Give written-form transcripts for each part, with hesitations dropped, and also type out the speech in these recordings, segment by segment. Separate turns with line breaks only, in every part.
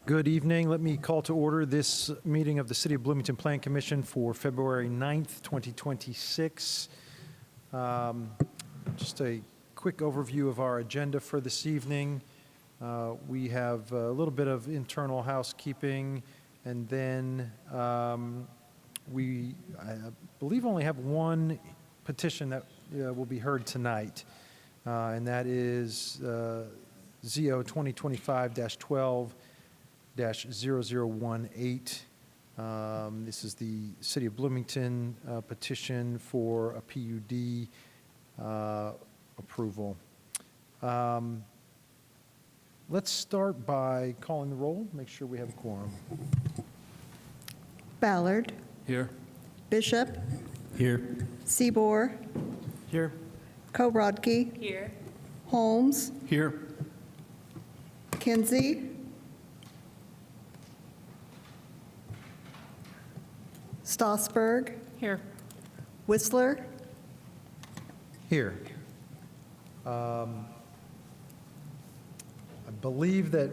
Good evening. Let me call to order this meeting of the City of Bloomington Plan Commission for February 9th, 2026. Just a quick overview of our agenda for this evening. We have a little bit of internal housekeeping, and then we, I believe, only have one petition that will be heard tonight, and that is ZO 2025-12-0018. This is the City of Bloomington petition for a PUD approval. Let's start by calling the roll, make sure we have a quorum.
Ballard.
Here.
Bishop.
Here.
Seabour.
Here.
Kobrodke.
Here.
Holmes.
Here.
Kinsey. Stossberg.
Here.
Whistler.
Here. I believe that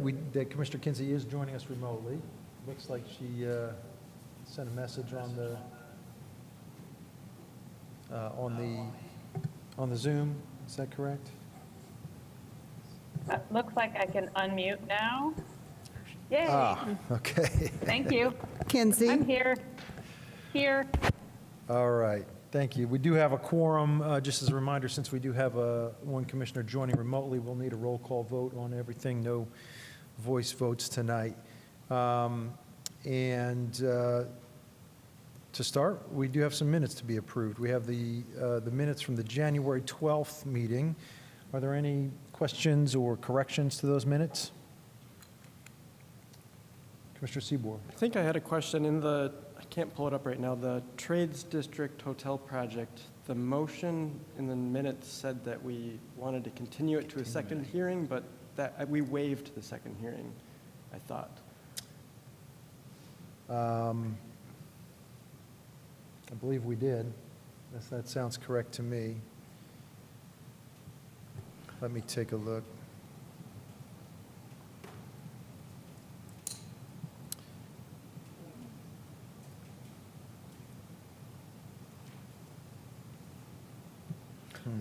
Commissioner Kinsey is joining us remotely. Looks like she sent a message on the Zoom. Is that correct?
Looks like I can unmute now. Yay.
Okay.
Thank you.
Kinsey.
I'm here. Here.
All right. Thank you. We do have a quorum. Just as a reminder, since we do have one commissioner joining remotely, we'll need a roll call vote on everything. No voice votes tonight. To start, we do have some minutes to be approved. We have the minutes from the January 12th meeting. Are there any questions or corrections to those minutes? Commissioner Seabour.
I think I had a question in I can't pull it up right now, the Trades District Hotel project. The motion in the minutes said that we wanted to continue it to a second hearing, but that we waived the second hearing, I thought.
I believe we did. That sounds correct to me. Let me take a look.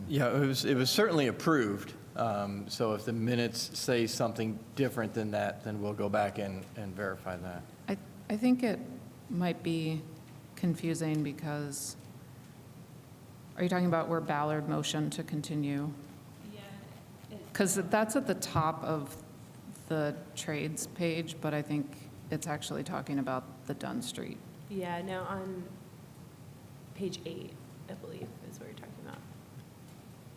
Yeah, it was certainly approved. So if the minutes say something different than that, then we'll go back and verify that.
I think it might be confusing because, are you talking about where Ballard motioned to continue?
Yeah.
Because that's at the top of the trades page, but I think it's actually talking about the Dunn Street.
Yeah, no, on page 8, I believe, is what you're talking about.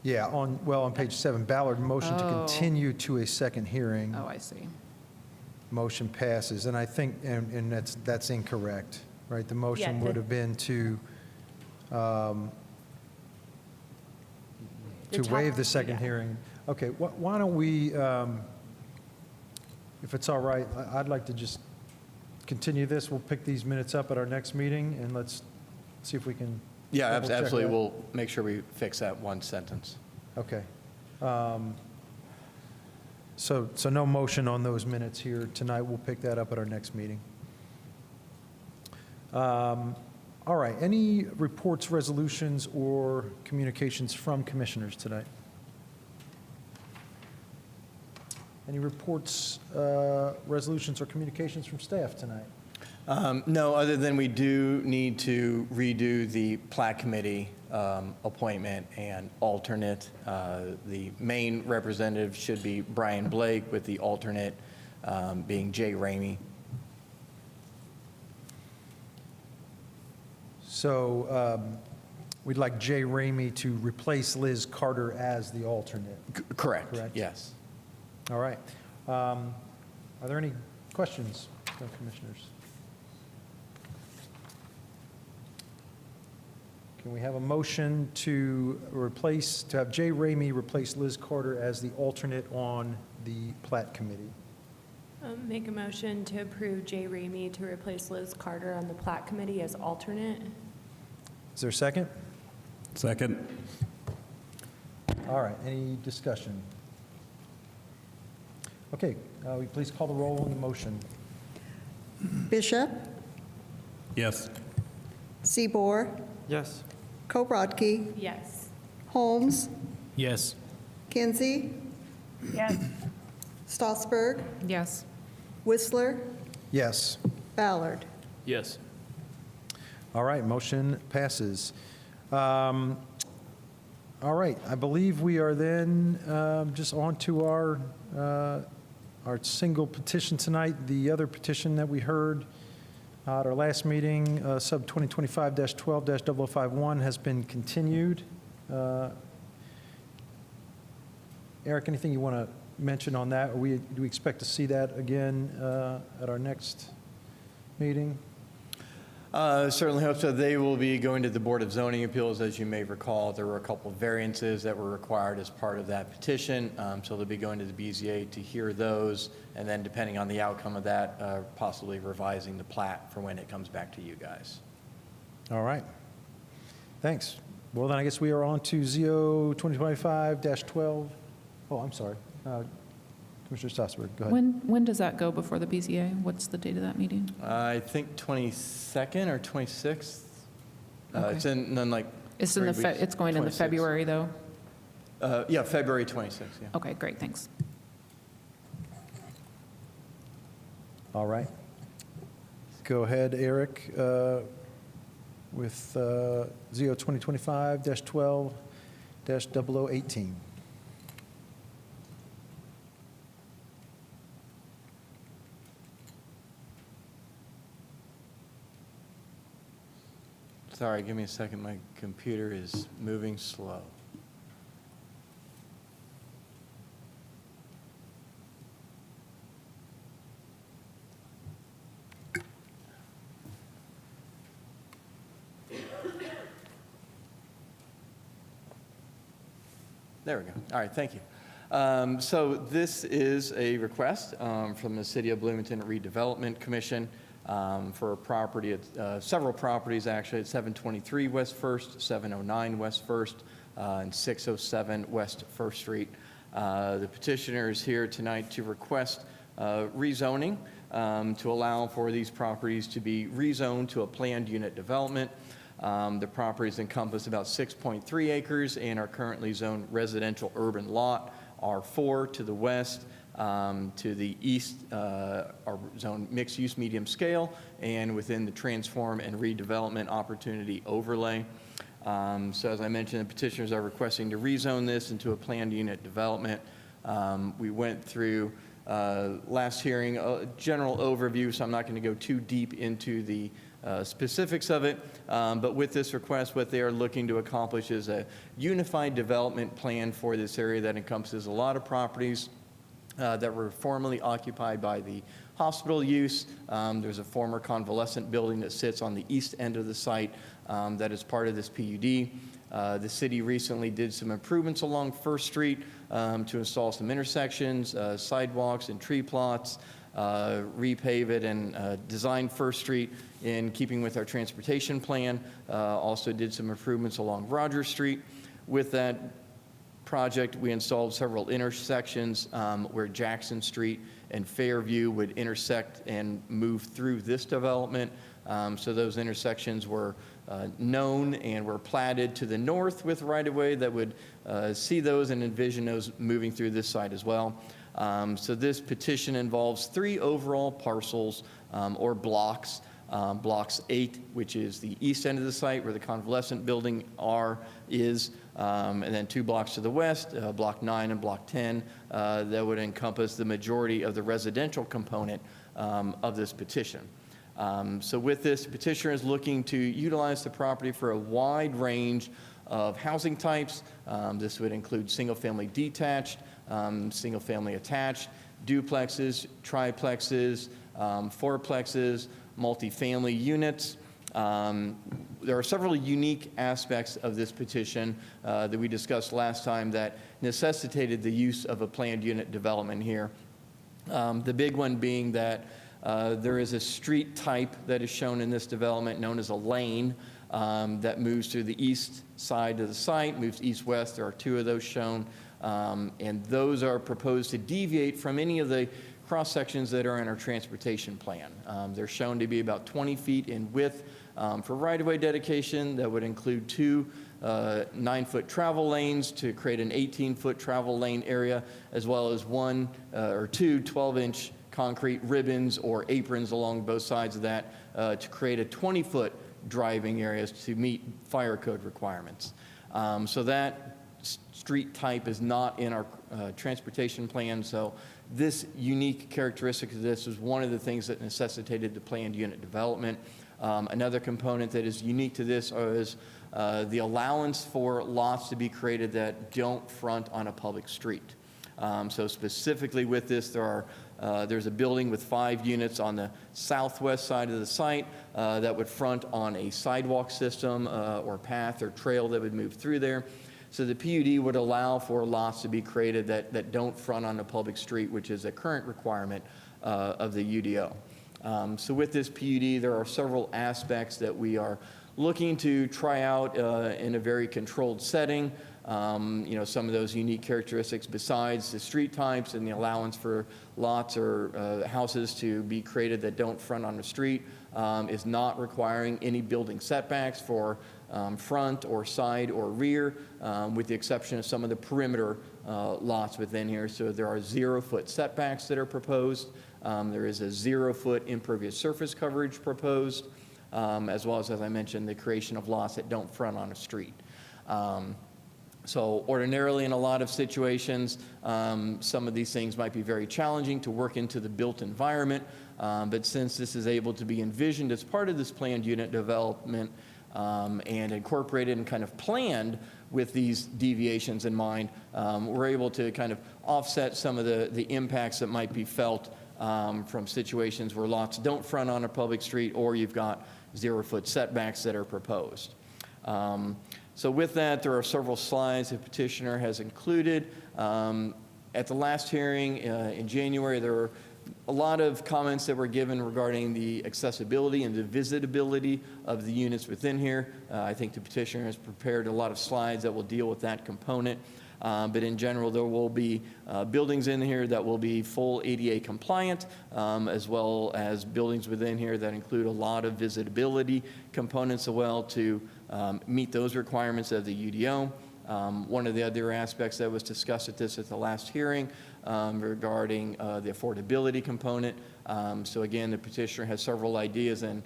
Yeah, on page 7, Ballard motion to continue to a second hearing.
Oh, I see.
Motion passes, and I think, and that's incorrect, right? The motion would have been to waive the second hearing. Okay, why don't we, if it's all right, I'd like to just continue this. We'll pick these minutes up at our next meeting, and let's see if we can.
Yeah,
double-check
absolutely.
that.
We'll make sure we fix that one sentence.
Okay. So no motion on those minutes here tonight. We'll pick that up at our next meeting. All right. Any reports, resolutions, or communications from commissioners tonight? Any reports, resolutions, or communications from staff tonight?
No, other than we do need to redo the Plat Committee appointment and alternate. The main representative should be Brian Blake, with the alternate being Jay Ramey.
So we'd like Jay Ramey to replace Liz Carter as the alternate.
Correct. Yes.
All right. Are there any questions from commissioners? Can we have a motion to have Jay Ramey replace Liz Carter as the alternate on the Plat Committee?
Make a motion to approve Jay Ramey to replace Liz Carter on the Plat Committee as alternate.
Is there a second?
Second.
All right, any discussion? Okay, will you please call the roll on the motion?
Bishop,
Yes.
Seaboard,
Yes.
Kobrodke,
Yes.
Holmes,
Yes.
Kinsey,
Yes.
Strasburg,
Yes.
Whistler,
Yes.
Ballard.
Yes.
All right, motion passes. All right, I believe we are then just on to our single petition tonight. The other petition that we heard at our last meeting, sub 2025-12-0051, has been continued. Eric, anything you want to mention on that? Do we expect to see that again at our next meeting?
Certainly hope so. They will be going to the Board of Zoning Appeals. As you may recall, there were a couple of variances that were required as part of that petition. So they'll be going to the BZA to hear those, and then depending on the outcome of that, possibly revising the plat for when it comes back to you guys.
All right. Thanks. Well, then I guess we are on to ZO 2025-12. Oh, I'm sorry. Commissioner Strasburg, go ahead.
When does that go before the BZA? What's the date of that meeting?
I think 22nd or 26th.
Okay.
It's in like.
It's in the, it's going in the
26th.
February, though?
Yeah, February 26th, yeah.
Okay, great, thanks.
All right. Go ahead, Eric, with ZO 2025-12-0018.
Sorry, give me a second. My computer is moving slow. There we go. All right, thank you. So this is a request from the City of Bloomington Redevelopment Commission for a property, at several properties actually, at 723 West 1st, 709 West 1st, and 607 West 1st Street. The petitioner is here tonight to request rezoning to allow for these properties to be rezoned to a planned unit development. The properties encompass about 6.3 acres and are currently zoned residential urban lot. R4 to the west, to the east are zoned mixed use medium scale, and within the transform and redevelopment opportunity overlay. So as I mentioned, the petitioners are requesting to rezone this into a planned unit development. We went through last hearing a general overview, so I'm not going to go too deep into the specifics of it, but with this request, what they are looking to accomplish is a unified development plan for this area that encompasses a lot of properties that were formerly occupied by the hospital use. There's a former convalescent building that sits on the east end of the site that is part of this PUD. The city recently did some improvements along First Street to install some intersections, sidewalks, and tree plots, repave it, and design First Street in keeping with our transportation plan. Also did some improvements along Rogers Street. With that project, we installed several intersections where Jackson Street and Fairview would intersect and move through this development. So those intersections were known and were platted to the north with right-of-way that would see those and envision those moving through this site as well. So this petition involves 3 overall parcels or blocks. Blocks 8, which is the east end of the site where the convalescent building is, and then 2 blocks to the west, Block 9 and Block 10, that would encompass the majority of the residential component of this petition. So with this, the petitioner is looking to utilize the property for a wide range of housing types. This would include single-family detached, single-family attached, duplexes, triplexes, fourplexes, multifamily units. There are several unique aspects of this petition that we discussed last time that necessitated the use of a planned unit development here. The big one being that there is a street type that is shown in this development known as a lane that moves through the east side of the site, moves east-west. There are 2 of those shown, and those are proposed to deviate from any of the cross-sections that are in our transportation plan. They're shown to be about 20 feet in width for right-of-way dedication. That would include two 9-foot travel lanes to create an 18-foot travel lane area, as well as one or two 12-inch concrete ribbons or aprons along both sides of that to create a 20-foot driving areas to meet fire code requirements. So that street type is not in our transportation plan, so this unique characteristic of this is one of the things that necessitated the planned unit development. Another component that is unique to this is the allowance for lots to be created that don't front on a public street. So specifically with this, there's a building with 5 units on the southwest side of the site that would front on a sidewalk system or path or trail that would move through there. So the PUD would allow for lots to be created that don't front on a public street, which is a current requirement of the UDO. So with this PUD, there are several aspects that we are looking to try out in a very controlled setting. Some of those unique characteristics besides the street types and the allowance for lots or houses to be created that don't front on the street is not requiring any building setbacks for front or side or rear, with the exception of some of the perimeter lots within here. So there are 0-foot setbacks that are proposed. There is a 0-foot impervious surface coverage proposed, as well as I mentioned, the creation of lots that don't front on a street. So ordinarily in a lot of situations, some of these things might be very challenging to work into the built environment, but since this is able to be envisioned as part of this planned unit development and incorporated and kind of planned with these deviations in mind, we're able to kind of offset some of the impacts that might be felt from situations where lots don't front on a public street or you've got 0-foot setbacks that are proposed. So with that, there are several slides the petitioner has included. At the last hearing in January, there were a lot of comments that were given regarding the accessibility and the visitability of the units within here. I think the petitioner has prepared a lot of slides that will deal with that component. But in general, there will be buildings in here that will be full ADA compliant, as well as buildings within here that include a lot of visitability components as well to meet those requirements of the UDO. One of the other aspects that was discussed at the last hearing regarding the affordability component. So again, the petitioner has several ideas and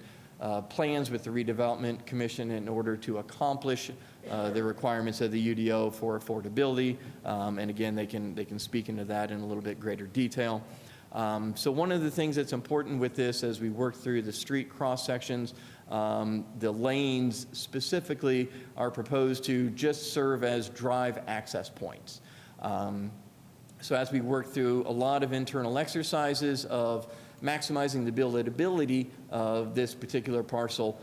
plans with the Redevelopment Commission in order to accomplish the requirements of the UDO for affordability. And again, they can speak into that in a little bit greater detail. So one of the things that's important with this as we work through the street cross sections, the lanes specifically are proposed to just serve as drive access points. So as we work through a lot of internal exercises of maximizing the buildability of this particular parcel,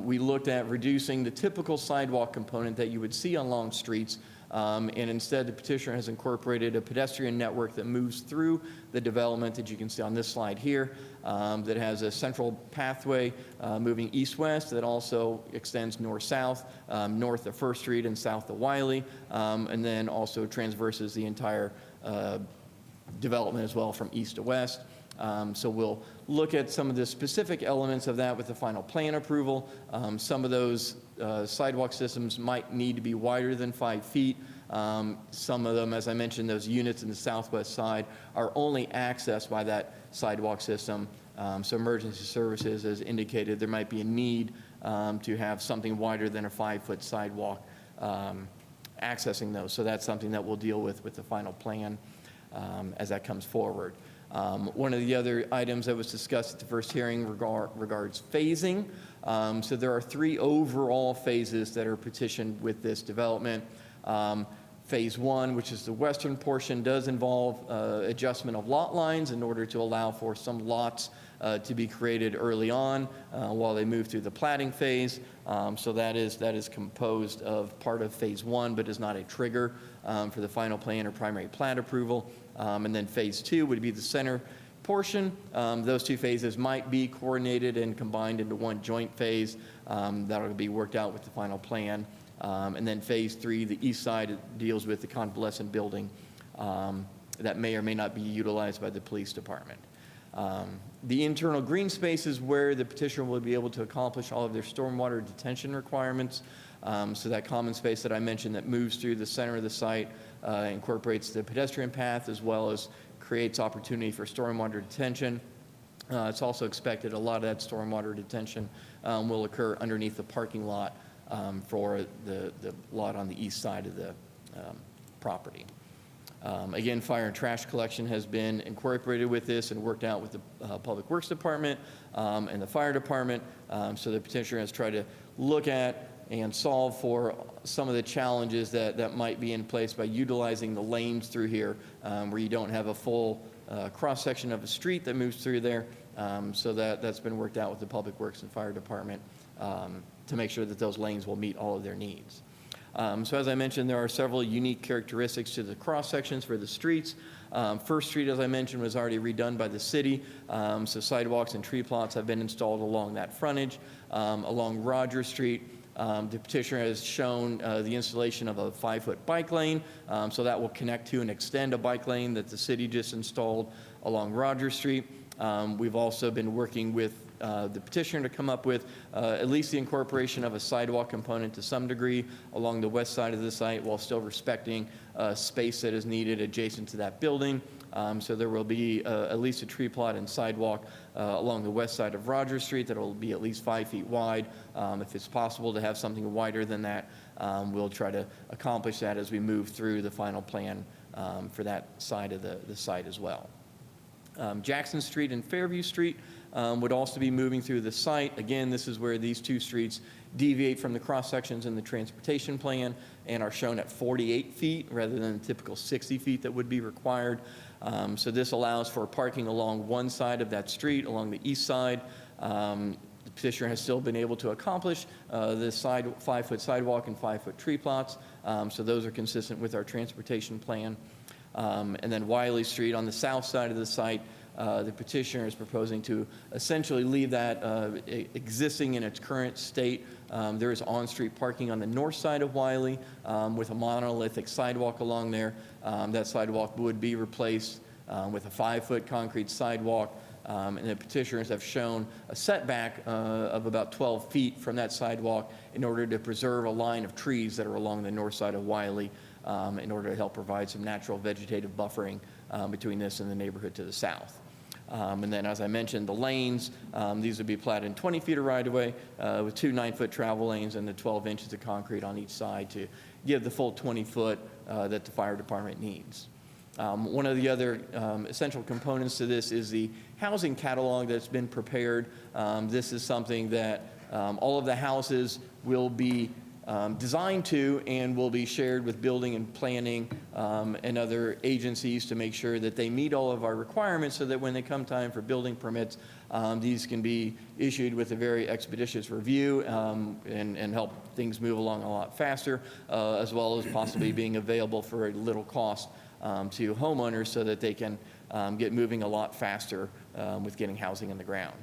we looked at reducing the typical sidewalk component that you would see on long streets, and instead the petitioner has incorporated a pedestrian network that moves through the development that you can see on this slide here, that has a central pathway moving east-west that also extends north-south, north of First Street and south of Wiley, and then also transverses the entire development as well from east to west. So we'll look at some of the specific elements of that with the final plan approval. Some of those sidewalk systems might need to be wider than 5 feet. Some of them, as I mentioned, those units in the southwest side are only accessed by that sidewalk system. So emergency services has indicated there might be a need to have something wider than a 5-foot sidewalk accessing those. So that's something that we'll deal with the final plan as that comes forward. One of the other items that was discussed at the first hearing regards phasing. So there are 3 overall phases that are petitioned with this development. Phase 1, which is the western portion, does involve adjustment of lot lines in order to allow for some lots to be created early on while they move through the platting phase. So that is composed of part of Phase 1, but is not a trigger for the final plan or primary plat approval. And then Phase 2 would be the center portion. Those 2 phases might be coordinated and combined into one joint phase. That'll be worked out with the final plan. And then Phase 3, the east side, deals with the convalescent building that may or may not be utilized by the police department. The internal green space is where the petitioner will be able to accomplish all of their stormwater detention requirements. So that common space that I mentioned that moves through the center of the site incorporates the pedestrian path as well as creates opportunity for stormwater detention. It's also expected a lot of that stormwater detention will occur underneath the parking lot for the lot on the east side of the property. Again, fire and trash collection has been incorporated with this and worked out with the Public Works Department and the fire department. So the petitioner has tried to look at and solve for some of the challenges that might be in place by utilizing the lanes through here where you don't have a full cross-section of a street that moves through there. So that's been worked out with the Public Works and Fire Department to make sure that those lanes will meet all of their needs. So as I mentioned, there are several unique characteristics to the cross-sections for the streets. First Street, as I mentioned, was already redone by the city, so sidewalks and tree plots have been installed along that frontage. Along Rogers Street, the petitioner has shown the installation of a 5-foot bike lane, so that will connect to and extend a bike lane that the city just installed along Rogers Street. We've also been working with the petitioner to come up with at least the incorporation of a sidewalk component to some degree along the west side of the site while still respecting space that is needed adjacent to that building. So there will be at least a tree plot and sidewalk along the west side of Rogers Street that will be at least 5 feet wide. If it's possible to have something wider than that, we'll try to accomplish that as we move through the final plan for that side of the site as well. Jackson Street and Fairview Street would also be moving through the site. Again, this is where these two streets deviate from the cross-sections in the transportation plan and are shown at 48 feet rather than the typical 60 feet that would be required. So this allows for parking along one side of that street, along the east side. The petitioner has still been able to accomplish this 5-foot sidewalk and 5-foot tree plots. So those are consistent with our transportation plan. And then Wiley Street on the south side of the site, the petitioner is proposing to essentially leave that existing in its current state. There is on-street parking on the north side of Wiley with a monolithic sidewalk along there. That sidewalk would be replaced with a 5-foot concrete sidewalk. And the petitioners have shown a setback of about 12 feet from that sidewalk in order to preserve a line of trees that are along the north side of Wiley in order to help provide some natural vegetative buffering between this and the neighborhood to the south. And then, as I mentioned, the lanes, these would be platted in 20 feet of right-of-way with 2 9-foot travel lanes and the 12 inches of concrete on each side to give the full 20-foot that the fire department needs. One of the other essential components to this is the housing catalog that's been prepared. This is something that all of the houses will be designed to and will be shared with building and planning and other agencies to make sure that they meet all of our requirements so that when they come time for building permits, these can be issued with a very expeditious review and help things move along a lot faster, as well as possibly being available for a little cost to homeowners so that they can get moving a lot faster with getting housing in the ground.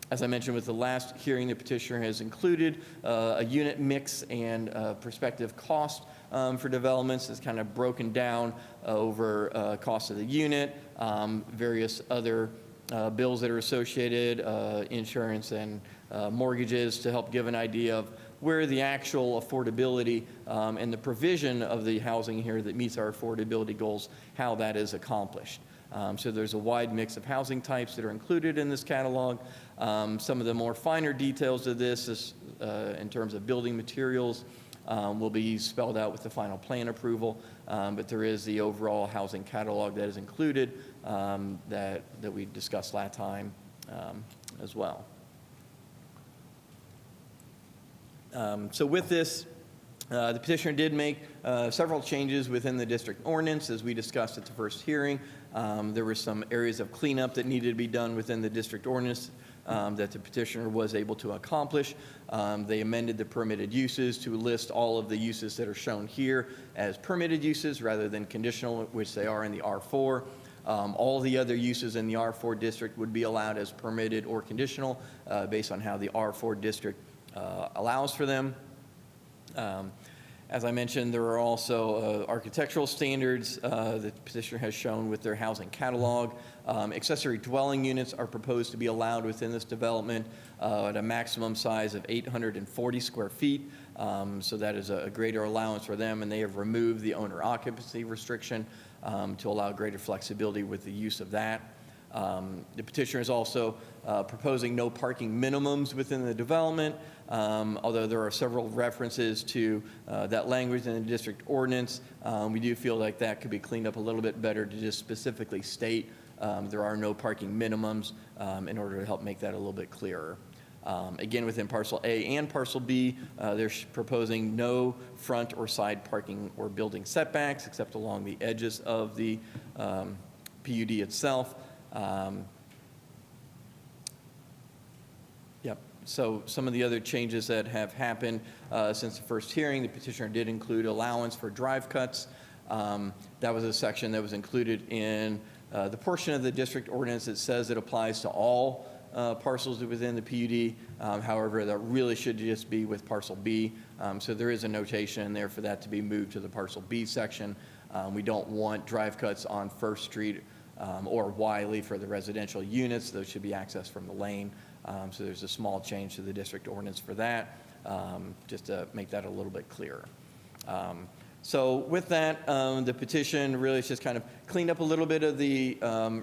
As I mentioned with the last hearing, the petitioner has included a unit mix and prospective cost for developments. It's kind of broken down over cost of the unit, various other bills that are associated, insurance and mortgages to help give an idea of where the actual affordability and the provision of the housing here that meets our affordability goals, how that is accomplished. So there's a wide mix of housing types that are included in this catalog. Some of the more finer details of this is, in terms of building materials will be spelled out with the final plan approval, but there is the overall housing catalog that is included that we discussed last time as well. So with this, the petitioner did make several changes within the district ordinance, as we discussed at the first hearing. There were some areas of cleanup that needed to be done within the district ordinance that the petitioner was able to accomplish. They amended the permitted uses to list all of the uses that are shown here as permitted uses rather than conditional, which they are in the R4. All the other uses in the R4 district would be allowed as permitted or conditional based on how the R4 district allows for them. As I mentioned, there are also architectural standards that the petitioner has shown with their housing catalog. Accessory dwelling units are proposed to be allowed within this development at a maximum size of 840 square feet. So that is a greater allowance for them, and they have removed the owner occupancy restriction to allow greater flexibility with the use of that. The petitioner is also proposing no parking minimums within the development, although there are several references to that language in the district ordinance. We do feel like that could be cleaned up a little bit better to just specifically state there are no parking minimums in order to help make that a little bit clearer. Again, within parcel A and parcel B, they're proposing no front or side parking or building setbacks except along the edges of the PUD itself. Yep. So some of the other changes that have happened since the first hearing, the petitioner did include allowance for drive cuts. That was a section that was included in the portion of the district ordinance that says it applies to all parcels within the PUD. However, that really should just be with parcel B. So there is a notation in there for that to be moved to the parcel B section. We don't want drive cuts on First Street or Wiley for the residential units. Those should be accessed from the lane. So there's a small change to the district ordinance for that, just to make that a little bit clearer. So with that, the petition really has just kind of cleaned up a little bit of the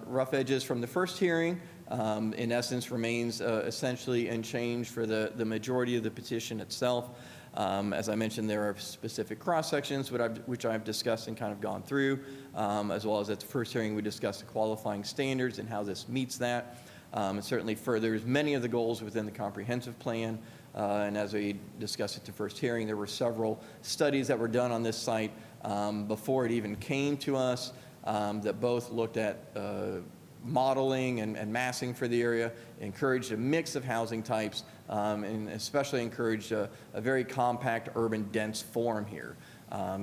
rough edges from the first hearing. In essence, remains essentially unchanged for the majority of the petition itself. As I mentioned, there are specific cross-sections which I've discussed and kind of gone through, as well as at the first hearing we discussed the qualifying standards and how this meets that. It certainly furthers many of the goals within the comprehensive plan. And as we discussed at the first hearing, there were several studies that were done on this site before it even came to us that both looked at modeling and massing for the area, encouraged a mix of housing types, and especially encouraged a very compact, urban, dense form here.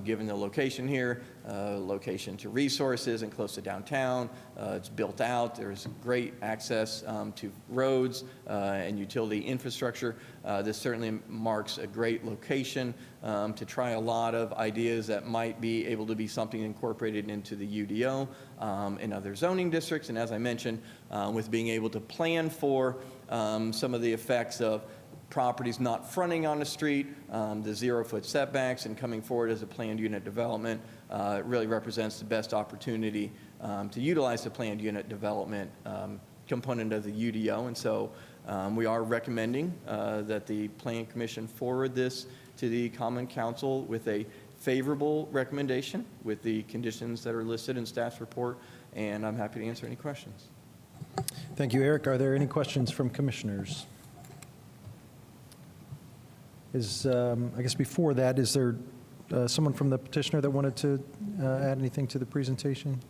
Given the location here, location to resources and close to downtown, it's built out, there's great access to roads and utility infrastructure. This certainly marks a great location to try a lot of ideas that might be able to be something incorporated into the UDO and other zoning districts. And as I mentioned, with being able to plan for some of the effects of properties not fronting on the street, the 0-foot setbacks, and coming forward as a planned unit development, it really represents the best opportunity to utilize the planned unit development component of the UDO. And so we are recommending that the Plan Commission forward this to the Common Council with a favorable recommendation with the conditions that are listed in staff's report, and I'm happy to answer any questions.
Thank you, Eric. Are there any questions from commissioners? I guess before that, is there someone from the petitioner that wanted to add anything to the presentation?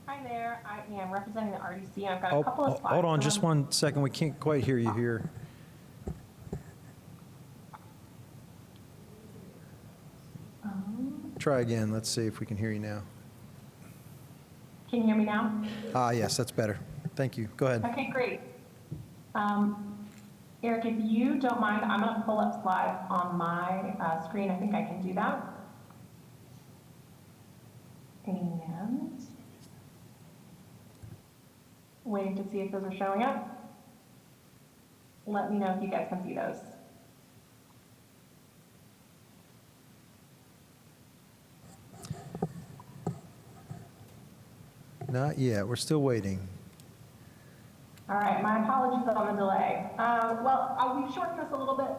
Hi there, I am representing the RDC. I've got a couple of slides.
Hold on just 1 second. We can't quite hear you here. Try again. Let's see if we can hear you now.
Can you hear me now?
Yes, that's better. Thank you. Go ahead.
Okay, great. Eric, if you don't mind, I'm going to pull up slides on my screen. I think I can do that. And waiting to see if those are showing up. Let me know if you guys can see those.
Not yet. We're still waiting.
All right, my apologies on the delay. Well, we've shortened this a little bit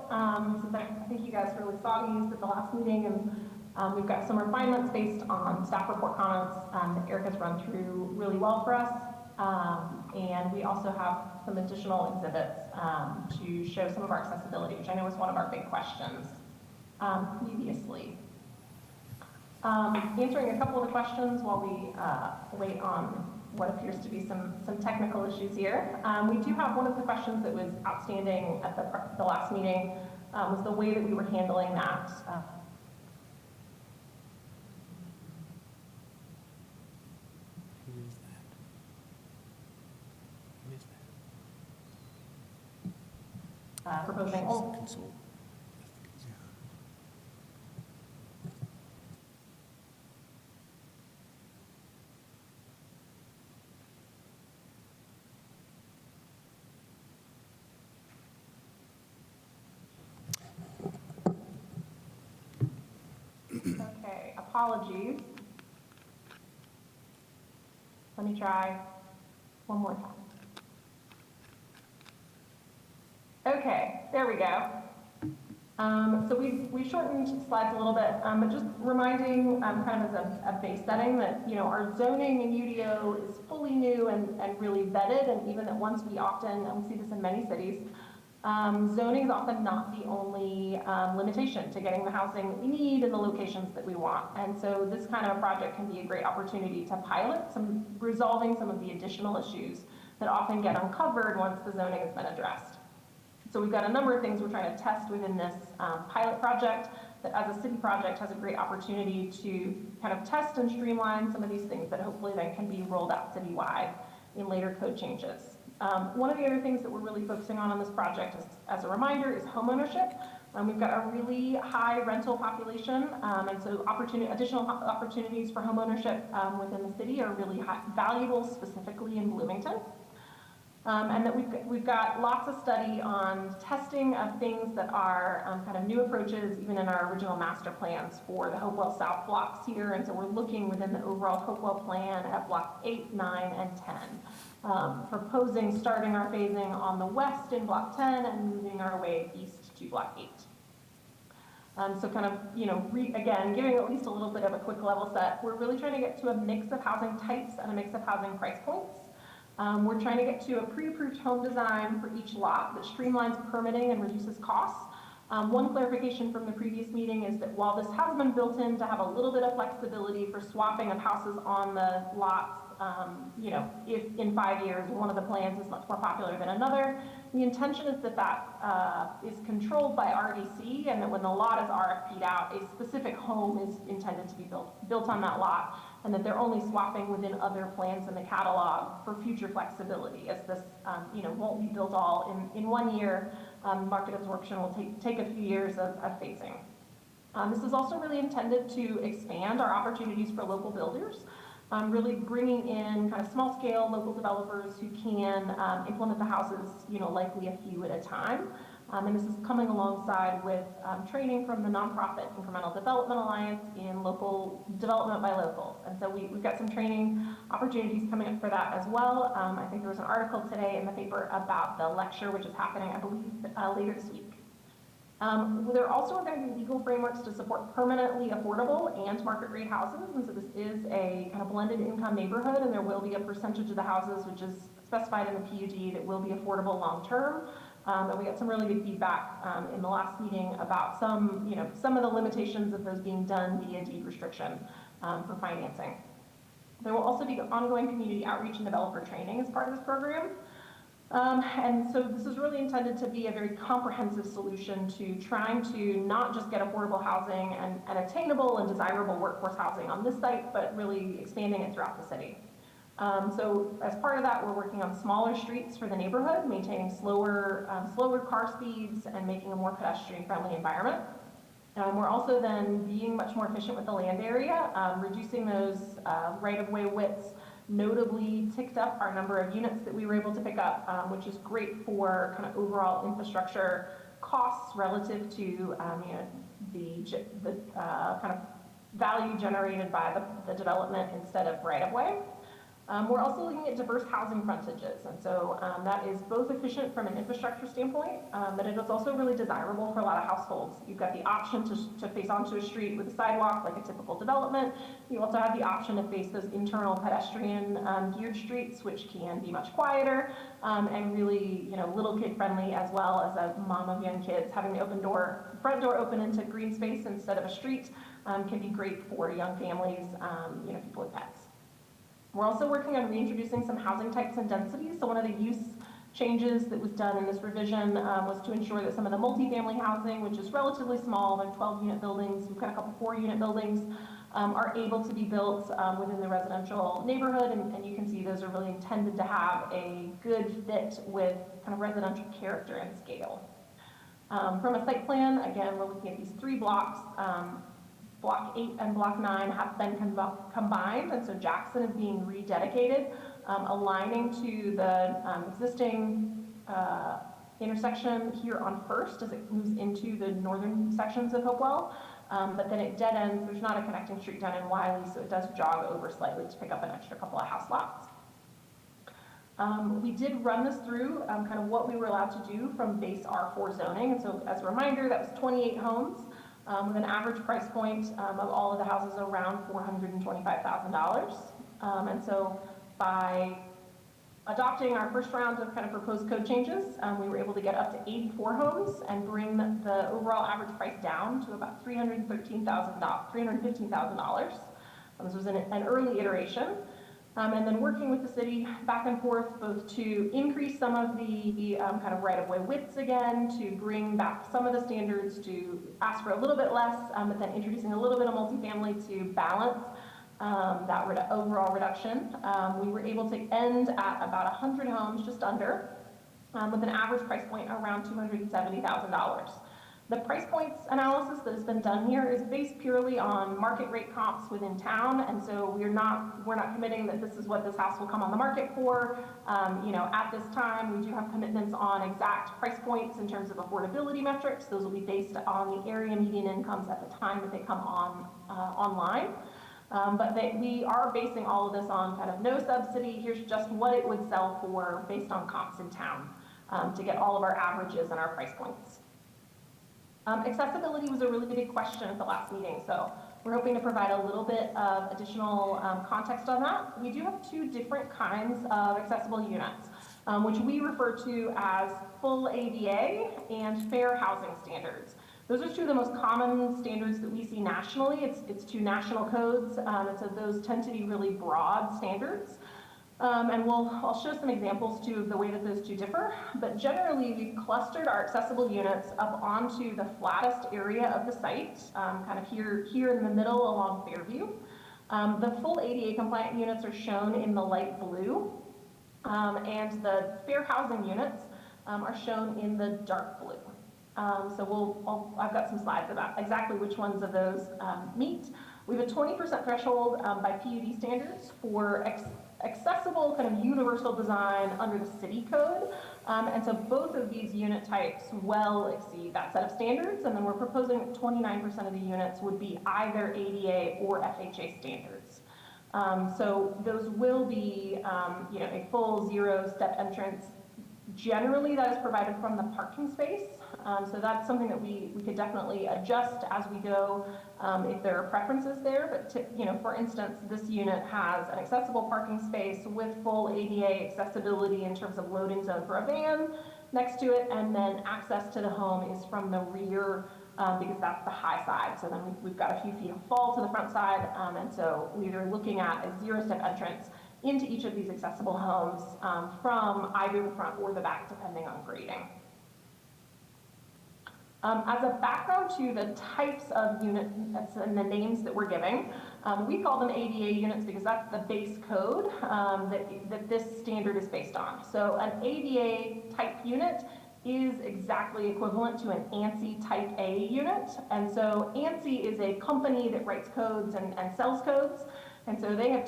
since I think you guys really saw these at the last meeting, and we've got some refinements based on staff report comments that Eric has run through really well for us. And we also have some additional exhibits to show some of our accessibility, which I know was one of our big questions previously. Answering a couple of the questions while we wait on what appears to be some technical issues here. We do have one of the questions that was outstanding at the last meeting was the way that we were handling that. Proposing apologies. Let me try one more time. Okay, there we go. So we shortened slides a little bit, but just reminding kind of as a base setting that, you know, our zoning in UDO is fully new and really vetted, and even that once we often, and we see this in many cities, zoning is often not the only limitation to getting the housing that we need in the locations that we want. And so this kind of a project can be a great opportunity to pilot resolving some of the additional issues that often get uncovered once the zoning has been addressed. So we've got a number of things we're trying to test within this pilot project that as a city project has a great opportunity to kind of test and streamline some of these things that hopefully then can be rolled out citywide in later code changes. One of the other things that we're really focusing on this project, as a reminder, is homeownership. We've got a really high rental population, and so additional opportunities for homeownership within the city are really valuable, specifically in Bloomington. And that we've got lots of study on testing of things that are kind of new approaches, even in our original master plans for the Hopewell South blocks here. And so we're looking within the overall Hopewell plan at block 8, 9, and 10, proposing starting our phasing on the west in block 10 and moving our way east to block 8. So kind of, you know, again, giving at least a little bit of a quick level set, we're really trying to get to a mix of housing types and a mix of housing price points. We're trying to get to a pre-approved home design for each lot that streamlines permitting and reduces costs. One clarification from the previous meeting is that while this has been built in to have a little bit of flexibility for swapping of houses on the lots, you know, if in 5 years one of the plans is much more popular than another, the intention is that that is controlled by RDC, and that when the lot is RFP'd out, a specific home is intended to be built on that lot, and that they're only swapping within other plans in the catalog for future flexibility, as this, you know, won't be built all in 1 year. Market absorption will take a few years of phasing. This is also really intended to expand our opportunities for local builders, really bringing in kind of small scale local developers who can implement the houses, you know, likely a few at a time. And this is coming alongside with training from the nonprofit Incremental Development Alliance in local development by locals. And so we've got some training opportunities coming up for that as well. I think there was an article today in the paper about the lecture, which is happening, I believe, later this week. There also are going to be legal frameworks to support permanently affordable and market rate houses. And so this is a kind of blended income neighborhood, and there will be a percentage of the houses, which is specified in the PUD, that will be affordable long term. And we got some really good feedback in the last meeting about some of the limitations of those being done via deed restriction for financing. There will also be ongoing community outreach and developer training as part of this program. And so this is really intended to be a very comprehensive solution to trying to not just get affordable housing and attainable and desirable workforce housing on this site, but really expanding it throughout the city. So as part of that, we're working on smaller streets for the neighborhood, maintaining slower car speeds and making a more pedestrian-friendly environment. We're also then being much more efficient with the land area, reducing those right-of-way widths, notably ticked up our number of units that we were able to pick up, which is great for kind of overall infrastructure costs relative to you know, the kind of value generated by the development instead of right-of-way. We're also looking at diverse housing frontages, and so that is both efficient from an infrastructure standpoint, but it is also really desirable for a lot of households. You've got the option to face onto a street with a sidewalk like a typical development. You also have the option to face those internal pedestrian geared streets, which can be much quieter and really, you know, little kid friendly, as well as a mom of young kids. Having the front door open into green space instead of a street can be great for young families, you know, people with pets. We're also working on reintroducing some housing types and densities. So one of the use changes that was done in this revision was to ensure that some of the multifamily housing, which is relatively small, they're 12-unit buildings, we've got a couple 4-unit buildings, are able to be built within the residential neighborhood, and you can see those are really intended to have a good fit with kind of residential character and scale. From a site plan, again, we're looking at these 3 blocks. Block 8 and Block 9 have been combined, and so Jackson is being rededicated, aligning to the existing intersection here on First as it moves into the northern sections of Hopewell. but then it dead ends. There's not a connecting street down in Wiley, so it does jog over slightly to pick up an extra couple of house lots. We did run this through kind of what we were allowed to do from base R4 zoning. And so as a reminder, that was 28 homes with an average price point of all of the houses around $425,000. And so by adopting our first round of kind of proposed code changes, we were able to get up to 84 homes and bring the overall average price down to about $315,000. This was an early iteration. And then working with the city back and forth, both to increase some of the kind of right-of-way widths again, to bring back some of the standards, to ask for a little bit less, but then introducing a little bit of multifamily to balance that overall reduction. We were able to end at about 100 homes, just under, with an average price point around $270,000. The price points analysis that has been done here is based purely on market rate comps within town, and so we're not committing that this is what this house will come on the market for. At this time, we do have commitments on exact price points in terms of affordability metrics. Those will be based on the area median incomes at the time that they come online. But we are basing all of this on kind of no subsidy. Here's just what it would sell for based on comps in town to get all of our averages and our price points. Accessibility was a really big question at the last meeting, so we're hoping to provide a little bit of additional context on that. We do have two different kinds of accessible units, which we refer to as full ADA and fair housing standards. Those are two of the most common standards that we see nationally. It's two national codes, and so those tend to be really broad standards. And I'll show some examples too of the way that those two differ, but generally we've clustered our accessible units up onto the flattest area of the site, kind of here in the middle along Fairview. The full ADA compliant units are shown in the light blue, and the fair housing units are shown in the dark blue. So I've got some slides about exactly which ones of those meet. We have a 20% threshold by PUD standards for accessible kind of universal design under the city code. And so both of these unit types well exceed that set of standards. And then we're proposing that 29% of the units would be either ADA or FHA standards. So those will be a full zero-step entrance. Generally, that is provided from the parking space. So that's something that we could definitely adjust as we go if there are preferences there. But for instance, this unit has an accessible parking space with full ADA accessibility in terms of loading zone for a van next to it, and then access to the home is from the rear because that's the high side. So then we've got a few feet of fall to the front side, and so we're looking at a zero-step entrance into each of these accessible homes from either the front or the back, depending on grading. As a background to the types of units and the names that we're giving, we call them ADA units because that's the base code that this standard is based on. So an ADA type unit is exactly equivalent to an ANSI type A unit. And so ANSI is a company that writes codes and sells codes. And so they have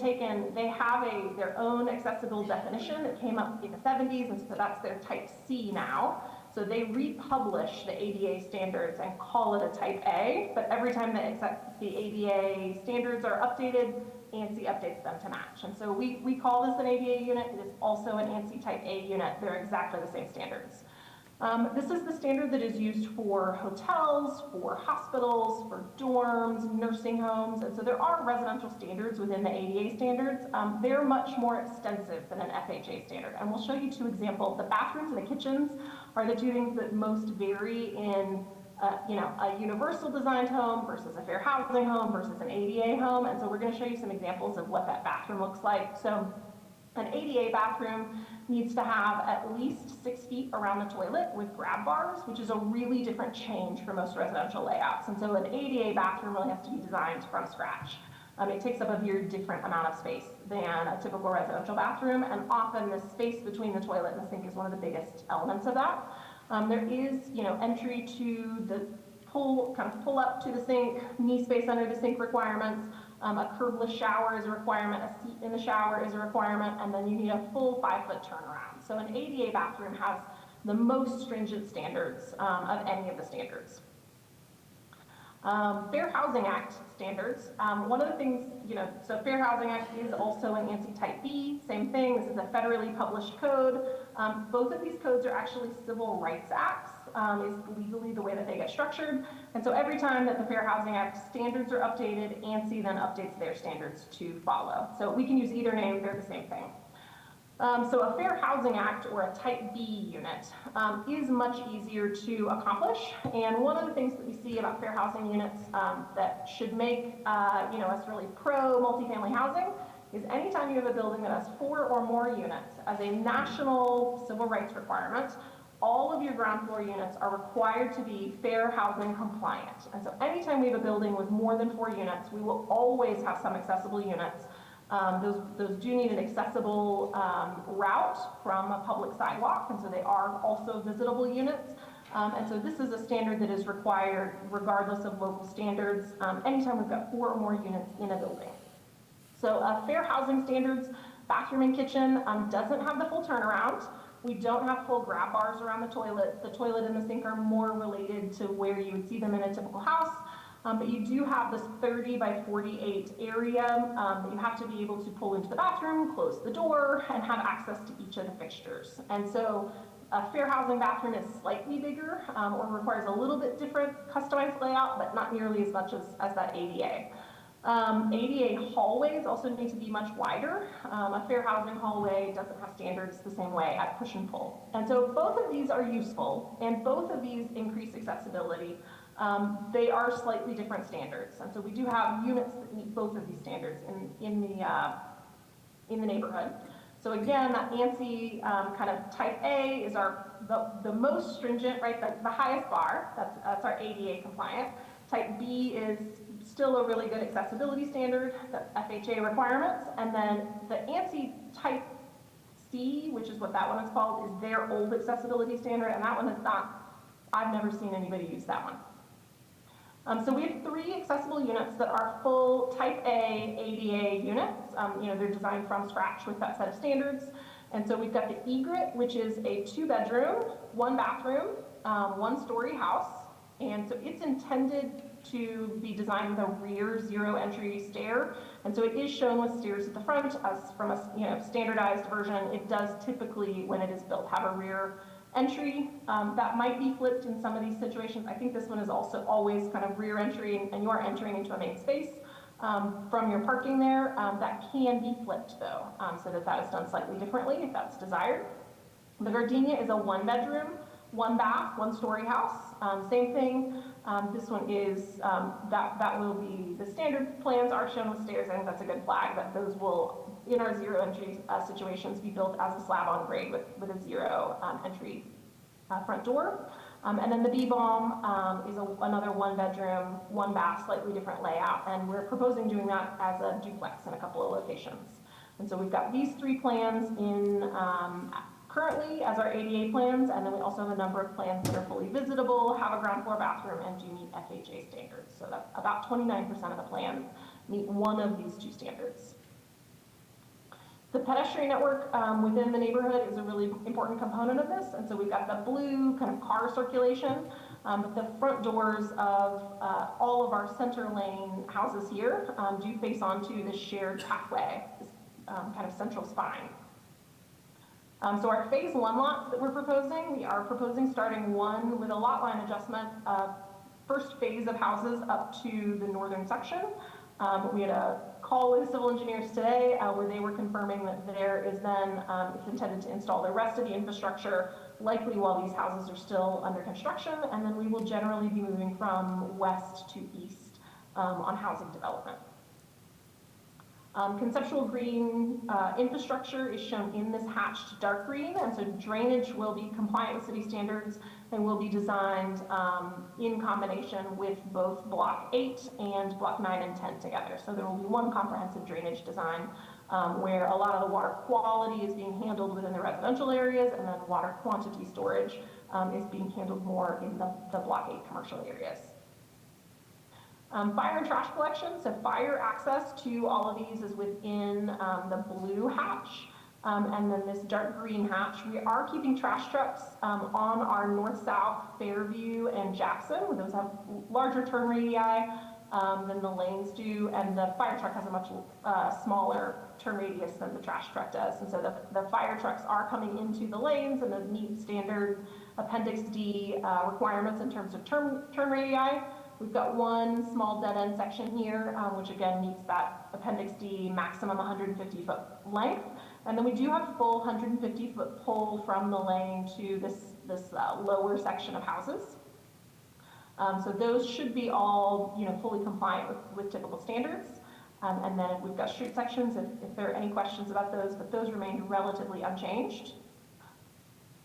their own accessible definition that came up in the 70s, and so that's their type C now. So they republish the ADA standards and call it a type A, but every time the ADA standards are updated, ANSI updates them to match. And so we call this an ADA unit. It is also an ANSI type A unit. They're exactly the same standards. This is the standard that is used for hotels, for hospitals, for dorms, nursing homes, and so there are residential standards within the ADA standards. They're much more extensive than an FHA standard, and we'll show you two examples. The bathrooms and the kitchens are the two things that most vary in a universal designed home versus a fair housing home versus an ADA home, and so we're going to show you some examples of what that bathroom looks like. So an ADA bathroom needs to have at least 6 feet around the toilet with grab bars, which is a really different change for most residential layouts. And so an ADA bathroom really has to be designed from scratch. It takes up a very different amount of space than a typical residential bathroom, and often the space between the toilet and the sink is one of the biggest elements of that. There is, entry to the pull up to the sink, knee space under the sink requirements. A curbless shower is a requirement, a seat in the shower is a requirement, and then you need a full 5-foot turnaround. So an ADA bathroom has the most stringent standards of any of the standards. Fair Housing Act standards. One of the things, so Fair Housing Act is also an ANSI Type B, same thing. This is a federally published code. Both of these codes are actually civil rights acts, is legally the way that they get structured. And so every time that the Fair Housing Act standards are updated, ANSI then updates their standards to follow. So we can use either name, they're the same thing. So a Fair Housing Act or a Type B unit is much easier to accomplish. And one of the things that we see about fair housing units that should make us really pro multifamily housing is anytime you have a building that has 4 or more units as a national civil rights requirement, all of your ground floor units are required to be fair housing compliant. And so anytime we have a building with more than 4 units, we will always have some accessible units. Those do need an accessible route from a public sidewalk, and so they are also visitable units. And so this is a standard that is required regardless of local standards anytime we've got 4 or more units in a building. So fair housing standards, bathroom and kitchen doesn't have the full turnaround. We don't have full grab bars around the toilet. The toilet and the sink are more related to where you would see them in a typical house. But you do have this 30 by 48 area that you have to be able to pull into the bathroom, close the door, and have access to each of the fixtures. And so a fair housing bathroom is slightly bigger or requires a little bit different customized layout, but not nearly as much as that ADA. ADA hallways also need to be much wider. A fair housing hallway doesn't have standards the same way at push and pull. And so both of these are useful, and both of these increase accessibility. They are slightly different standards, and so we do have units that meet both of these standards in the neighborhood. So again, that ANSI kind of Type A is the most stringent, right? The highest bar. That's our ADA compliant. Type B is still a really good accessibility standard. That's FHA requirements, and then the ANSI Type C, which is what that one is called, is their old accessibility standard, and that one is not. I've never seen anybody use that one. So we have 3 accessible units that are full Type A ADA units. They're designed from scratch with that set of standards. And so we've got the egret, which is a 2-bedroom, 1 bathroom, 1-story house. And so it's intended to be designed with a rear 0-entry stair. And so it is shown with stairs at the front. As from a standardized version, it does typically, when it is built, have a rear entry. That might be flipped in some of these situations. I think this one is also always kind of rear entry, and you are entering into a main space from your parking there. That can be flipped though, so that is done slightly differently if that's desired. The Gardenia is a 1-bedroom, 1-bath, 1-story house. Same thing. This one is, that will be, the standard plans are shown with stairs. I think that's a good flag, that those will, in our 0-entry situations, be built as a slab on grade with a 0-entry front door. And then the B-Balm is another 1-bedroom, 1-bath, slightly different layout, and we're proposing doing that as a duplex in a couple of locations. And so we've got these 3 plans in currently as our ADA plans, and then we also have a number of plans that are fully visitable, have a ground floor bathroom, and do meet FHA standards. So that about 29% of the plans meet one of these 2 standards. The pedestrian network within the neighborhood is a really important component of this, and so we've got the blue kind of car circulation. The front doors of all of our center lane houses here do face onto this shared pathway, this kind of central spine. So our phase 1 lots that we're proposing, we are proposing starting 1 with a lot line adjustment, first phase of houses up to the northern section. We had a call with civil engineers today where they were confirming that there is then, it's intended to install the rest of the infrastructure, likely while these houses are still under construction, and then we will generally be moving from west to east on housing development. Conceptual green infrastructure is shown in this hatched dark green, and so drainage will be compliant with city standards and will be designed in combination with both Block 8 and Block 9 and 10 together. So there will be one comprehensive drainage design where a lot of the water quality is being handled within the residential areas, and then water quantity storage is being handled more in the Block 8 commercial areas. Fire and trash collection, so fire access to all of these is within the blue hatch. And then this dark green hatch, we are keeping trash trucks on our north-south Fairview and Jackson. Those have larger turn radii than the lanes do, and the fire truck has a much smaller turn radius than the trash truck does. And so the fire trucks are coming into the lanes and those meet standard Appendix D requirements in terms of turn radii. We've got one small dead-end section here, which again meets that Appendix D maximum 150-foot length. And then we do have full 150-foot pull from the lane to this lower section of houses. So those should be all, fully compliant with typical standards. And then we've got street sections, if there are any questions about those, but those remained relatively unchanged.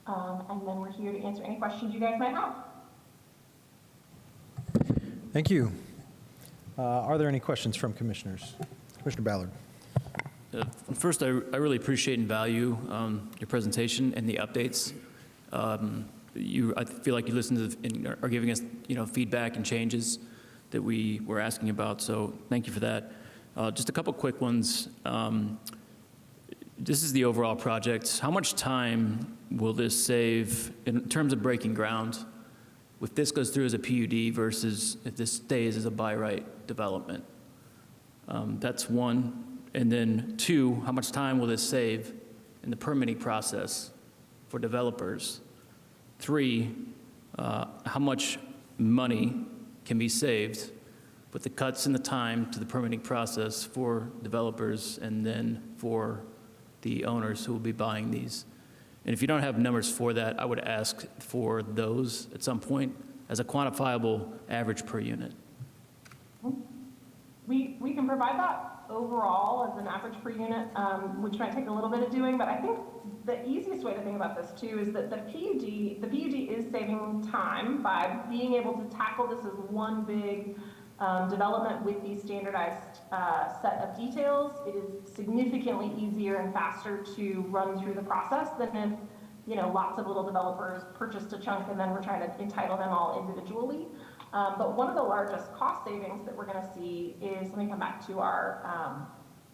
And then we're here to answer any questions you guys might have.
Thank you. Are there any questions from commissioners? Commissioner Ballard.
First, I really appreciate and value your presentation and the updates. I feel like you listened to and are giving us, feedback and changes that we were asking about. So thank you for that. Just a couple quick ones. This is the overall project. How much time will this save in terms of breaking ground if this goes through as a PUD versus if this stays as a by right development? That's one. And then two, how much time will this save in the permitting process for developers? Three, how much money can be saved with the cuts in the time to the permitting process for developers and then for the owners who will be buying these? And if you don't have numbers for that, I would ask for those at some point as a quantifiable average per unit.
We can provide that overall as an average per unit, which might take a little bit of doing, but I think the easiest way to think about this too is that the PUD is saving time by being able to tackle this as one big development with these standardized set of details. It is significantly easier and faster to run through the process than if, lots of little developers purchased a chunk and then we're trying to entitle them all individually. But one of the largest cost savings that we're going to see is, let me come back to our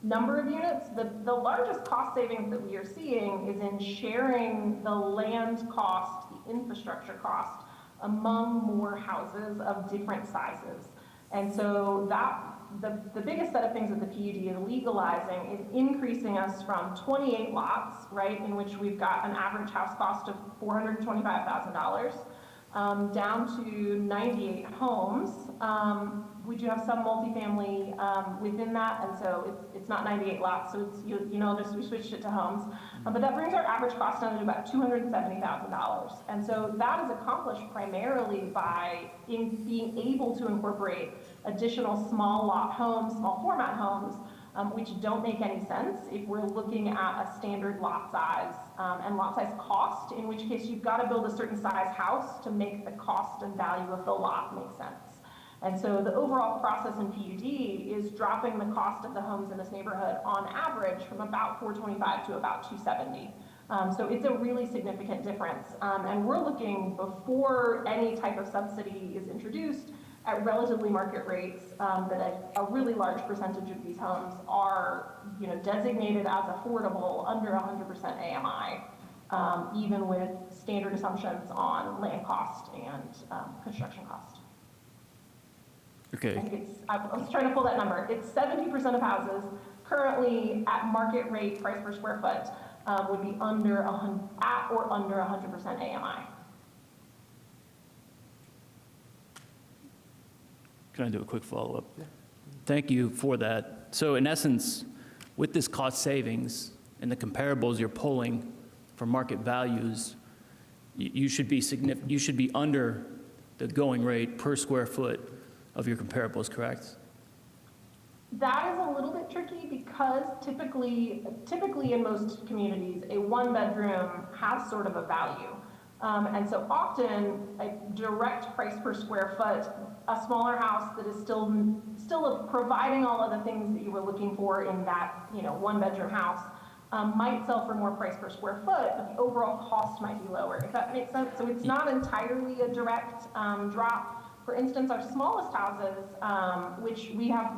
number of units. The largest cost savings that we are seeing is in sharing the land cost, the infrastructure cost, among more houses of different sizes. And so the biggest set of things that the PUD is legalizing is increasing us from 28 lots, right, in which we've got an average house cost of $425,000, down to 98 homes. We do have some multifamily within that, and so it's not 98 lots, so it's, we switched it to homes. But that brings our average cost down to about $270,000. And so that is accomplished primarily by being able to incorporate additional small lot homes, small format homes, which don't make any sense if we're looking at a standard lot size and lot size cost, in which case you've got to build a certain size house to make the cost and value of the lot make sense. And so the overall process in PUD is dropping the cost of the homes in this neighborhood on average from about $425,000 to about $270,000. So it's a really significant difference. And we're looking, before any type of subsidy is introduced, at relatively market rates, that a really large percentage of these homes are, designated as affordable under 100% AMI, even with standard assumptions on land cost and construction cost.
Okay.
I think I was trying to pull that number. It's 70% of houses currently at market rate price per square foot would be at or under 100% AMI.
Can I do a quick follow-up? Yeah. Thank you for that. So in essence, with this cost savings and the comparables you're pulling for market values, you should be under the going rate per square foot of your comparables, correct?
That is a little bit tricky because typically in most communities, a one-bedroom has sort of a value. And so often a direct price per square foot, a smaller house that is still providing all of the things that you were looking for in that, one-bedroom house, might sell for more price per square foot, but the overall cost might be lower, if that makes sense. So it's not entirely a direct drop. For instance, our smallest houses, which we have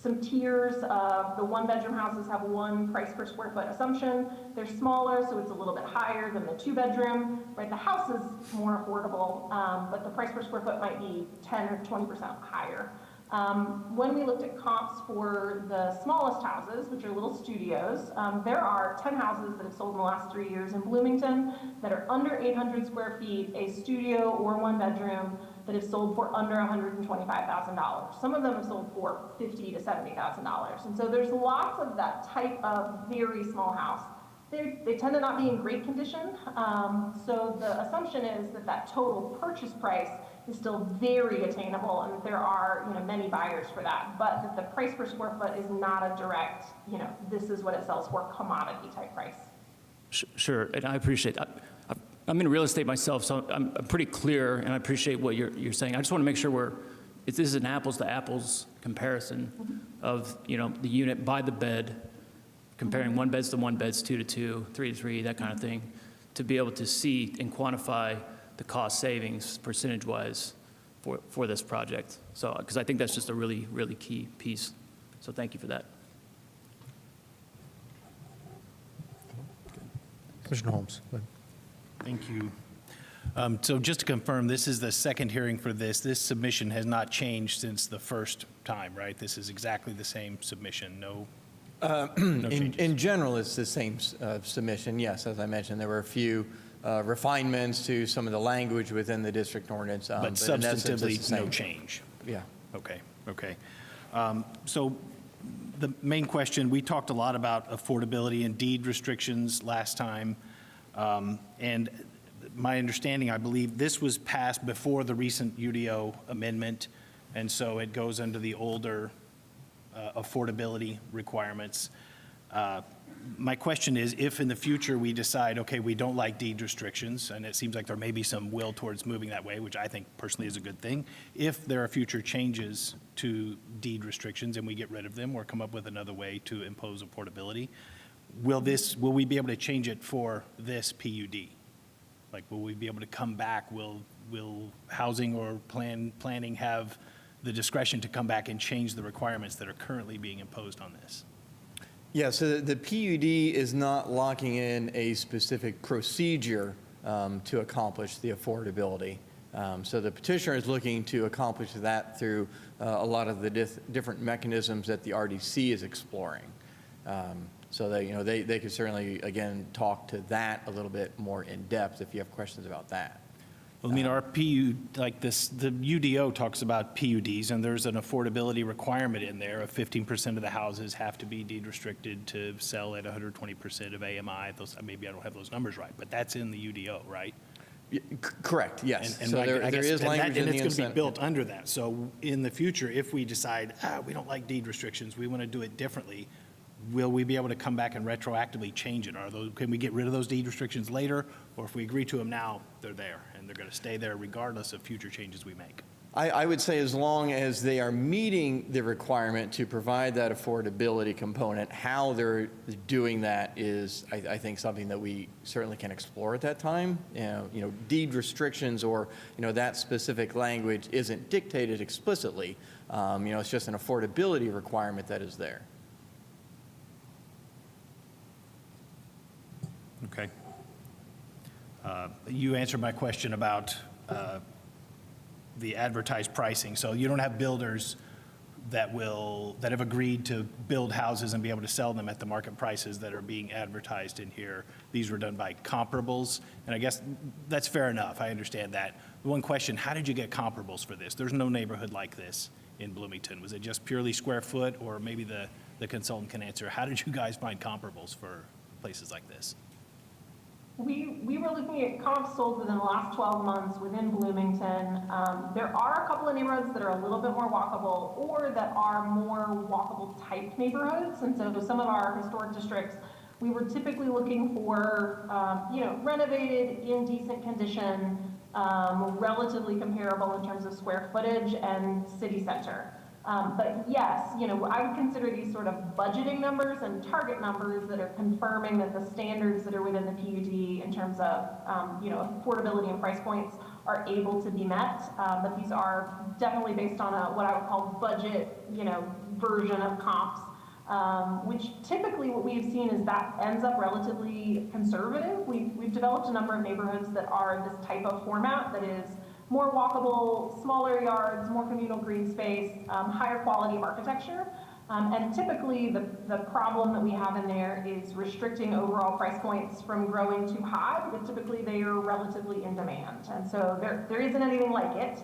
some tiers of the one-bedroom houses have one price per square foot assumption. They're smaller, so it's a little bit higher than the two-bedroom, right? The house is more affordable, but the price per square foot might be 10 or 20% higher. When we looked at comps for the smallest houses, which are little studios, there are 10 houses that have sold in the last 3 years in Bloomington that are under 800 square feet, a studio or one bedroom, that have sold for under $125,000. Some of them have sold for $50,000 to $70,000. And so there's lots of that type of very small house. They tend to not be in great condition. So the assumption is that that total purchase price is still very attainable, and that there are, you know, many buyers for that, but that the price per square foot is not a direct, you know, this is what it sells for commodity type price.
Sure, and I appreciate that. I'm in real estate myself, so I'm pretty clear, and I appreciate what you're saying. I just want to make sure this is an apples to apples comparison of, you know, the unit by the bed, comparing one beds to one beds, 2 to 2, 3 to 3, that kind of thing, to be able to see and quantify the cost savings percentage-wise for this project. So, because I think that's just a really, really key piece. So thank you for that.
Commissioner Holmes, go ahead.
Thank you. So just to confirm, this is the second hearing for this. This submission has not changed since the first time, right? This is exactly the same submission, no changes?
In general, it's the same submission, yes. As I mentioned, there were a few refinements to some of the language within the district ordinance.
But
in essence, it's the
substantively, no
same.
change?
Yeah.
Okay. So the main question, we talked a lot about affordability and deed restrictions last time. And my understanding, I believe, this was passed before the recent UDO amendment, and so it goes under the older affordability requirements. My question is, if in the future we decide, okay, we don't like deed restrictions, and it seems like there may be some will towards moving that way, which I think personally is a good thing, if there are future changes to deed restrictions and we get rid of them or come up with another way to impose affordability, will we be able to change it for this PUD? Like, will we be able to come back? Will housing or planning have the discretion to come back and change the requirements that are currently being imposed on this?
Yeah, so the PUD is not locking in a specific procedure to accomplish the affordability. So the petitioner is looking to accomplish that through a lot of the different mechanisms that the RDC is exploring. So that, you know, they could certainly, again, talk to that a little bit more in depth if you have questions about that.
Well, I mean, our PUD, like this, the UDO talks about PUDs, and there's an affordability requirement in there of 15% of the houses have to be deed restricted to sell at 120% of AMI. Maybe I don't have those numbers right, but that's in the UDO, right?
Correct, yes.
And
So there is language in the
and it's going to be
consent.
built under that. So in the future, if we decide, we don't like deed restrictions, we want to do it differently, will we be able to come back and retroactively change it? Can we get rid of those deed restrictions later? Or if we agree to them now, they're there, and they're going to stay there regardless of future changes we make?
I would say as long as they are meeting the requirement to provide that affordability component, how they're doing that is, I think, something that we certainly can explore at that time. You know, deed restrictions or, you know, that specific language isn't dictated explicitly. You know, it's just an affordability requirement that is there.
Okay. You answered my question about the advertised pricing. So you don't have builders that have agreed to build houses and be able to sell them at the market prices that are being advertised in here. These were done by comparables, and I guess that's fair enough. I understand that. The one question, how did you get comparables for this? There's no neighborhood like this in Bloomington. Was it just purely square foot, or maybe the consultant can answer, how did you guys find comparables for places like this?
We were looking at comps sold within the last 12 months within Bloomington. There are a couple of neighborhoods that are a little bit more walkable or that are more walkable type neighborhoods. And so some of our historic districts, we were typically looking for, you know, renovated, in decent condition, relatively comparable in terms of square footage and city center. But yes, you know, I would consider these sort of budgeting numbers and target numbers that are confirming that the standards that are within the PUD in terms of, you know, affordability and price points are able to be met. But these are definitely based on what I would call budget, you know, version of comps, which typically what we've seen is that ends up relatively conservative. We've developed a number of neighborhoods that are this type of format that is more walkable, smaller yards, more communal green space, higher quality of architecture. And typically the problem that we have in there is restricting overall price points from growing too high, because typically they are relatively in demand. And so there isn't anything like it.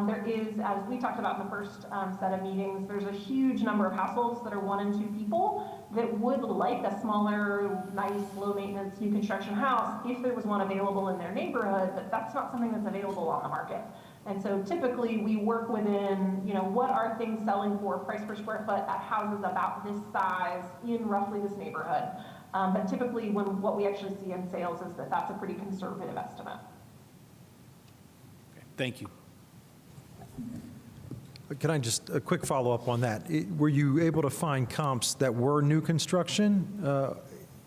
There is, as we talked about in the first set of meetings, there's a huge number of households that are 1 and 2 people that would like a smaller, nice, low maintenance, new construction house if there was one available in their neighborhood, but that's not something that's available on the market. And so typically we work within, what are things selling for price per square foot at houses about this size in roughly this neighborhood. But typically what we actually see in sales is that that's a pretty conservative estimate.
Okay, thank you.
Can I just, a quick follow-up on that? Were you able to find comps that were new construction,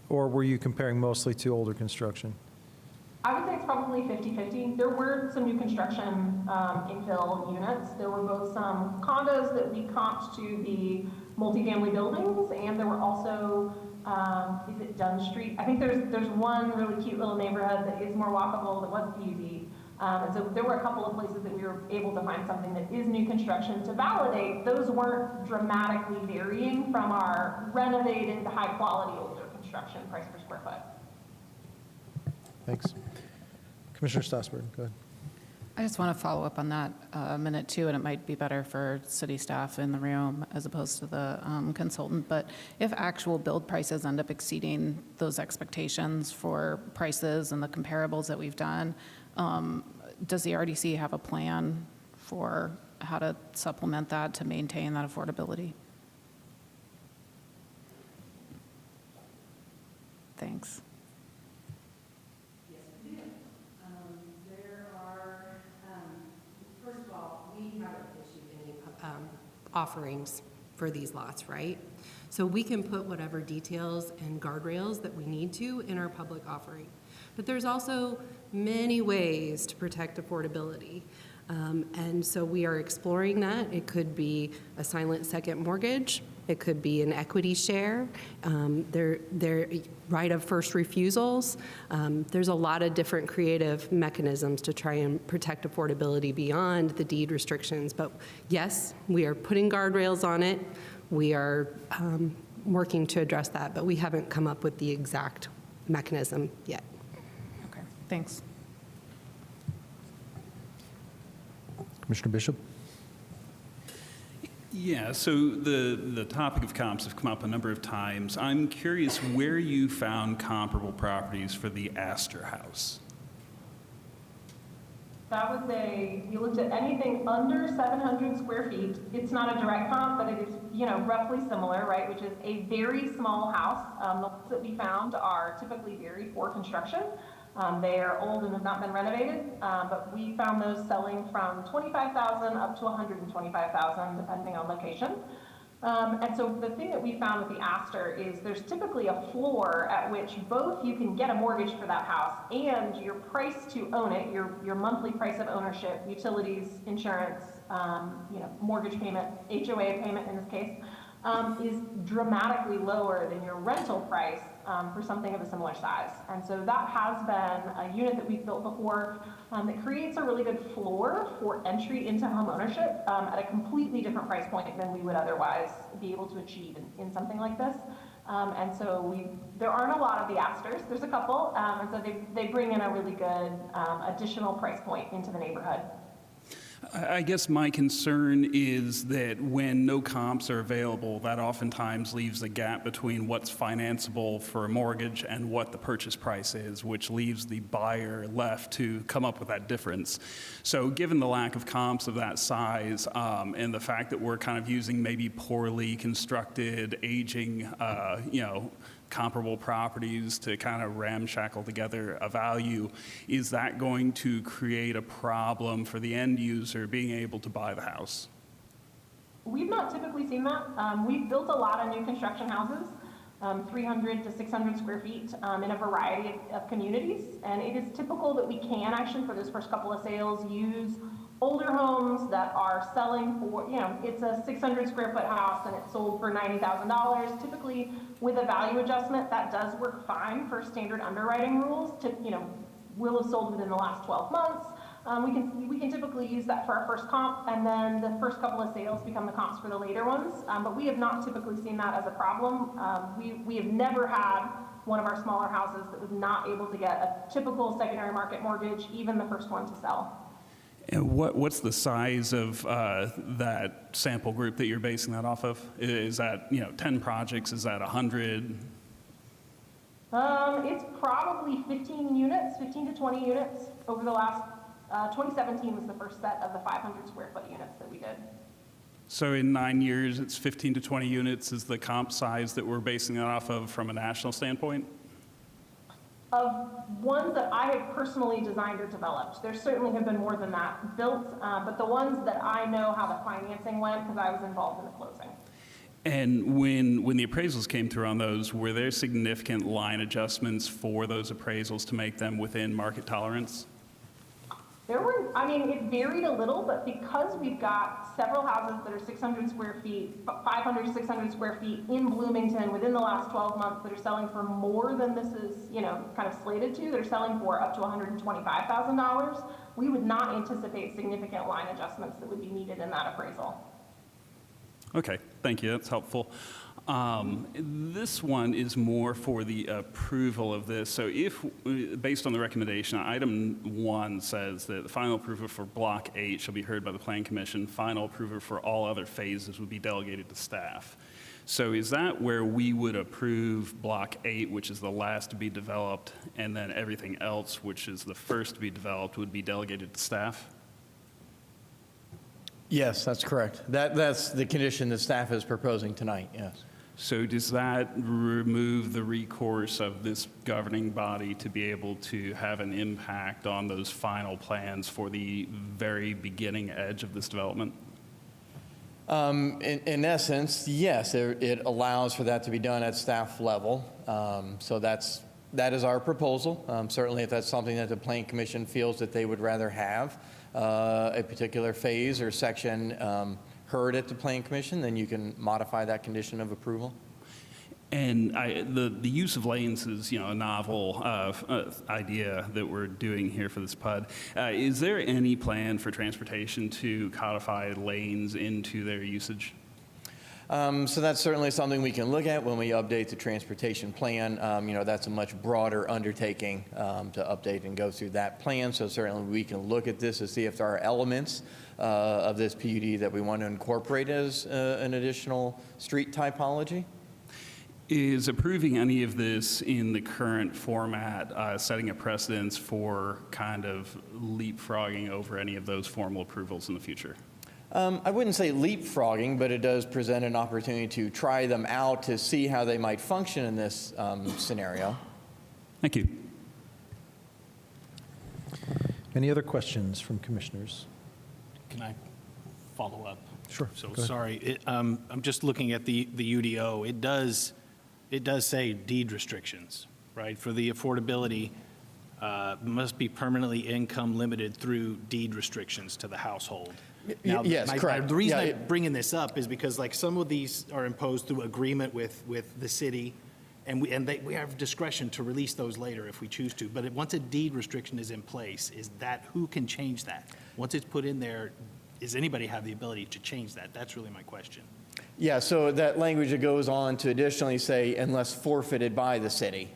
or were you comparing mostly to older construction?
I would say it's probably 50-50. There were some new construction infill units. There were both some condos that we comped to the multifamily buildings, and there were also, is it Dunn Street? I think there's one really cute little neighborhood that is more walkable that was PUD. And so there were a couple of places that we were able to find something that is new construction to validate. Those weren't dramatically varying from our renovated, high-quality older construction price per square foot.
Thanks. Commissioner Stossberg, go ahead.
I just want to follow up on that a minute too, and it might be better for city staff in the room as opposed to the consultant, but if actual build prices end up exceeding those expectations for prices and the comparables that we've done, does the RDC have a plan for how to supplement that to maintain that affordability? Thanks.
Yes, we do. There are, first of all, we haven't issued any offerings for these lots, right? So we can put whatever details and guardrails that we need to in our public offering. But there's also many ways to protect affordability. And so we are exploring that. It could be a silent second mortgage. It could be an equity share. Their right of first refusals. There's a lot of different creative mechanisms to try and protect affordability beyond the deed restrictions. But yes, we are putting guardrails on it. We are working to address that, but we haven't come up with the exact mechanism yet.
Okay, thanks.
Commissioner Bishop?
Yeah, so the topic of comps have come up a number of times. I'm curious where you found comparable properties for the Astor House.
That was we looked at anything under 700 square feet. It's not a direct comp, but it is, roughly similar, right? Which is a very small house. The ones that we found are typically very poor construction. They are old and have not been renovated, but we found those selling from $25,000 up to $125,000, depending on location. And so the thing that we found with the Astor is there's typically a floor at which both you can get a mortgage for that house and your price to own it, your monthly price of ownership, utilities, insurance, mortgage payment, HOA payment in this case, is dramatically lower than your rental price for something of a similar size. And so that has been a unit that we've built before that creates a really good floor for entry into home ownership at a completely different price point than we would otherwise be able to achieve in something like this. And so there aren't a lot of the Astors, there's a couple, and so they bring in a really good additional price point into the neighborhood.
I guess my concern is that when no comps are available, that oftentimes leaves a gap between what's financeable for a mortgage and what the purchase price is, which leaves the buyer left to come up with that difference. So given the lack of comps of that size and the fact that we're kind of using maybe poorly constructed, aging, comparable properties to kind of ramshackle together a value, is that going to create a problem for the end user being able to buy the house?
We've not typically seen that. We've built a lot of new construction houses, 300 to 600 square feet in a variety of communities. And it is typical that we can actually, for those first couple of sales, use older homes that are selling for, it's a 600 square foot house and it's sold for $90,000. Typically, with a value adjustment, that does work fine for standard underwriting rules to, will have sold within the last 12 months. We can typically use that for our first comp, and then the first couple of sales become the comps for the later ones. But we have not typically seen that as a problem. We have never had one of our smaller houses that was not able to get a typical secondary market mortgage, even the first one to sell.
And what's the size of that sample group that you're basing that off of? Is that 10 projects? Is that 100?
It's probably 15 units, 15 to 20 units over the last. 2017 was the first set of the 500 square foot units that we did.
So in 9 years, it's 15 to 20 units is the comp size that we're basing that off of from a national standpoint?
Of ones that I have personally designed or developed, there certainly have been more than that built, but the ones that I know how the financing went, because I was involved in the closing.
And when the appraisals came through on those, were there significant line adjustments for those appraisals to make them within market tolerance?
There were, it varied a little, but because we've got several houses that are 600 square feet, 500, 600 square feet in Bloomington within the last 12 months that are selling for more than this is, kind of slated to, that are selling for up to $125,000, we would not anticipate significant line adjustments that would be needed in that appraisal.
Okay, thank you, that's helpful. This one is more for the approval of this. So if, based on the recommendation, item 1 says that the final approval for Block 8 shall be heard by the Plan Commission. Final approval for all other phases would be delegated to staff. So is that where we would approve Block 8, which is the last to be developed, and then everything else, which is the first to be developed, would be delegated to staff?
Yes, that's correct. That's the condition that staff is proposing tonight, yes.
So does that remove the recourse of this governing body to be able to have an impact on those final plans for the very beginning edge of this development?
In essence, yes, it allows for that to be done at staff level. So that is our proposal. Certainly, if that's something that the Plan Commission feels that they would rather have a particular phase or section heard at the Plan Commission, then you can modify that condition of approval.
And the use of lanes is, a novel idea that we're doing here for this PUD. Is there any plan for transportation to codify lanes into their usage?
So that's certainly something we can look at when we update the transportation plan. That's a much broader undertaking to update and go through that plan. So certainly we can look at this to see if there are elements of this PUD that we want to incorporate as an additional street typology.
Is approving any of this in the current format setting a precedence for kind of leapfrogging over any of those formal approvals in the future?
I wouldn't say leapfrogging, but it does present an opportunity to try them out to see how they might function in this scenario.
Thank you.
Any other questions from commissioners?
Can I follow up?
Sure.
So
go ahead.
sorry, I'm just looking at the UDO. It does say deed restrictions, right? For the affordability, must be permanently income limited through deed restrictions to the household. Now,
yes, correct.
The reason
Yeah,
I'm bringing this up is because like some of these are imposed through agreement with the city, and we have discretion to release those later if we choose to. But once a deed restriction is in place, who can change that? Once it's put in there, does anybody have the ability to change that? That's really my question.
Yeah, so that language that goes on to additionally say unless forfeited by the city.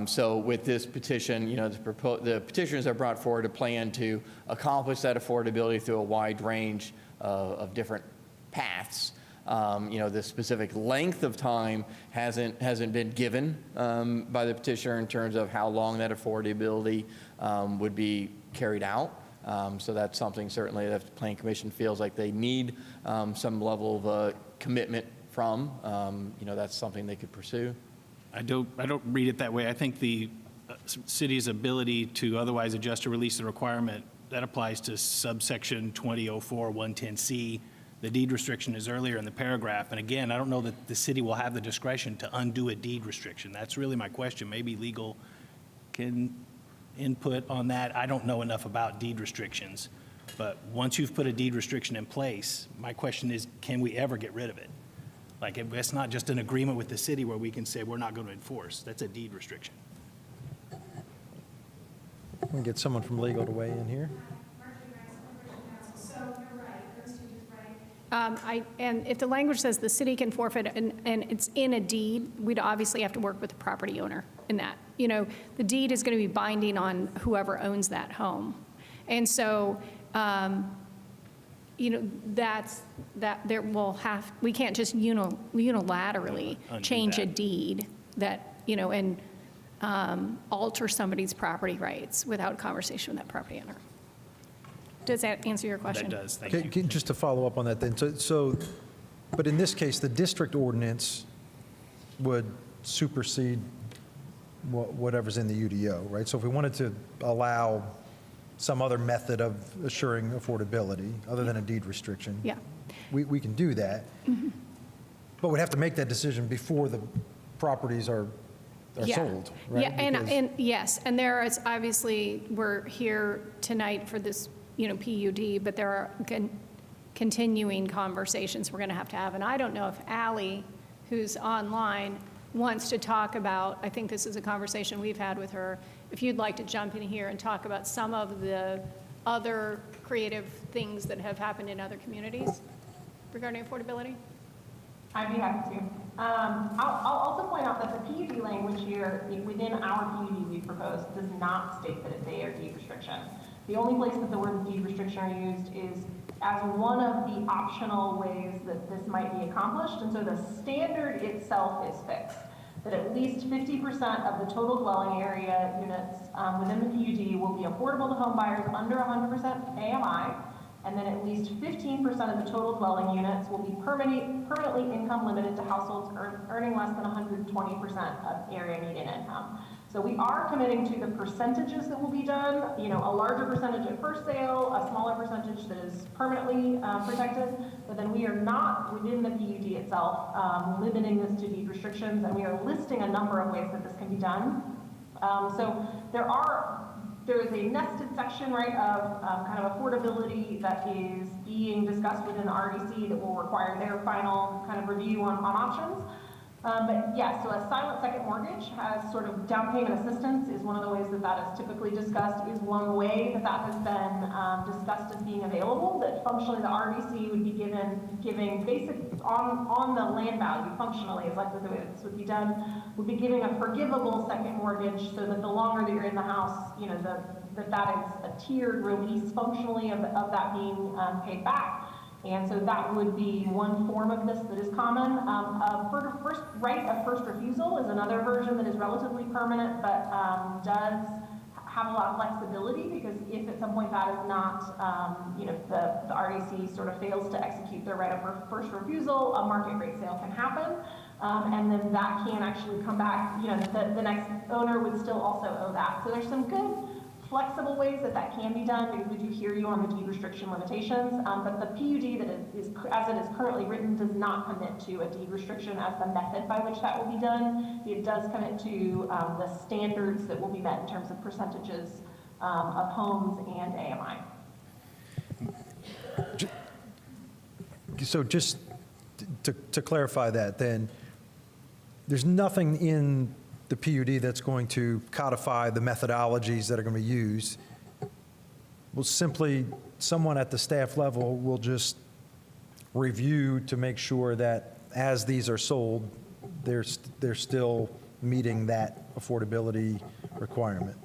So with this petition, the petitioners have brought forward a plan to accomplish that affordability through a wide range of different paths. The specific length of time hasn't been given by the petitioner in terms of how long that affordability would be carried out. So that's something certainly that the Plan Commission feels like they need some level of commitment from. That's something they could pursue.
I don't read it that way. I think the city's ability to otherwise adjust or release the requirement, that applies to subsection 2004 110C. The deed restriction is earlier in the paragraph. And again, I don't know that the city will have the discretion to undo a deed restriction. That's really my question. Maybe legal can input on that. I don't know enough about deed restrictions. But once you've put a deed restriction in place, my question is, can we ever get rid of it? Like, it's not just an agreement with the city where we can say we're not going to enforce. That's a deed restriction.
We can get someone from legal to weigh in here.
And if the language says the city can forfeit and it's in a deed, we'd obviously have to work with the property owner in that. You know, the deed is going to be binding on whoever owns that home. And so, you know, we can't just unilaterally
Undo
change
that.
a deed that, you know, and alter somebody's property rights without conversation with that property owner. Does that answer your question?
That does, thank
Okay,
you.
just to follow up on that then, but in this case, the district ordinance would supersede whatever's in the UDO, right? So if we wanted to allow some other method of assuring affordability, other than a deed restriction,
Yeah.
we can do that. But we'd have to make that decision before the properties are
Yeah.
sold, right?
Yeah,
Because-
and yes, and there is, obviously, we're here tonight for this, you know, PUD, but there are continuing conversations we're going to have. And I don't know if Ally, who's online, wants to talk about, I think this is a conversation we've had with her, if you'd like to jump in here and talk about some of the other creative things that have happened in other communities regarding affordability?
I'd be happy to. I'll also point out that the PUD language here, within our PUD we proposed, does not state that it's a deed restriction. The only place that the word deed restriction are used is as one of the optional ways that this might be accomplished, and so the standard itself is fixed, that at least 50% of the total dwelling area units within the PUD will be affordable to home buyers under 100% AMI, and then at least 15% of the total dwelling units will be permanently income limited to households earning less than 120% of area median income. So we are committing to the percentages that will be done, you know, a larger percentage at first sale, a smaller percentage that is permanently protected, but then we are not within the PUD itself limiting this to deed restrictions, and we are listing a number of ways that this can be done. So there is a nested section, right, of kind of affordability that is being discussed within the RDC that will require their final kind of review on options. But yeah, so a silent second mortgage has sort of down payment assistance is one of the ways that that is typically discussed, is one way that that has been discussed as being available, that functionally the RDC would be giving basic, on the land value functionally is like the way this would be done, would be giving a forgivable second mortgage so that the longer that you're in the house, you know, that is a tiered release functionally of that being paid back. And so that would be one form of this that is common. Right of first refusal is another version that is relatively permanent, but does have a lot of flexibility, because if at some point that is not, you know, the RDC sort of fails to execute their right of first refusal, a market rate sale can happen. And then that can actually come back, you know, the next owner would still also owe that. So there's some good flexible ways that that can be done, because we do hear you on the deed restriction limitations, but the PUD that is as it is currently written does not commit to a deed restriction as the method by which that will be done. It does commit to the standards that will be met in terms of percentages of homes and AMI.
So just to clarify that, then, there's nothing in the PUD that's going to codify the methodologies that are going to be used. Well, simply, someone at the staff level will just review to make sure that as these are sold, they're still meeting that affordability requirement.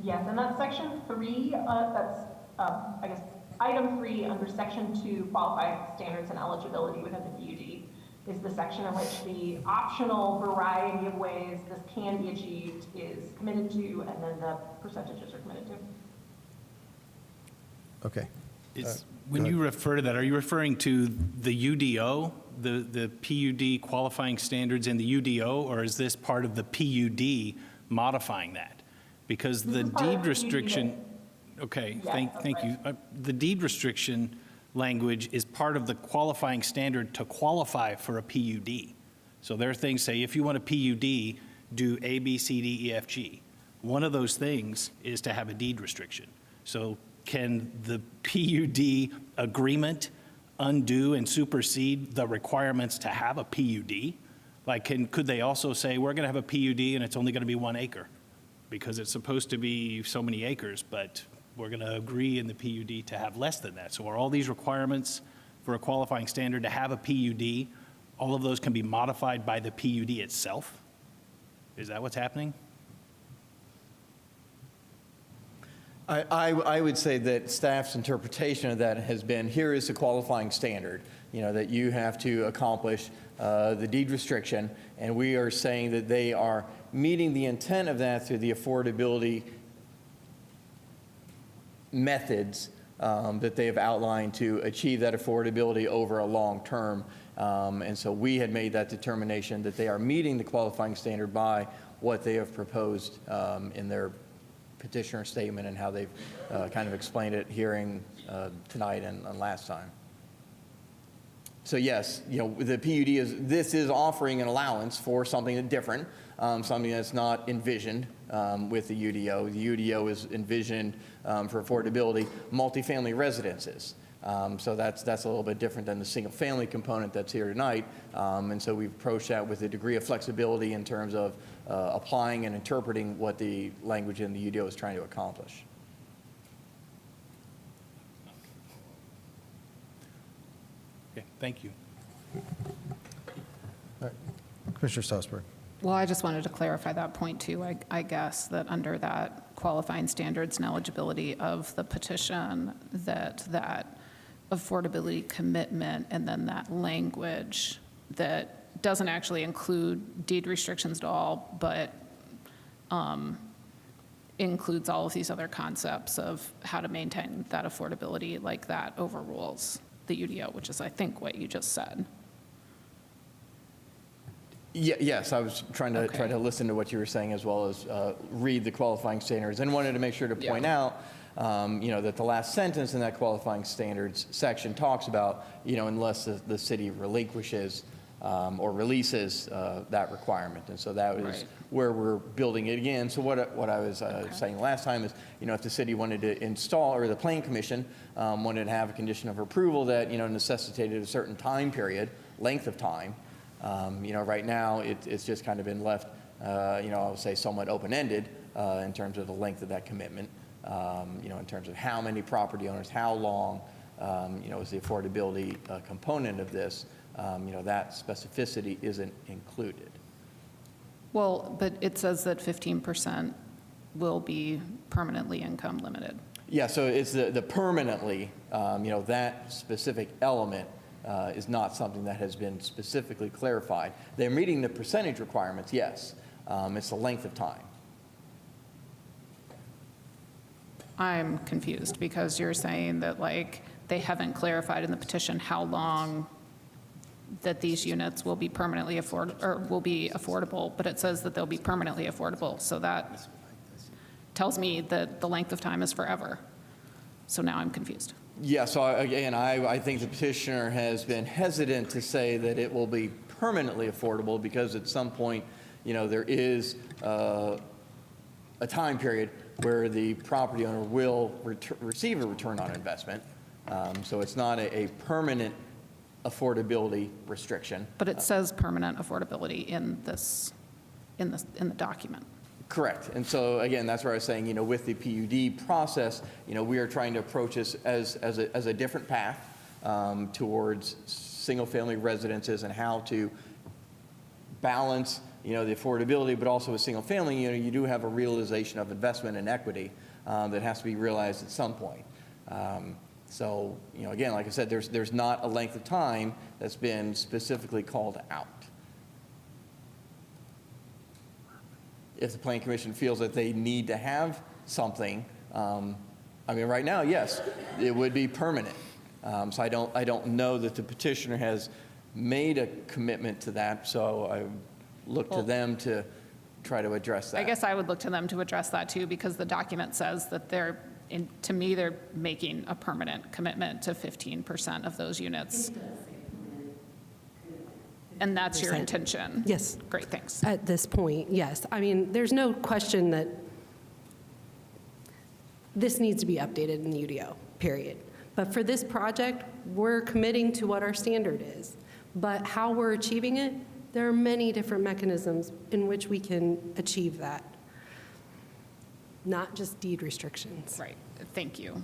Yes, and that's section 3, that's, I guess, item 3 under section 2, qualified standards and eligibility within the PUD, is the section in which the optional variety of ways this can be achieved is committed to, and then the percentages are committed to.
Okay.
When you refer to that, are you referring to the UDO, the PUD qualifying standards in the UDO, or is this part of the PUD modifying that? Because the deed restriction, okay, thank you. The deed restriction language is part of the qualifying standard to qualify for a PUD. So there are things, say, if you want a PUD, do A, B, C, D, E, F, G. One of those things is to have a deed restriction. So can the PUD agreement undo and supersede the requirements to have a PUD? Like, could they also say, we're going to have a PUD and it's only going to be 1 acre? Because it's supposed to be so many acres, but we're going to agree in the PUD to have less than that. So are all these requirements for a qualifying standard to have a PUD, all of those can be modified by the PUD itself? Is that what's happening?
I would say that staff's interpretation of that has been, here is the qualifying standard, that you have to accomplish the deed restriction, and we are saying that they are meeting the intent of that through the affordability methods that they have outlined to achieve that affordability over a long term. And so we had made that determination that they are meeting the qualifying standard by what they have proposed in their petitioner statement and how they've kind of explained it hearing tonight and last time. So yes, the PUD is offering an allowance for something different, something that's not envisioned with the UDO. The UDO is envisioned for affordability, multifamily residences. So that's a little bit different than the single-family component that's here tonight. And so we've approached that with a degree of flexibility in terms of applying and interpreting what the language in the UDO is trying to accomplish.
Okay, thank you.
All right. Commissioner Strasburg.
Well, I just wanted to clarify that point too, I guess, that under that qualifying standards and eligibility of the petition, that affordability commitment and then that language that doesn't actually include deed restrictions at all, but includes all of these other concepts of how to maintain that affordability, like that overrules the UDO, which is, I think, what you just said.
Yes, I was trying to listen to what you were saying as well as read the qualifying standards, and wanted to make sure to point out, that the last sentence in that qualifying standards section talks about, unless the city relinquishes or releases that requirement, and so that is where we're building it again. So what I was saying last time is, if the city wanted to install, or the Plan Commission wanted to have a condition of approval that necessitated a certain time period, length of time. Right now, it's just kind of been left, I would say somewhat open-ended in terms of the length of that commitment, in terms of how many property owners, how long, is the affordability component of this, that specificity isn't included.
Well, but it says that 15% will be permanently income limited.
Yeah, so it's the permanently, that specific element is not something that has been specifically clarified. They're meeting the percentage requirements, yes. It's the length of time.
I'm confused because you're saying that they haven't clarified in the petition how long that these units will be permanently affordable, but it says that they'll be permanently affordable. So that tells me that the length of time is forever. So now I'm confused.
Yeah, so again, I think the petitioner has been hesitant to say that it will be permanently affordable because at some point, there is a time period where the property owner will receive a return on investment. So it's not a permanent affordability restriction.
But it says permanent affordability in the document.
Correct. And so, again, that's where I was saying, with the PUD process, we are trying to approach this as a different path towards single-family residences and how to balance, the affordability, but also with single-family, you do have a realization of investment and equity that has to be realized at some point. So, again, like I said, there's not a length of time that's been specifically called out. If the Plan Commission feels that they need to have something, right now, yes, it would be permanent. So I don't know that the petitioner has made a commitment to that, so I look to them to try to address that.
I guess I would look to them to address that too, because the document says that to me, they're making a permanent commitment to 15% of those units. And that's your intention?
Yes.
Great, thanks.
At this point, yes. There's no question that this needs to be updated in the UDO, period. But for this project, we're committing to what our standard is. But how we're achieving it, there are many different mechanisms in which we can achieve that, not just deed restrictions.
Right, thank you.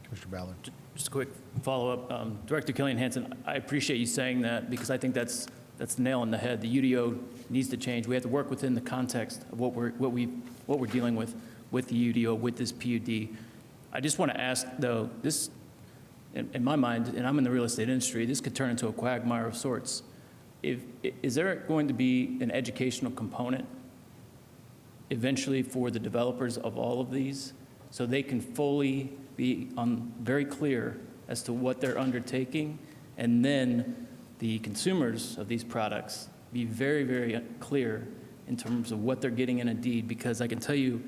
Commissioner Ballard.
Just a quick follow-up. Director Killian Hansen, I appreciate you saying that because I think that's the nail on the head. The UDO needs to change. We have to work within the context of what we're dealing with the UDO, with this PUD. I just want to ask, though, this, in my mind, and I'm in the real estate industry, this could turn into a quagmire of sorts. Is there going to be an educational component eventually for the developers of all of these so they can fully be very clear as to what they're undertaking, and then the consumers of these products be very, very clear in terms of what they're getting in a deed? Because I can tell you,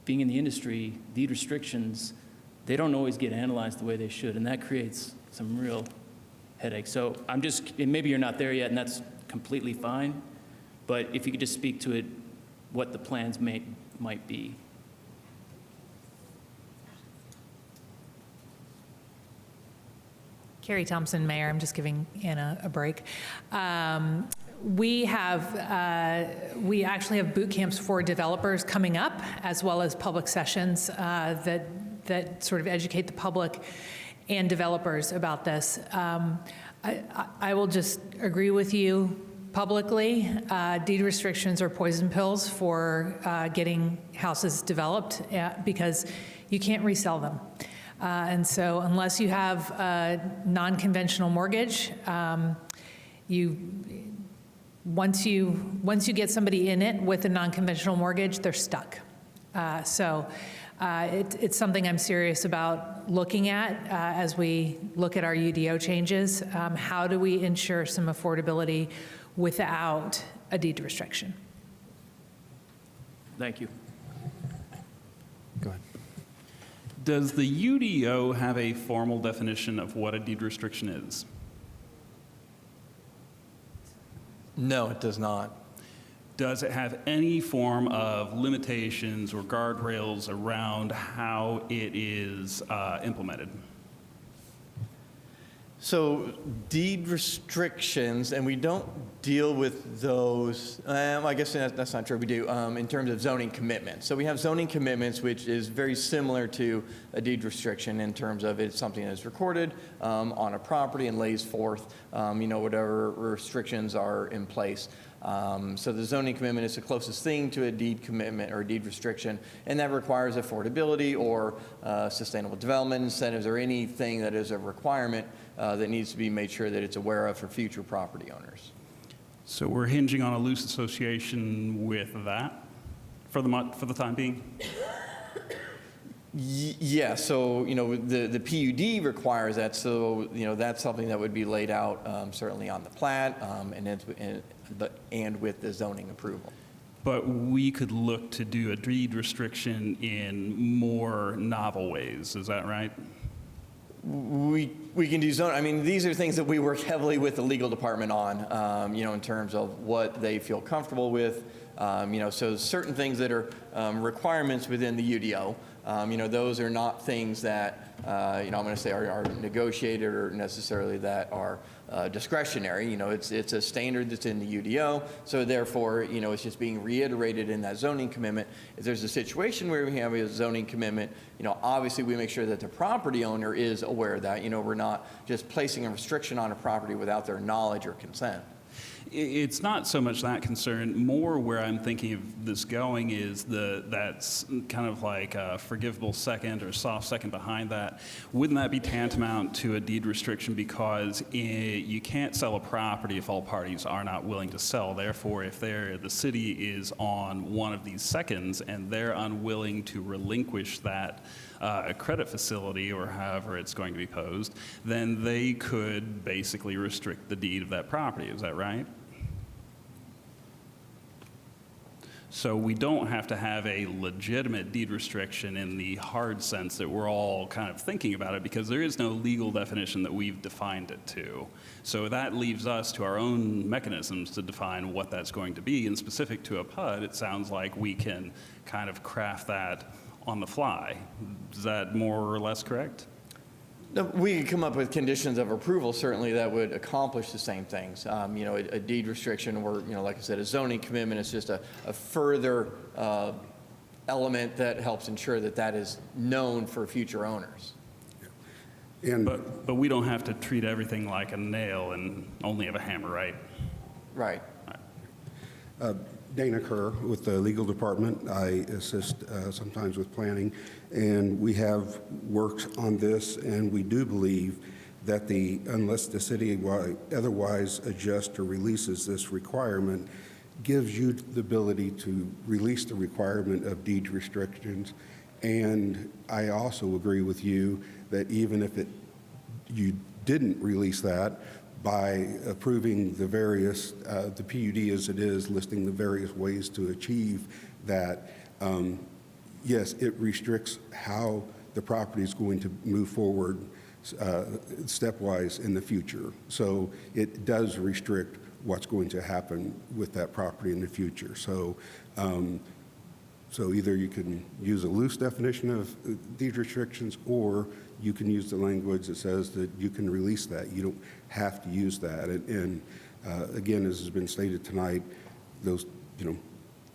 being in the industry, deed restrictions, they don't always get analyzed the way they should, and that creates some real headaches. So I'm just, and maybe you're not there yet, and that's completely fine, but if you could just speak to it, what the plans might be.
Carrie Thompson, Mayor. I'm just giving Anna a break. We actually have boot camps for developers coming up, as well as public sessions that sort of educate the public and developers about this. I will just agree with you publicly. Deed restrictions are poison pills for getting houses developed because you can't resell them. And so unless you have a non-conventional mortgage, once you get somebody in it with a non-conventional mortgage, they're stuck. It's something I'm serious about looking at as we look at our UDO changes. How do we ensure some affordability without a deed restriction?
Thank you.
Go ahead.
Does the UDO have a formal definition of what a deed restriction is?
No, it does not.
Does it have any form of limitations or guardrails around how it is implemented?
So deed restrictions, and we don't deal with those, I guess that's not true, we do, in terms of zoning commitments. So we have zoning commitments, which is very similar to a deed restriction in terms of it's something that's recorded on a property and lays forth, whatever restrictions are in place. So the zoning commitment is the closest thing to a deed commitment or a deed restriction, and that requires affordability or sustainable development incentives or anything that is a requirement that needs to be made sure that it's aware of for future property owners.
So we're hinging on a loose association with that for the time being?
Yeah, so, the PUD requires that, so, that's something that would be laid out certainly on the plat and with the zoning approval.
But we could look to do a deed restriction in more novel ways, is that right?
We can do zone. I mean, these are things that we work heavily with the legal department on, in terms of what they feel comfortable with. So certain things that are requirements within the UDO, those are not things that, I'm going to say are negotiated or necessarily that are discretionary. It's a standard that's in the UDO, so therefore, it's just being reiterated in that zoning commitment. If there's a situation where we have a zoning commitment, obviously we make sure that the property owner is aware of that. We're not just placing a restriction on a property without their knowledge or consent.
It's not so much that concern. More where I'm thinking of this going is that's kind of like a forgivable second or soft second behind that. Wouldn't that be tantamount to a deed restriction because you can't sell a property if all parties are not willing to sell? Therefore, if the city is on one of these seconds and they're unwilling to relinquish that credit facility or however it's going to be posed, then they could basically restrict the deed of that property. Is that right? So we don't have to have a legitimate deed restriction in the hard sense that we're all kind of thinking about it because there is no legal definition that we've defined it to. So that leaves us to our own mechanisms to define what that's going to be. And specific to a PUD, it sounds like we can kind of craft that on the fly. Is that more or less correct?
No, we could come up with conditions of approval, certainly, that would accomplish the same things. You know, a deed restriction or, you know, like I said, a zoning commitment is just a further element that helps ensure that that is known for future owners.
But we don't have to treat everything like a nail and only have a hammer, right?
Right.
Dana Kerr with the legal department. I assist sometimes with planning, and we have worked on this, and we do believe that unless the city otherwise adjusts or releases this requirement, gives you the ability to release the requirement of deed restrictions. And I also agree with you that even if you didn't release that, by approving the various, the PUD as it is, listing the various ways to achieve that, yes, it restricts how the property is going to move forward stepwise in the future. So it does restrict what's going to happen with that property in the future. So, so either you can use a loose definition of deed restrictions, or you can use the language that says that you can release that. You don't have to use that. And again, as has been stated tonight, those, you know,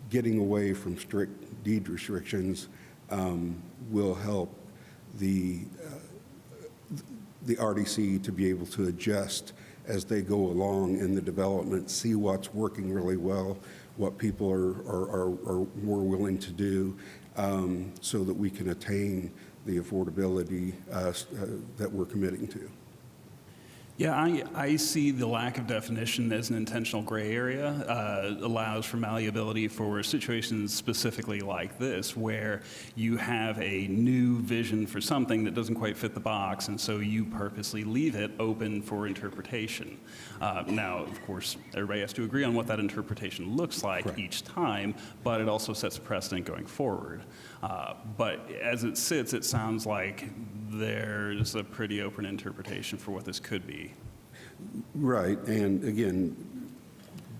getting away from strict deed restrictions will help the RDC to be able to adjust as they go along in the development, see what's working really well, what people are more willing to do, so that we can attain the affordability that we're committing to.
Yeah, I see the lack of definition as an intentional gray area, allows for malleability for situations specifically like this, where you have a new vision for something that doesn't quite fit the box, and so you purposely leave it open for interpretation. Now, of course, everybody has to agree on what that interpretation looks like each time, but it also sets a precedent going forward. But as it sits, it sounds like there's a pretty open interpretation for what this could be.
Right, and again,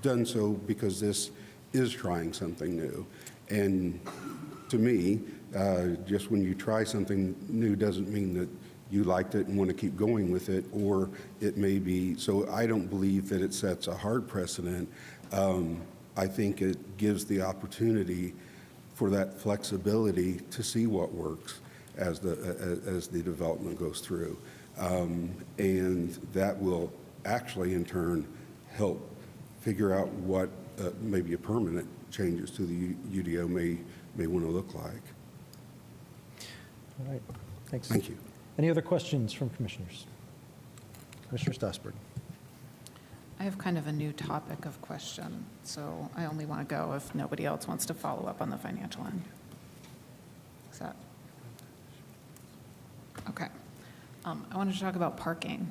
done so because this is trying something new. And to me, just when you try something new doesn't mean that you liked it and want to keep going with it, or it may be, so I don't believe that it sets a hard precedent. I think it gives the opportunity for that flexibility to see what works as the development goes through. And that will actually, in turn, help figure out what maybe a permanent changes to the UDO may want to look like.
All right, thanks.
Thank you.
Any other questions from commissioners? Commissioner Stossberg.
I have kind of a new topic of question, so I only want to go if nobody else wants to follow up on the financial end. Is that? Okay. I wanted to talk about parking.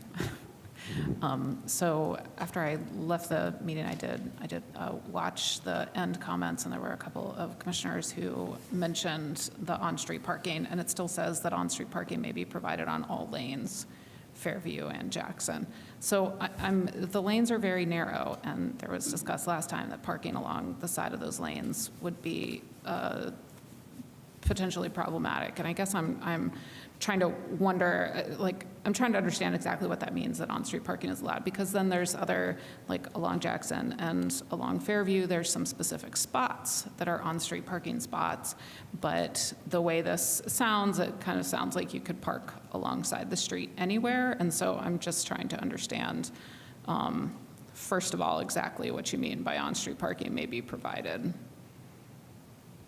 So after I left the meeting, I did watch the end comments, and there were a couple of commissioners who mentioned the on-street parking, and it still says that on-street parking may be provided on all lanes, Fairview and Jackson. So the lanes are very narrow, and there was discussed last time that parking along the side of those lanes would be potentially problematic. And I guess I'm trying to wonder, like, I'm trying to understand exactly what that means, that on-street parking is allowed, because then there's other, like along Jackson and along Fairview, there's some specific spots that are on-street parking spots, but the way this sounds, it kind of sounds like you could park alongside the street anywhere, and so I'm just trying to understand, first of all, exactly what you mean by on-street parking may be provided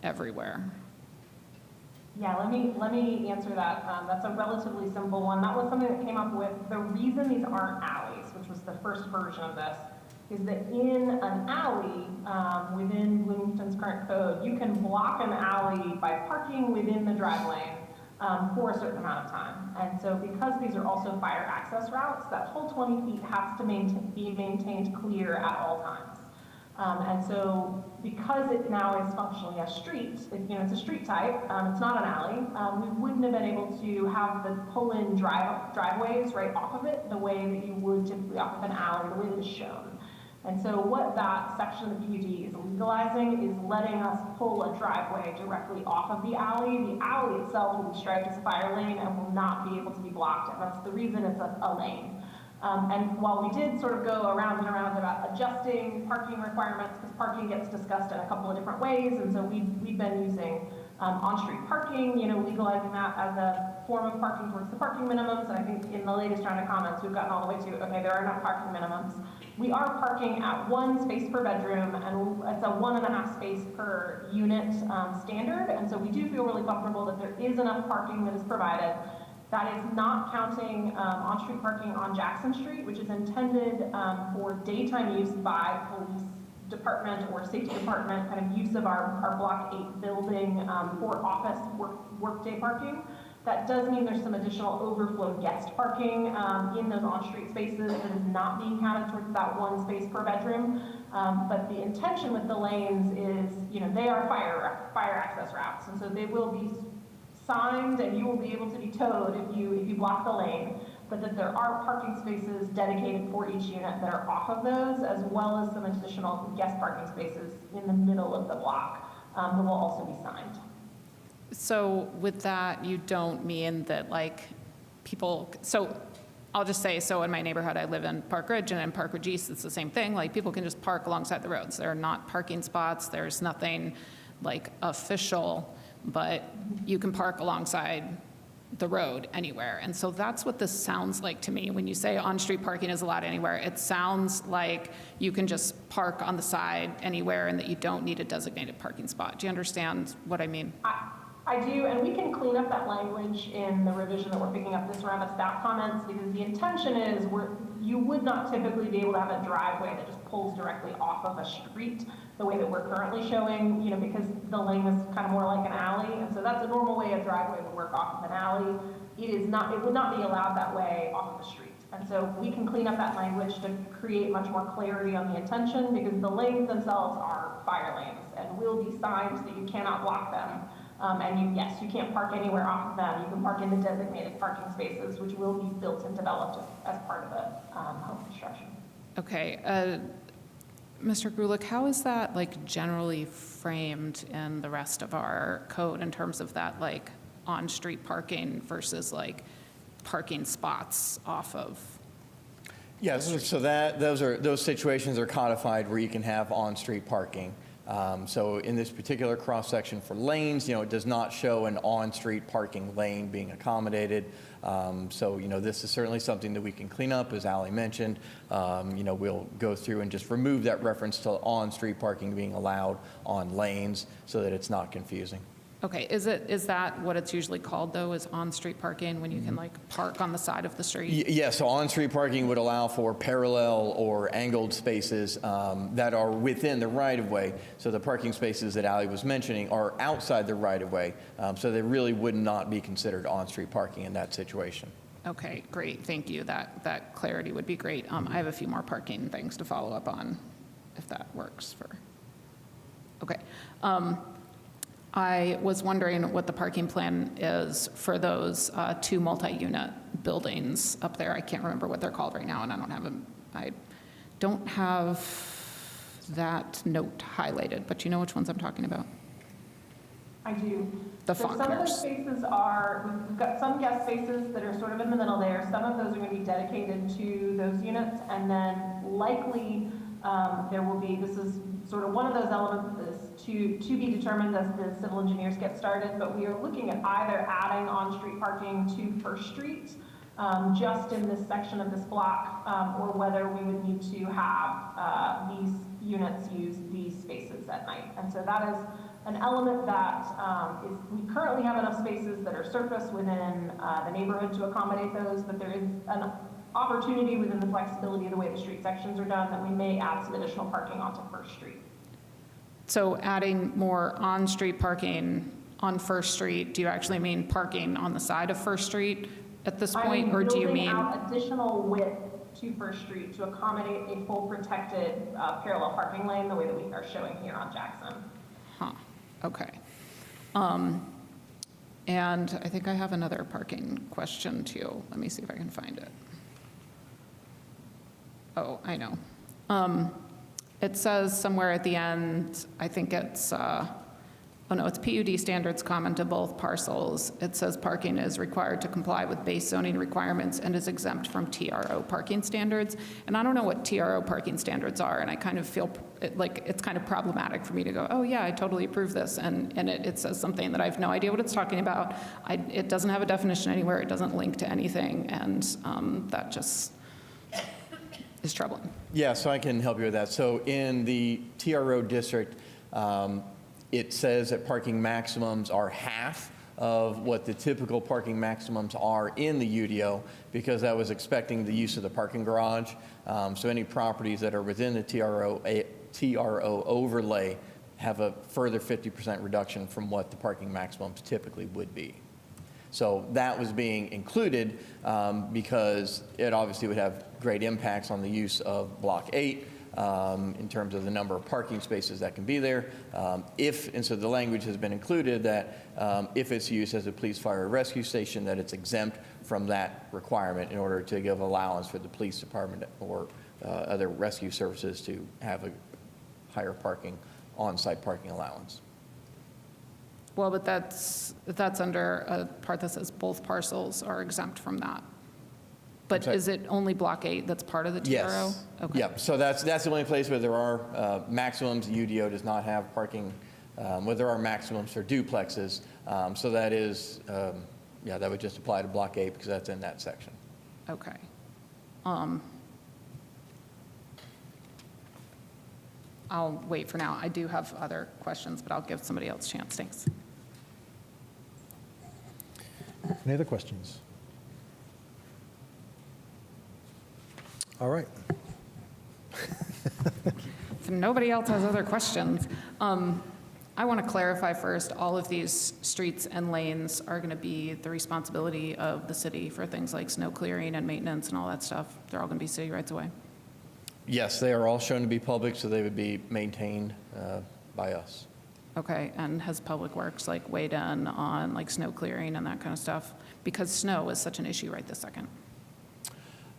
everywhere.
Yeah, let me answer that. That's a relatively simple one. That was something that came up with, the reason these aren't alleys, which was the first version of this, is that in an alley within Bloomington's current code, you can block an alley by parking within the drive lane for a certain amount of time. And so because these are also fire access routes, that whole 20 feet has to be maintained clear at all times. And so because it now is functionally a street, it's a street type, it's not an alley, we wouldn't have been able to have the pull-in driveways right off of it the way that you would typically off of an alley, the way that it's shown. And so what that section of the PUD is legalizing is letting us pull a driveway directly off of the alley. The alley itself will be striped as a fire lane and will not be able to be blocked, and that's the reason it's a lane. And while we did sort of go around and around about adjusting parking requirements, because parking gets discussed in a couple of different ways, and so we've been using on-street parking, legalizing that as a form of parking towards the parking minimums. And I think in the latest round of comments, we've gotten all the way to, okay, there are enough parking minimums. We are parking at 1 space per bedroom, and it's a 1.5 space per unit standard. And so we do feel really comfortable that there is enough parking that is provided. That is not counting on-street parking on Jackson Street, which is intended for daytime use by police department or safety department, kind of use of our Block 8 building for office workday parking. That does mean there's some additional overflow guest parking in those on-street spaces that is not being counted towards that 1 space per bedroom. But the intention with the lanes is, they are fire access routes, and so they will be signed and you will be able to be towed if you block the lane, but that there are parking spaces dedicated for each unit that are off of those, as well as some additional guest parking spaces in the middle of the block that will also be signed.
So with that, you don't mean that people, so I'll just say, so in my neighborhood, I live in Park Ridge, and in Park Ridge East, it's the same thing. People can just park alongside the roads. There are not parking spots. There's nothing official, but you can park alongside the road anywhere. And so that's what this sounds like to me. When you say on-street parking is allowed anywhere, it sounds like you can just park on the side anywhere and that you don't need a designated parking spot. Do you understand what I mean?
I do, and we can clean up that language in the revision that we're picking up this round of staff comments, because the intention is you would not typically be able to have a driveway that just pulls directly off of a street the way that we're currently showing, because the lane is kind of more like an alley, and so that's a normal way a driveway would work off of an alley. It would not be allowed that way off of a street. And so we can clean up that language to create much more clarity on the intention, because the lanes themselves are fire lanes and will be signed that you cannot block them. And yes, you can't park anywhere off of them. You can park in the designated parking spaces, which will be built and developed as part of the home construction.
Okay. Mr. Grulich, how is that generally framed in the rest of our code in terms of that on-street parking versus parking spots off of?
Yes, so those situations are codified where you can have on-street parking. So in this particular cross-section for lanes, it does not show an on-street parking lane being accommodated. So, this is certainly something that we can clean up, as Ally mentioned. We'll go through and just remove that reference to on-street parking being allowed on lanes so that it's not confusing.
Okay, is that what it's usually called, though, is on-street parking, when you can park on the side of the street?
Yeah, so on-street parking would allow for parallel or angled spaces that are within the right-of-way. So the parking spaces that Ally was mentioning are outside the right-of-way, so they really would not be considered on-street parking in that situation.
Okay, great, thank you. That clarity would be great. I have a few more parking things to follow up on, if that works for. Okay. I was wondering what the parking plan is for those 2 multi-unit buildings up there. I can't remember what they're called right now, and I don't have that note highlighted, but you know which ones I'm talking about?
I do.
The
so some of those spaces we've got some guest spaces that are sort of in the middle there. Some of those are going to be dedicated to those units, and then likely there will be, this is sort of one of those elements that is to be determined as the civil engineers get started, but we are looking at either adding on-street parking to First Street, just in this section of this block, or whether we would need to have these units use these spaces at night. And so that is an element that we currently have enough spaces that are surface within the neighborhood to accommodate those, but there is an opportunity within the flexibility of the way the street sections are done that we may add some additional parking onto First Street.
So adding more on-street parking on First Street, do you actually mean parking on the side of First Street at this point, or do you mean?
Out additional width to First Street to accommodate a full protected parallel parking lane the way that we are showing here on Jackson.
Huh, okay. And I think I have another parking question too. Let me see if I can find it. Oh, I know. It says somewhere at the end, I think it's, oh no, it's PUD standards common to both parcels. It says parking is required to comply with base zoning requirements and is exempt from TRO parking standards. And I don't know what TRO parking standards are, and I kind of feel like it's kind of problematic for me to go, oh yeah, I totally approve this, and it says something that I have no idea what it's talking about. It doesn't have a definition anywhere, it doesn't link to anything, and that just is troubling.
Yeah, so I can help you with that. So in the TRO district, it says that parking maximums are half of what the typical parking maximums are in the UDO, because that was expecting the use of the parking garage. So any properties that are within the TRO overlay have a further 50% reduction from what the parking maximums typically would be. So that was being included because it obviously would have great impacts on the use of Block 8 in terms of the number of parking spaces that can be there. And so the language has been included that if it's used as a police, fire, or rescue station, that it's exempt from that requirement in order to give allowance for the police department or other rescue services to have a higher parking, on-site parking allowance.
Well, but that's under a part that says both parcels are exempt from that. But is it only Block 8 that's part of the TRO?
Yes.
Okay.
Yep. So that's the only place where there are maximums. The UDO does not have parking, where there are maximums for duplexes. So that is, yeah, that would just apply to Block 8 because that's in that section.
Okay. I'll wait for now. I do have other questions, but I'll give somebody else a chance. Thanks.
Any other questions? All right.
If nobody else has other questions, I want to clarify first, all of these streets and lanes are going to be the responsibility of the city for things like snow clearing and maintenance and all that stuff. They're all going to be city rights away.
Yes, they are all shown to be public, so they would be maintained by us.
Okay, and has Public Works like weighed in on like snow clearing and that kind of stuff? Because snow is such an issue right this second.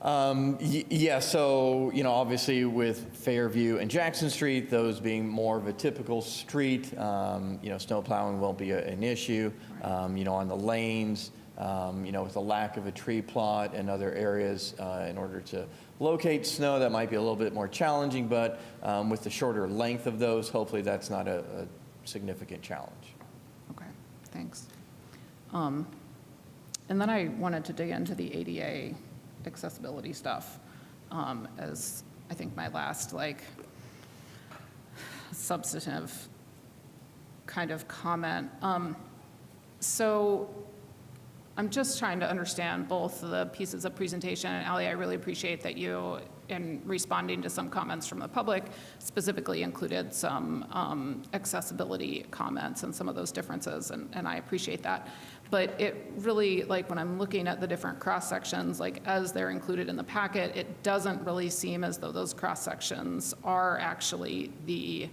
Yeah, so, you know, obviously with Fairview and Jackson Street, those being more of a typical street, you know, snow plowing won't be an issue. You know, on the lanes, you know, with the lack of a tree plot and other areas in order to locate snow, that might be a little bit more challenging, but with the shorter length of those, hopefully that's not a significant challenge.
Okay, thanks. And then I wanted to dig into the ADA accessibility stuff as I think my last like substantive kind of comment. So I'm just trying to understand both the pieces of presentation, and Ally, I really appreciate that you, in responding to some comments from the public, specifically included some accessibility comments and some of those differences, and I appreciate that. But it really, like when I'm looking at the different cross-sections, like as they're included in the packet, it doesn't really seem as though those cross-sections are actually the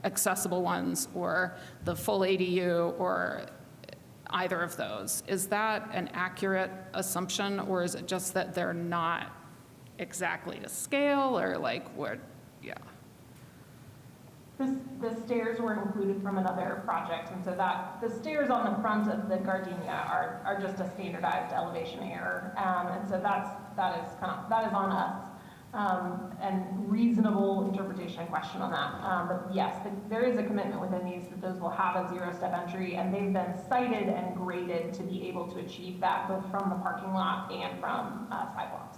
accessible ones or the full ADU or either of those. Is that an accurate assumption, or is it just that they're not exactly to scale, or like what, yeah?
The stairs were included from another project, and so that the stairs on the front of the gardenia are just a standardized elevation error, and so that is on us, and reasonable interpretation and question on that. But yes, there is a commitment within these that those will have a zero-step entry, and they've been cited and graded to be able to achieve that both from the parking lot and from sidewalks.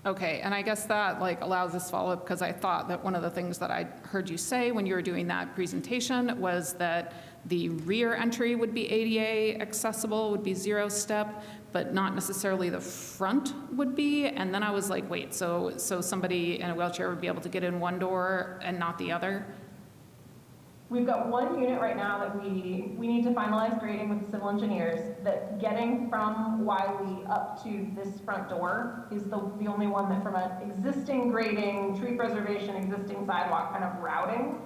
Okay, and I guess that like allows this follow-up, because I thought that one of the things that I heard you say when you were doing that presentation was that the rear entry would be ADA accessible, would be zero step, but not necessarily the front would be. And then I was like, wait, so somebody in a wheelchair would be able to get in one door and not the other?
We've got one unit right now that we need to finalize grading with the civil engineers, that getting from Wiley up to this front door is the only one that from an existing grading, tree preservation, existing sidewalk kind of routing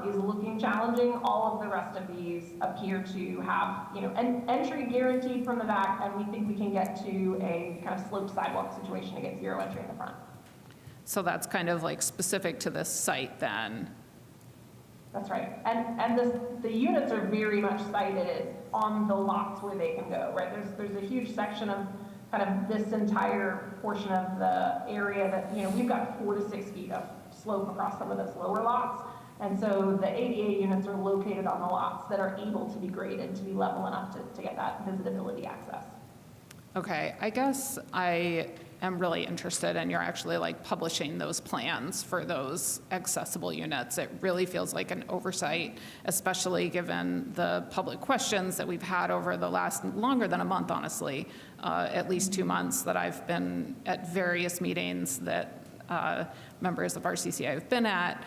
is looking challenging. All of the rest of these appear to have, you know, an entry guaranteed from the back, and we think we can get to a kind of sloped sidewalk situation to get zero entry in the front.
So that's kind of like specific to this site then.
That's right. And the units are very much sited on the lots where they can go, right? There's a huge section of kind of this entire portion of the area that, you know, we've got 4 to 6 feet of slope across some of those lower lots. And so the ADA units are located on the lots that are able to be graded to be level enough to get that visitability access.
Okay, I guess I am really interested in you're actually like publishing those plans for those accessible units. It really feels like an oversight, especially given the public questions that we've had over the last longer than a month, honestly, at least 2 months that I've been at various meetings that members of RCCA have been at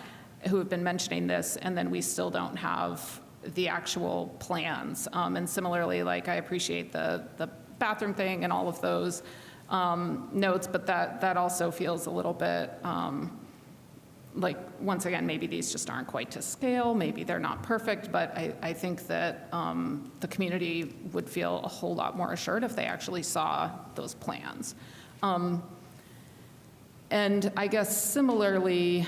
who have been mentioning this, and then we still don't have the actual plans. And similarly, like I appreciate the bathroom thing and all of those notes, but that also feels a little bit like, once again, maybe these just aren't quite to scale, maybe they're not perfect, but I think that the community would feel a whole lot more assured if they actually saw those plans. And I guess similarly,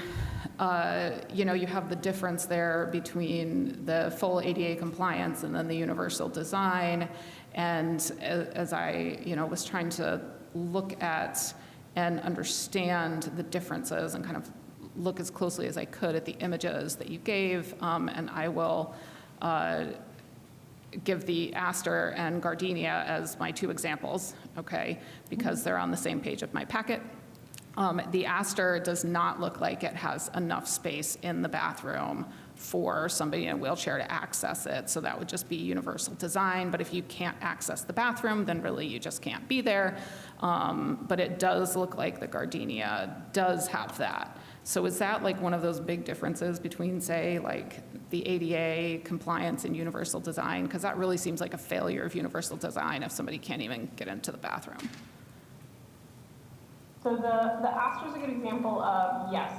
you know, you have the difference there between the full ADA compliance and then the universal design. And as I, you know, was trying to look at and understand the differences and kind of look as closely as I could at the images that you gave, and I will give the Aster and Gardenia as my 2 examples, okay, because they're on the same page of my packet. The Aster does not look like it has enough space in the bathroom for somebody in a wheelchair to access it, so that would just be universal design. But if you can't access the bathroom, then really you just can't be there. But it does look like the Gardenia does have that. So is that like one of those big differences between, say, like the ADA compliance and universal design? Because that really seems like a failure of universal design if somebody can't even get into the bathroom.
So the Aster's a good example of, yes,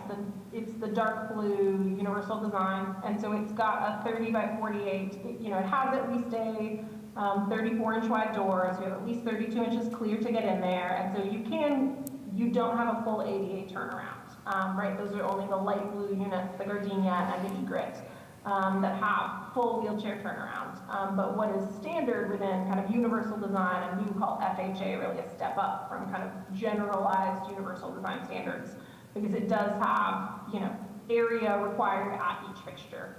it's the dark blue universal design, and so it's got a 30 by 48, you know, it has at least a 34-inch wide door, so you have at least 32 inches clear to get in there, and so you don't have a full ADA turnaround, right? Those are only the light blue units, the Gardenia and the Egret, that have full wheelchair turnaround. But what is standard within kind of universal design, and we would call FHA really a step up from kind of generalized universal design standards, because it does have, you know, area required at each fixture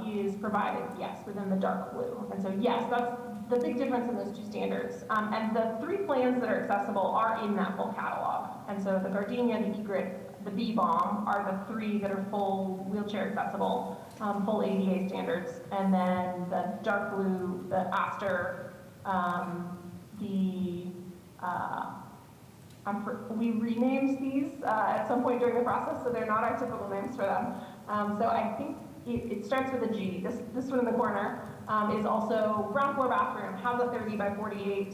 is provided, yes, within the dark blue. And so, yes, that's the big difference in those 2 standards. And the 3 plans that are accessible are in that full catalog. And so the Gardenia, the Egret, the B-Bomb are the 3 that are full wheelchair accessible, full ADA standards. And then the dark blue, the Aster, we renamed these at some point during the process, so they're not our typical names for them. So I think it starts with a G. This one in the corner is also ground floor bathroom, has a 30 by 48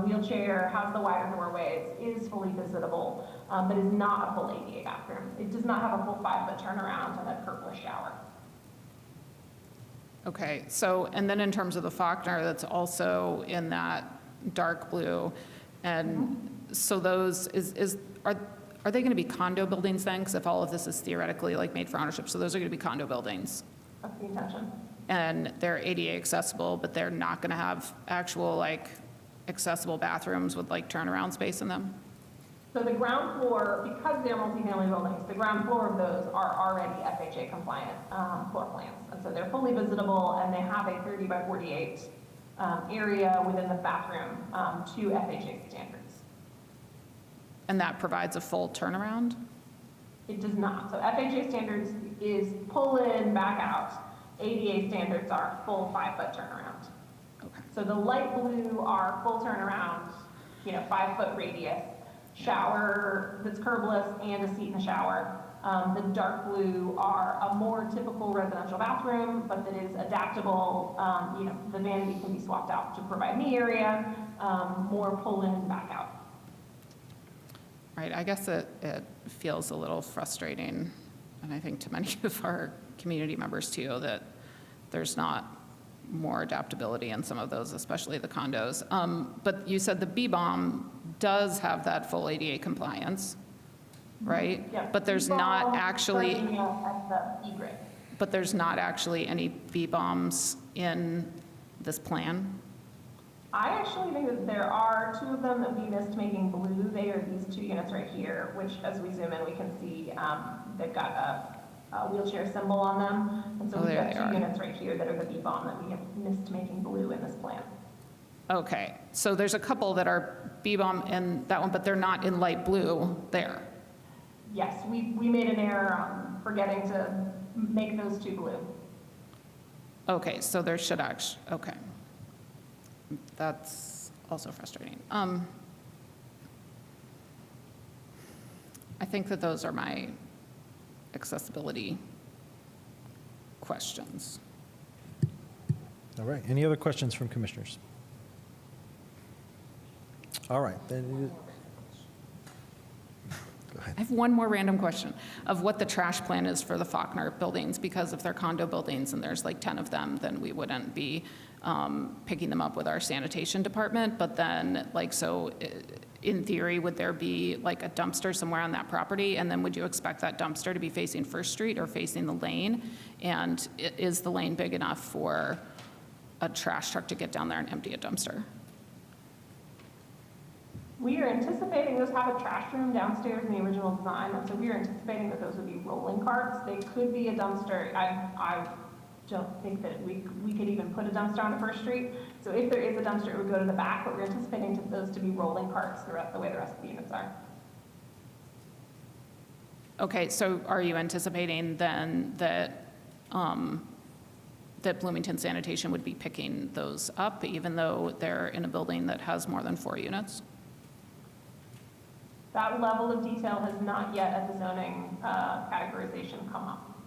wheelchair, has the wider doorways, is fully visitable, but is not a full ADA bathroom. It does not have a full 5-foot turnaround and a purplish shower.
Okay, so, and then in terms of the Faulkner, that's also in that dark blue, and so those, are they going to be condo buildings then? Because if all of this is theoretically like made for ownership, so those are going to be condo buildings.
That's the intention.
And they're ADA accessible, but they're not going to have actual like accessible bathrooms with like turnaround space in them?
So the ground floor, because they're multifamily buildings, the ground floor of those are already FHA compliant floor plans. And so they're fully visitable, and they have a 30 by 48 area within the bathroom to FHA standards.
And that provides a full turnaround?
It does not. So FHA standards is pull in, back out. ADA standards are full 5-foot turnaround.
Okay.
So the light blue are full turnaround, you know, 5-foot radius, shower that's curbless and a seat in the shower. The dark blue are a more typical residential bathroom, but that is adaptable. You know, the vanity can be swapped out to provide knee area, more pull in, back out.
Right, I guess it feels a little frustrating, and I think to many of our community members too, that there's not more adaptability in some of those, especially the condos. But you said the B-Bomb does have that full ADA compliance. right?
Yeah.
But there's not actually,
Parking at the egret.
but there's not actually any B-bombs in this plan?
I actually think that there are two of them that we missed making blue. They are these two units right here, which as we zoom in, we can see they've got a wheelchair symbol on them. And so
Oh,
we've
there
got
they
two
are.
units right here that are the B-bomb that we have missed making blue in this plan.
Okay, so there's a couple that are B-bomb in that one, but they're not in light blue there.
Yes, we made an error forgetting to make those two blue.
Okay, so there should actually, okay. That's also frustrating. I think that those are my accessibility questions.
All right, any other questions from commissioners? All right, then, go ahead.
I have one more random question of what the trash plan is for the Faulkner buildings, because if they're condo buildings and there's like 10 of them, then we wouldn't be picking them up with our sanitation department. But then, like, so in theory, would there be like a dumpster somewhere on that property? And then would you expect that dumpster to be facing First Street or facing the lane? And is the lane big enough for a trash truck to get down there and empty a dumpster?
We are anticipating those have a trash room downstairs in the original design, and so we are anticipating that those would be rolling carts. They could be a dumpster. I don't think that we could even put a dumpster on First Street. So if there is a dumpster, it would go to the back, but we're anticipating those to be rolling carts throughout the way the rest of the units are.
Okay, so are you anticipating then that, that Bloomington Sanitation would be picking those up, even though they're in a building that has more than 4 units?
That level of detail has not yet at the zoning categorization come up.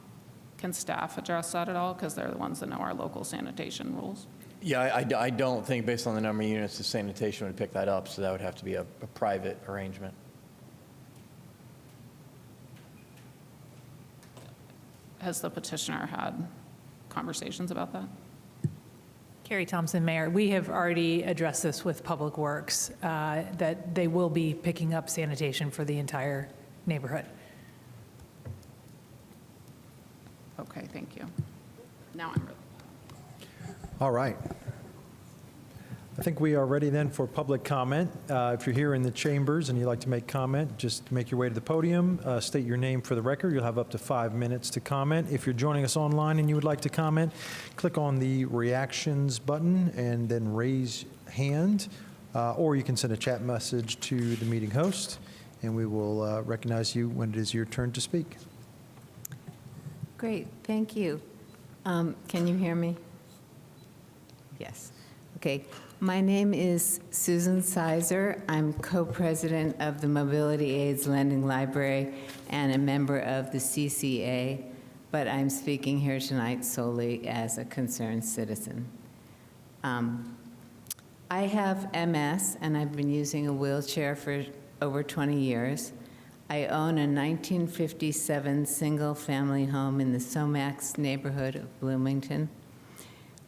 Can staff address that at all? Because they're the ones that know our local sanitation rules.
Yeah, I don't think, based on the number of units, the sanitation would pick that up, so that would have to be a private arrangement.
Has the petitioner had conversations about that?
Carrie Thompson, Mayor, we have already addressed this with Public Works, that they will be picking up sanitation for the entire neighborhood.
Okay, thank you. Now I'm really.
All right. I think we are ready then for public comment. If you're here in the chambers and you'd like to make comment, just make your way to the podium, state your name for the record. You'll have up to 5 minutes to comment. If you're joining us online and you would like to comment, click on the reactions button and then raise hand, or you can send a chat message to the meeting host, and we will recognize you when it is your turn to speak.
Great, thank you. Can you hear me? Yes. Okay. My name is Susan Sizer. I'm co-president of the Mobility Aids Lending Library and a member of the CCA, but I'm speaking here tonight solely as a concerned citizen. I have MS, and I've been using a wheelchair for over 20 years. I own a 1957 single-family home in the Somax neighborhood of Bloomington.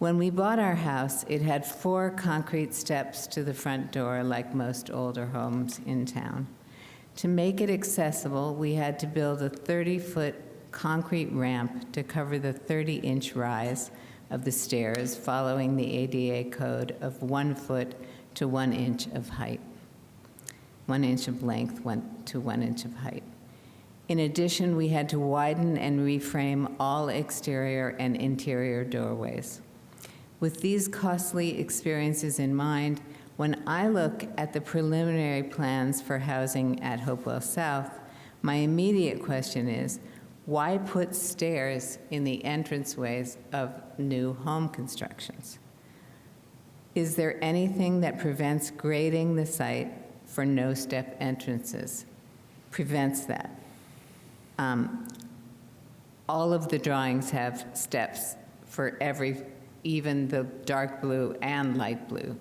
When we bought our house, it had 4 concrete steps to the front door, like most older homes in town. To make it accessible, we had to build a 30-foot concrete ramp to cover the 30-inch rise of the stairs, following the ADA code of 1 foot to 1 inch of height. 1 inch of length to 1 inch of height. In addition, we had to widen and reframe all exterior and interior doorways. With these costly experiences in mind, when I look at the preliminary plans for housing at Hopewell South, my immediate question is, why put stairs in the entranceways of new home constructions? Is there anything that prevents grading the site for no-step entrances? Prevents that. All of the drawings have steps for every, even the dark blue and light blue.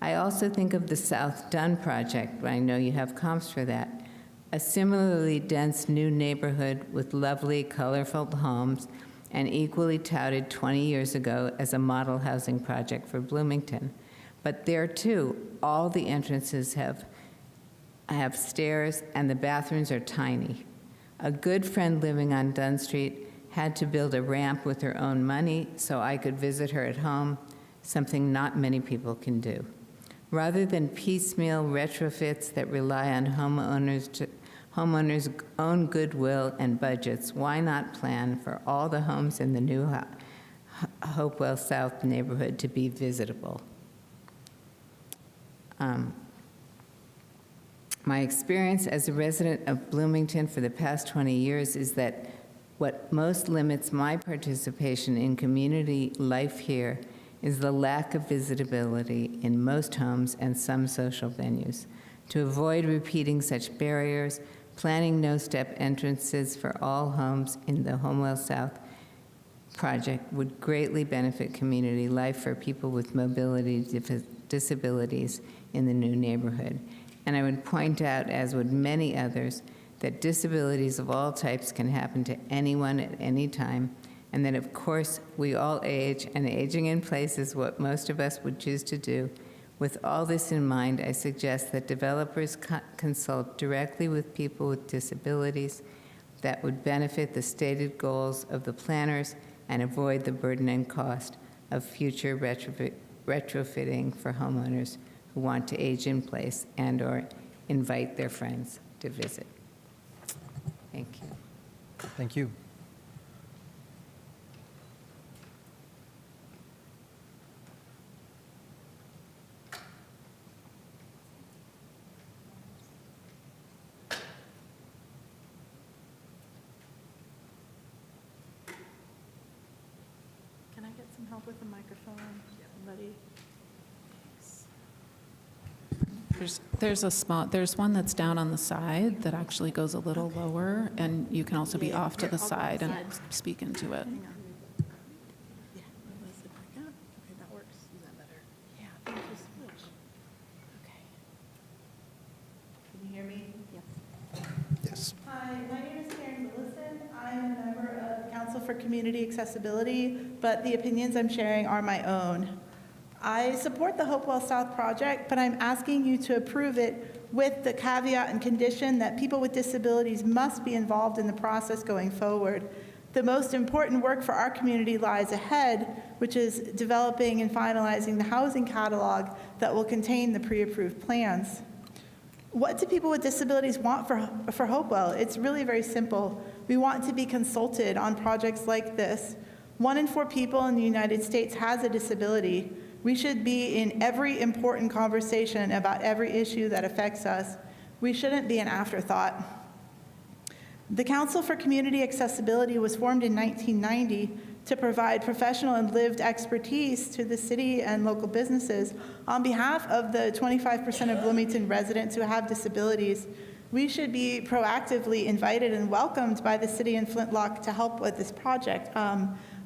I also think of the South Dunn project, I know you have comps for that, a similarly dense new neighborhood with lovely, colorful homes, and equally touted 20 years ago as a model housing project for Bloomington. But there, too, all the entrances have have stairs, and the bathrooms are tiny. A good friend living on Dunn Street had to build a ramp with her own money so I could visit her at home, something not many people can do. Rather than piecemeal retrofits that rely on homeowners' own goodwill and budgets, why not plan for all the homes in the new Hopewell South neighborhood to be visitable? My experience as a resident of Bloomington for the past 20 years is that what most limits my participation in community life here is the lack of visitability in most homes and some social venues. To avoid repeating such barriers, planning no-step entrances for all homes in the Hopewell South project would greatly benefit community life for people with mobility disabilities in the new neighborhood. And I would point out, as would many others, that disabilities of all types can happen to anyone at any time, and that, of course, we all age, and aging in place is what most of us would choose to do. With all this in mind, I suggest that developers consult directly with people with disabilities that would benefit the stated goals of the planners and avoid the burden and cost of future retrofitting for homeowners who want to age in place and/or invite their friends to visit. Thank you.
Thank you.
Can I get some help with the microphone? Somebody?
There's one that's down on the side that actually goes a little lower, and you can also be off to the side and speak into it.
Hang on. Yeah. Let's see if I can. Okay, that works. Is that better? Yeah, thank you so much. Okay. Can you hear me? Yes.
Yes.
Hi, my name is Karen Willison. I'm a member of Council for Community Accessibility, but the opinions I'm sharing are my own. I support the Hopewell South project, but I'm asking you to approve it with the caveat and condition that people with disabilities must be involved in the process going forward. The most important work for our community lies ahead, which is developing and finalizing the housing catalog that will contain the pre-approved plans. What do people with disabilities want for Hopewell? It's really very simple. We want to be consulted on projects like this. 1 in 4 people in the United States has a disability. We should be in every important conversation about every issue that affects us. We shouldn't be an afterthought. The Council for Community Accessibility was formed in 1990 to provide professional and lived expertise to the city and local businesses on behalf of the 25% of Bloomington residents who have disabilities. We should be proactively invited and welcomed by the city and Flintlock to help with this project.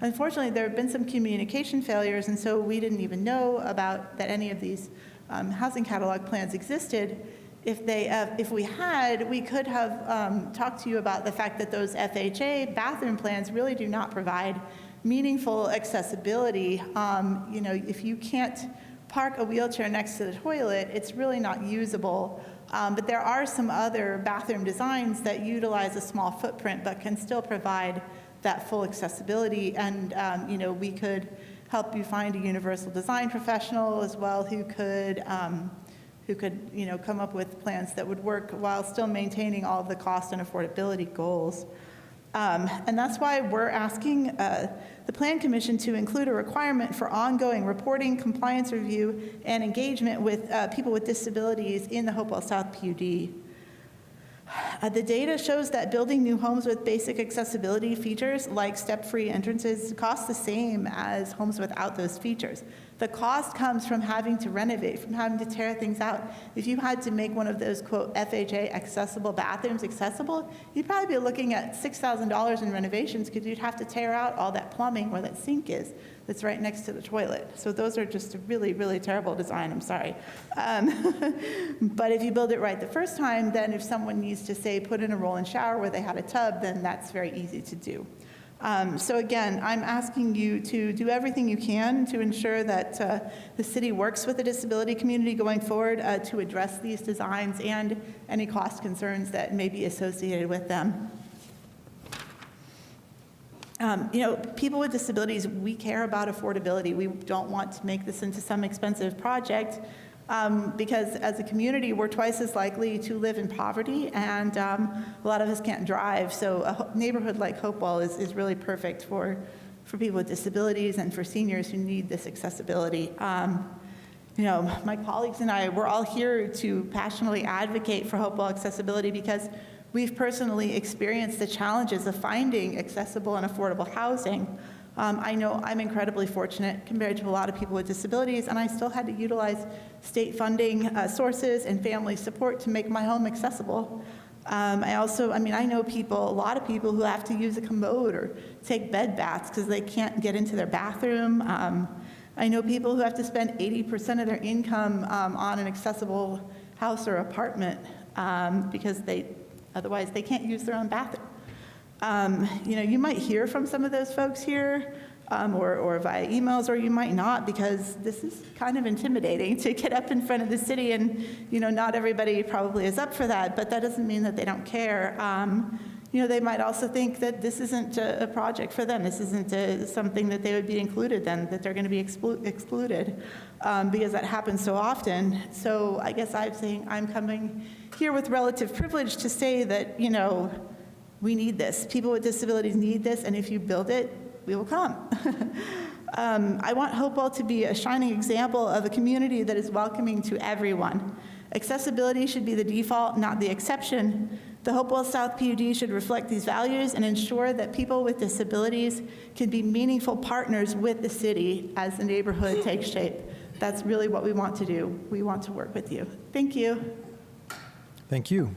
Unfortunately, there have been some communication failures, and so we didn't even know about that any of these housing catalog plans existed. If we had, we could have talked to you about the fact that those FHA bathroom plans really do not provide meaningful accessibility. If you can't park a wheelchair next to the toilet, it's really not usable. But there are some other bathroom designs that utilize a small footprint but can still provide that full accessibility. And we could help you find a universal design professional as well who could come up with plans that would work while still maintaining all of the cost and affordability goals. And that's why we're asking the Plan Commission to include a requirement for ongoing reporting, compliance review, and engagement with people with disabilities in the Hopewell South PUD. The data shows that building new homes with basic accessibility features like step-free entrances costs the same as homes without those features. The cost comes from having to renovate, from having to tear things out. If you had to make one of those, quote, FHA accessible bathrooms accessible, you'd probably be looking at $6,000 in renovations because you'd have to tear out all that plumbing where that sink is that's right next to the toilet. So those are just a really, really terrible design, I'm sorry. But if you build it right the first time, then if someone needs to, say, put in a roll-in shower where they had a tub, then that's very easy to do. So again, I'm asking you to do everything you can to ensure that the city works with the disability community going forward to address these designs and any cost concerns that may be associated with them. People with disabilities, we care about affordability. We don't want to make this into some expensive project because as a community, we're twice as likely to live in poverty, and a lot of us can't drive. So a neighborhood like Hopewell is really perfect for people with disabilities and for seniors who need this accessibility. My colleagues and I, we're all here to passionately advocate for Hopewell accessibility because we've personally experienced the challenges of finding accessible and affordable housing. I know I'm incredibly fortunate compared to a lot of people with disabilities, and I still had to utilize state funding sources and family support to make my home accessible. I know a lot of people who have to use a commode or take bed baths because they can't get into their bathroom. I know people who have to spend 80% of their income on an accessible house or apartment because otherwise they can't use their own bathroom. You might hear from some of those folks here or via emails, or you might not, because this is kind of intimidating to get up in front of the city, and not everybody probably is up for that, but that doesn't mean that they don't care. They might also think that this isn't a project for them. This isn't something that they would be included in, that they're going to be excluded, because that happens so often. So I guess I'm coming here with relative privilege to say that, we need this. People with disabilities need this, and if you build it, we will come. I want Hopewell to be a shining example of a community that is welcoming to everyone. Accessibility should be the default, not the exception. The Hopewell South PUD should reflect these values and ensure that people with disabilities can be meaningful partners with the city as the neighborhood takes shape. That's really what we want to do. We want to work with you. Thank you.
Thank you.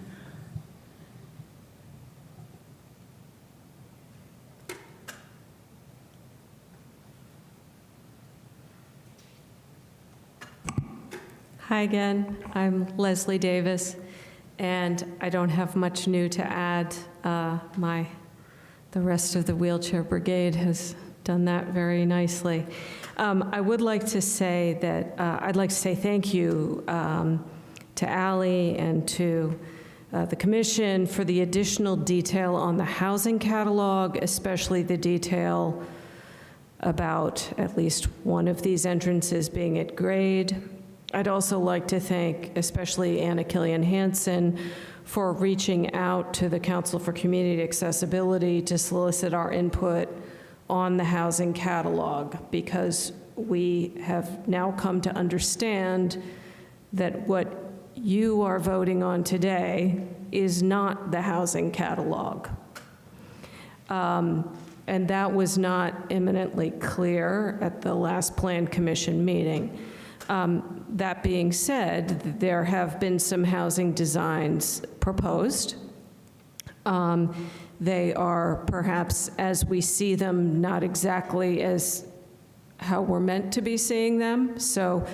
Hi again, I'm Leslie Davis, and I don't have much new to add. The rest of the wheelchair brigade has done that very nicely. I would like to say that I'd like to say thank you to Ally and to the commission for the additional detail on the housing catalog, especially the detail about at least one of these entrances being at grade. I'd also like to thank especially Anna Killian Hansen for reaching out to the Council for Community Accessibility to solicit our input on the housing catalog, because we have now come to understand that what you are voting on today is not the housing catalog. And that was not eminently clear at the last Plan Commission meeting. That being said, there have been some housing designs proposed. They are perhaps, as we see them, not exactly as how we're meant to be seeing them. So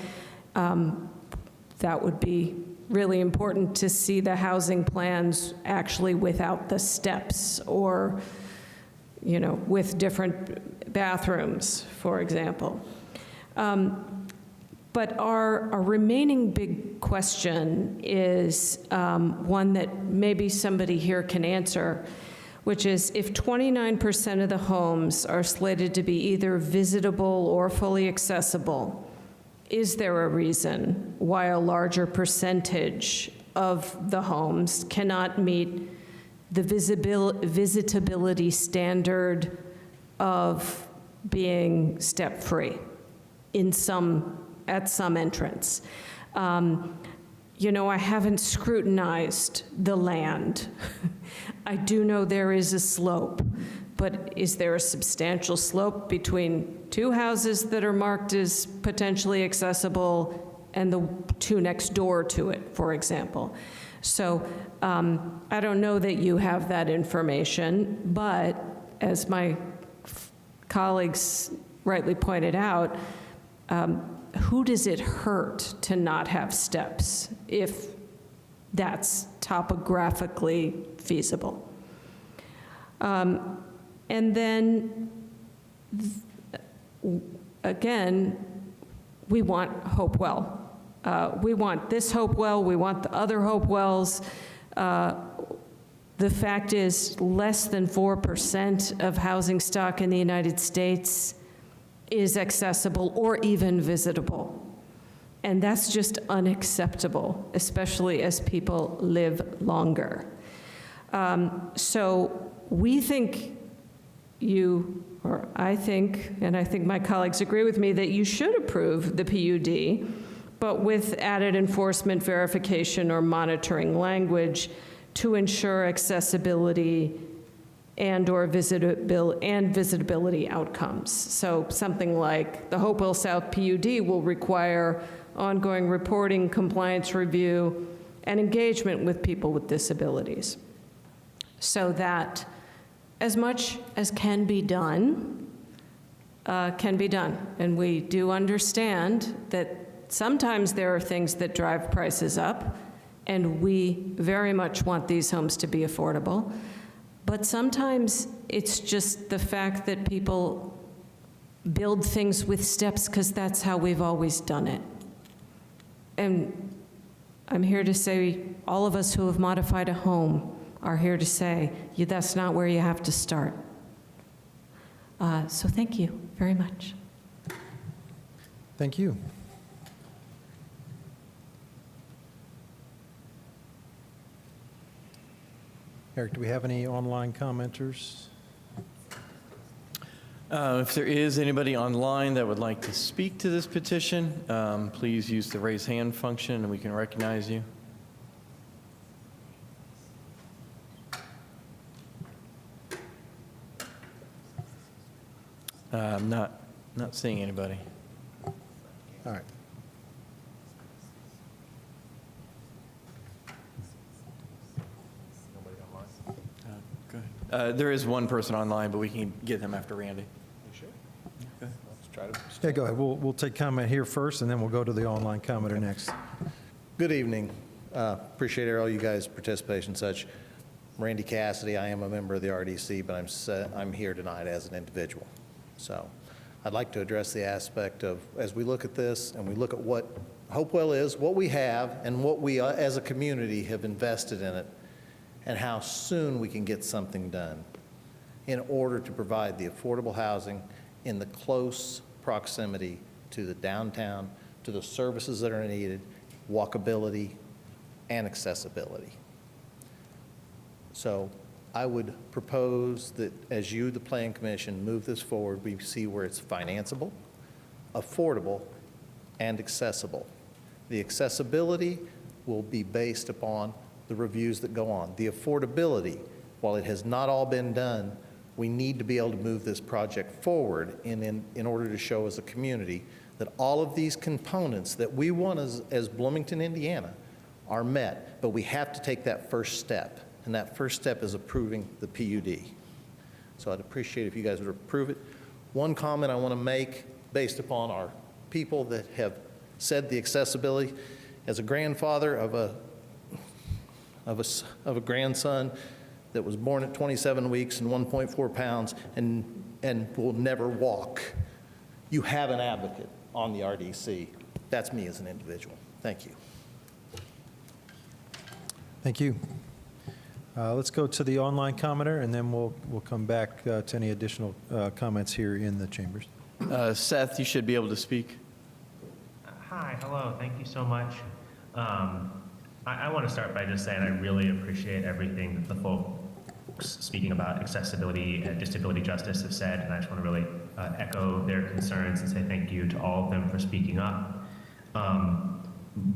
that would be really important to see the housing plans actually without the steps, or with different bathrooms, for example. But our remaining big question is one that maybe somebody here can answer, which is, if 29% of the homes are slated to be either visitable or fully accessible, is there a reason why a larger percentage of the homes cannot meet the visitability standard of being step-free at some entrance? I haven't scrutinized the land. I do know there is a slope, but is there a substantial slope between two houses that are marked as potentially accessible and the two next door to it, for example? So I don't know that you have that information, but as my colleagues rightly pointed out, who does it hurt to not have steps if that's topographically feasible? And then, again, we want Hopewell. We want this Hopewell, we want the other Hopewells. The fact is, less than 4% of housing stock in the United States is accessible or even visitable. And that's just unacceptable, especially as people live longer. So we think or I think, and I think my colleagues agree with me, that you should approve the PUD, but with added enforcement, verification, or monitoring language to ensure accessibility and/or visitability outcomes. So something like the Hopewell South PUD will require ongoing reporting, compliance review, and engagement with people with disabilities, so that as much as can be done, can be done. And we do understand that sometimes there are things that drive prices up, and we very much want these homes to be affordable. But sometimes it's just the fact that people build things with steps because that's how we've always done it. And I'm here to say, all of us who have modified a home are here to say, that's not where you have to start. So thank you very much.
Thank you. Eric, do we have any online commenters?
If there is anybody online that would like to speak to this petition, please use the raise hand function and we can recognize you. I'm not seeing anybody.
All right.
Go ahead. There is one person online, but we can get them after Randy.
Yeah, go ahead. We'll take comment here first, and then we'll go to the online commenter next.
Good evening. Appreciate all you guys' participation and such. Randy Cassidy, I am a member of the RDC, but I'm here tonight as an individual. So I'd like to address the aspect of, as we look at this and we look at what Hopewell is, what we have, and what we as a community have invested in it, and how soon we can get something done in order to provide the affordable housing in the close proximity to the downtown, to the services that are needed, walkability, and accessibility. So I would propose that as you, the Plan Commission, move this forward, we see where it's financeable, affordable, and accessible. The accessibility will be based upon the reviews that go on. The affordability, while it has not all been done, we need to be able to move this project forward in order to show as a community that all of these components that we want as Bloomington, Indiana, are met, but we have to take that first step, and that first step is approving the PUD. So I'd appreciate if you guys would approve it. One comment I want to make based upon our people that have said the accessibility, as a grandfather of a grandson that was born at 27 weeks and 1.4 pounds and will never walk, you have an advocate on the RDC. That's me as an individual. Thank you.
Thank you. Let's go to the online commenter, and then we'll come back to any additional comments here in the chambers.
Seth, you should be able to speak.
Hi, hello, thank you so much. I want to start by just saying I really appreciate everything that the folks speaking about accessibility and disability justice have said, and I just want to really echo their concerns and say thank you to all of them for speaking up.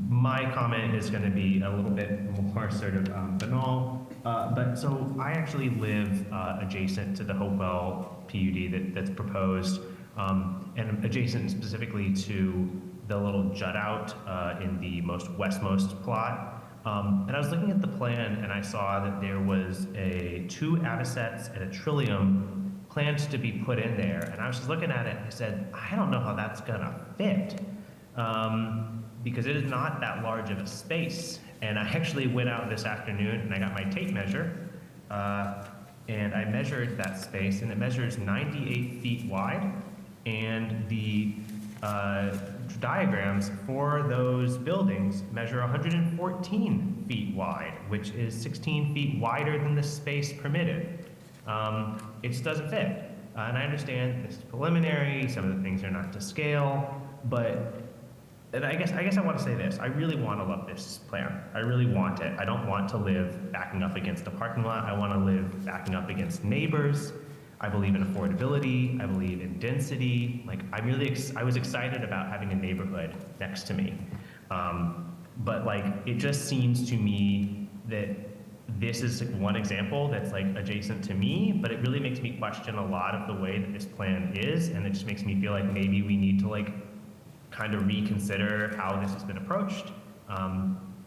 My comment is going to be a little bit more sort of banal, but so I actually live adjacent to the Hopewell PUD that's proposed, and adjacent specifically to the little jut out in the westmost plot. And I was looking at the plan and I saw that there was 2 avocets and a trillium planned to be put in there. And I was just looking at it and I said, I don't know how that's gonna fit because it is not that large of a space. And I actually went out this afternoon and I got my tape measure And I measured that space, and it measures 98 feet wide, and the diagrams for those buildings measure 114 feet wide, which is 16 feet wider than the space permitted. It just doesn't fit. And I understand this is preliminary, some of the things are not to scale, but and I guess I want to say this. I really want to love this plan. I really want it. I don't want to live backing up against a parking lot. I want to live backing up against neighbors. I believe in affordability. I believe in density. Like, I was excited about having a neighborhood next to me. But like, it just seems to me that this is one example that's like adjacent to me, but it really makes me question a lot of the way that this plan is. And it just makes me feel like maybe we need to like kind of reconsider how this has been approached.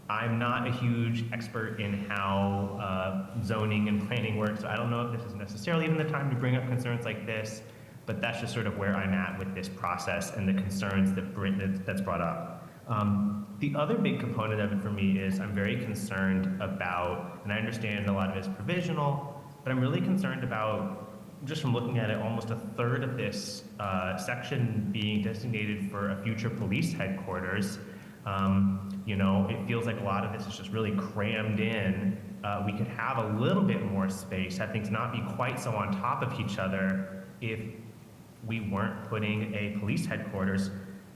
I'm not a huge expert in how zoning and planning works, so I don't know if this is necessarily even the time to bring up concerns like this, but that's just sort of where I'm at with this process and the concerns that's brought up. The other big component of it for me is I'm very concerned about, and I understand a lot of it is provisional, but I'm really concerned about, just from looking at it, almost a third of this section being designated for a future police headquarters. You know, it feels like a lot of this is just really crammed in. We could have a little bit more space, have things not be quite so on top of each other if we weren't putting a police headquarters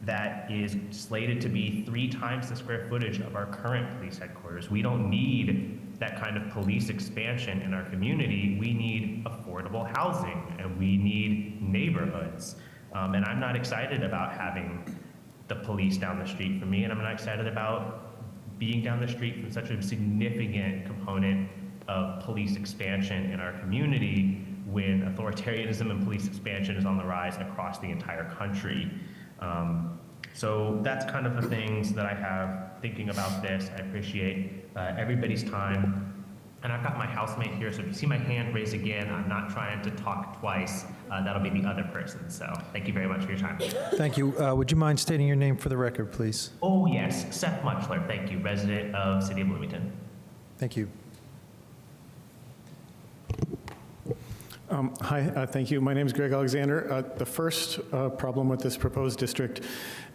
that is slated to be 3 times the square footage of our current police headquarters. We don't need that kind of police expansion in our community. We need affordable housing, and we need neighborhoods. And I'm not excited about having the police down the street from me, and I'm not excited about being down the street from such a significant component of police expansion in our community when authoritarianism and police expansion is on the rise across the entire country. So that's kind of the things that I have thinking about this. I appreciate everybody's time. And I've got my housemate here, so if you see my hand raised again, I'm not trying to talk twice. That'll be the other person. So thank you very much for your time.
Thank you. Would you mind stating your name for the record, please?
Oh, yes, Seth Muchler. Thank you, resident of City of Bloomington.
Thank you.
Hi, thank you. My name is Greg Alexander. The first problem with this proposed district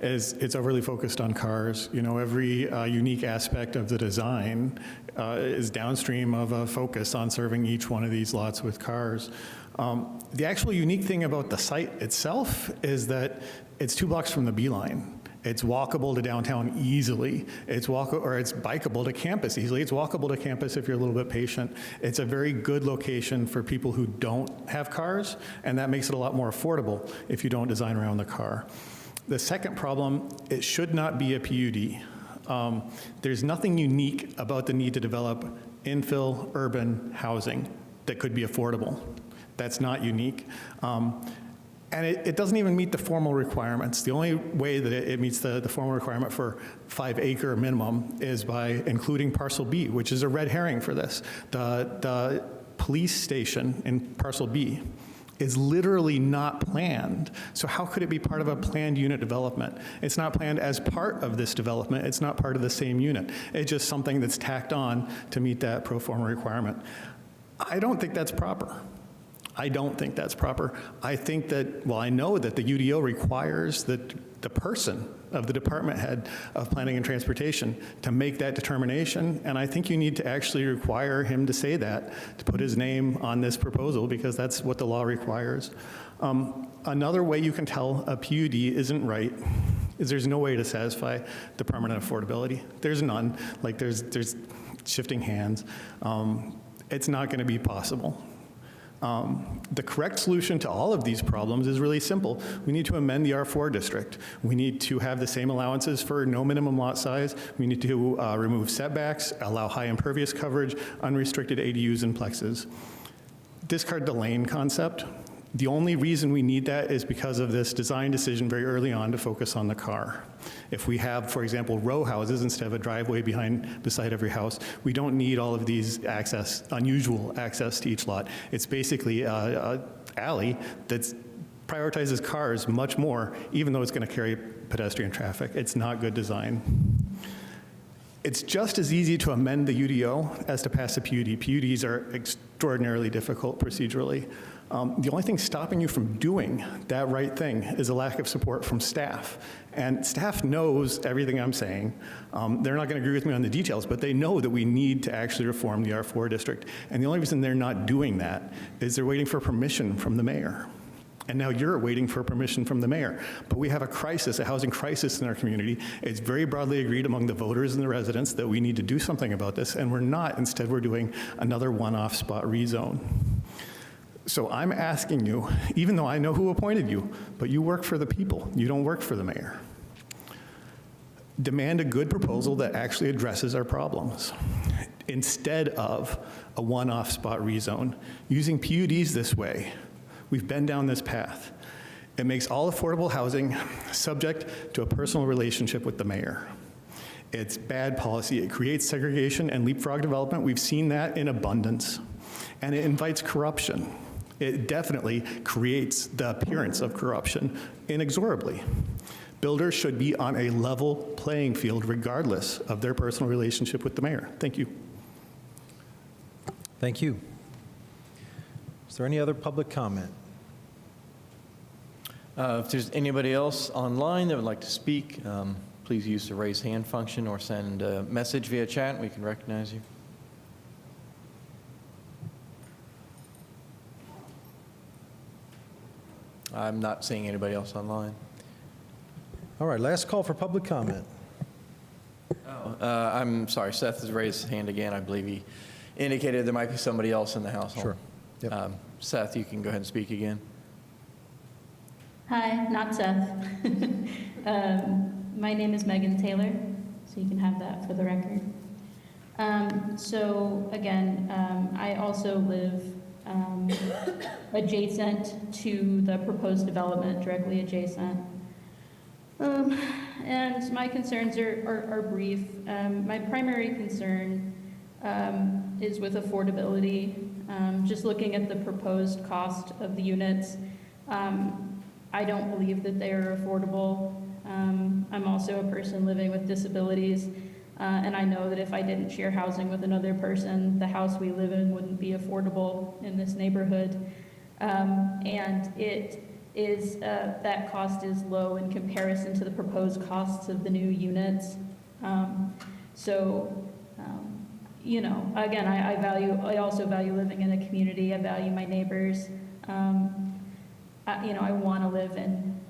is it's overly focused on cars. You know, every unique aspect of the design is downstream of a focus on serving each one of these lots with cars. The actual unique thing about the site itself is that it's 2 blocks from the B line. It's walkable to downtown easily. It's bikeable to campus easily. It's walkable to campus if you're a little bit patient. It's a very good location for people who don't have cars, and that makes it a lot more affordable if you don't design around the car. The second problem, it should not be a PUD. There's nothing unique about the need to develop infill urban housing that could be affordable. That's not unique. And it doesn't even meet the formal requirements. The only way that it meets the formal requirement for 5-acre minimum is by including parcel B, which is a red herring for this. The police station in parcel B is literally not planned. So how could it be part of a planned unit development? It's not planned as part of this development. It's not part of the same unit. It's just something that's tacked on to meet that pro forma requirement. I don't think that's proper. I don't think that's proper. I think that, well, I know that the UDO requires that the person of the department head of planning and transportation to make that determination, and I think you need to actually require him to say that, to put his name on this proposal, because that's what the law requires. Another way you can tell a PUD isn't right is there's no way to satisfy the permanent affordability. There's none. Like, there's shifting hands. It's not going to be possible. The correct solution to all of these problems is really simple. We need to amend the R4 district. We need to have the same allowances for no minimum lot size. We need to remove setbacks, allow high impervious coverage, unrestricted ADUs and plexes. Discard the lane concept. The only reason we need that is because of this design decision very early on to focus on the car. If we have, for example, row houses instead of a driveway beside every house, we don't need all of these unusual access to each lot. It's basically an alley that prioritizes cars much more, even though it's going to carry pedestrian traffic. It's not good design. It's just as easy to amend the UDO as to pass a PUD. PUDs are extraordinarily difficult procedurally. The only thing stopping you from doing that right thing is a lack of support from staff. And staff knows everything I'm saying. They're not going to agree with me on the details, but they know that we need to actually reform the R4 district. And the only reason they're not doing that is they're waiting for permission from the mayor. And now you're waiting for permission from the mayor. But we have a crisis, a housing crisis in our community. It's very broadly agreed among the voters and the residents that we need to do something about this, and we're not. Instead, we're doing another one-off spot rezone. So I'm asking you, even though I know who appointed you, but you work for the people. You don't work for the mayor. Demand a good proposal that actually addresses our problems, instead of a one-off spot rezone. Using PUDs this way, we've been down this path. It makes all affordable housing subject to a personal relationship with the mayor. It's bad policy. It creates segregation and leapfrog development. We've seen that in abundance. And it invites corruption. It definitely creates the appearance of corruption inexorably. Builders should be on a level playing field regardless of their personal relationship with the mayor. Thank you.
Thank you. Is there any other public comment?
If there's anybody else online that would like to speak, please use the raise hand function or send a message via chat. We can recognize you. I'm not seeing anybody else online.
All right, last call for public comment.
I'm sorry, Seth has raised his hand again. I believe he indicated there might be somebody else in the household.
Sure. Yep.
Seth, you can go ahead and speak again.
Hi, not Seth. My name is Megan Taylor, so you can have that for the record. So again, I also live adjacent to the proposed development, directly adjacent. And my concerns are brief. My primary concern is with affordability. Just looking at the proposed cost of the units, I don't believe that they are affordable. I'm also a person living with disabilities, and I know that if I didn't share housing with another person, the house we live in wouldn't be affordable in this neighborhood. And it is, that cost is low in comparison to the proposed costs of the new units. You know, again, I also value living in a community. I value my neighbors. You know, I want to live in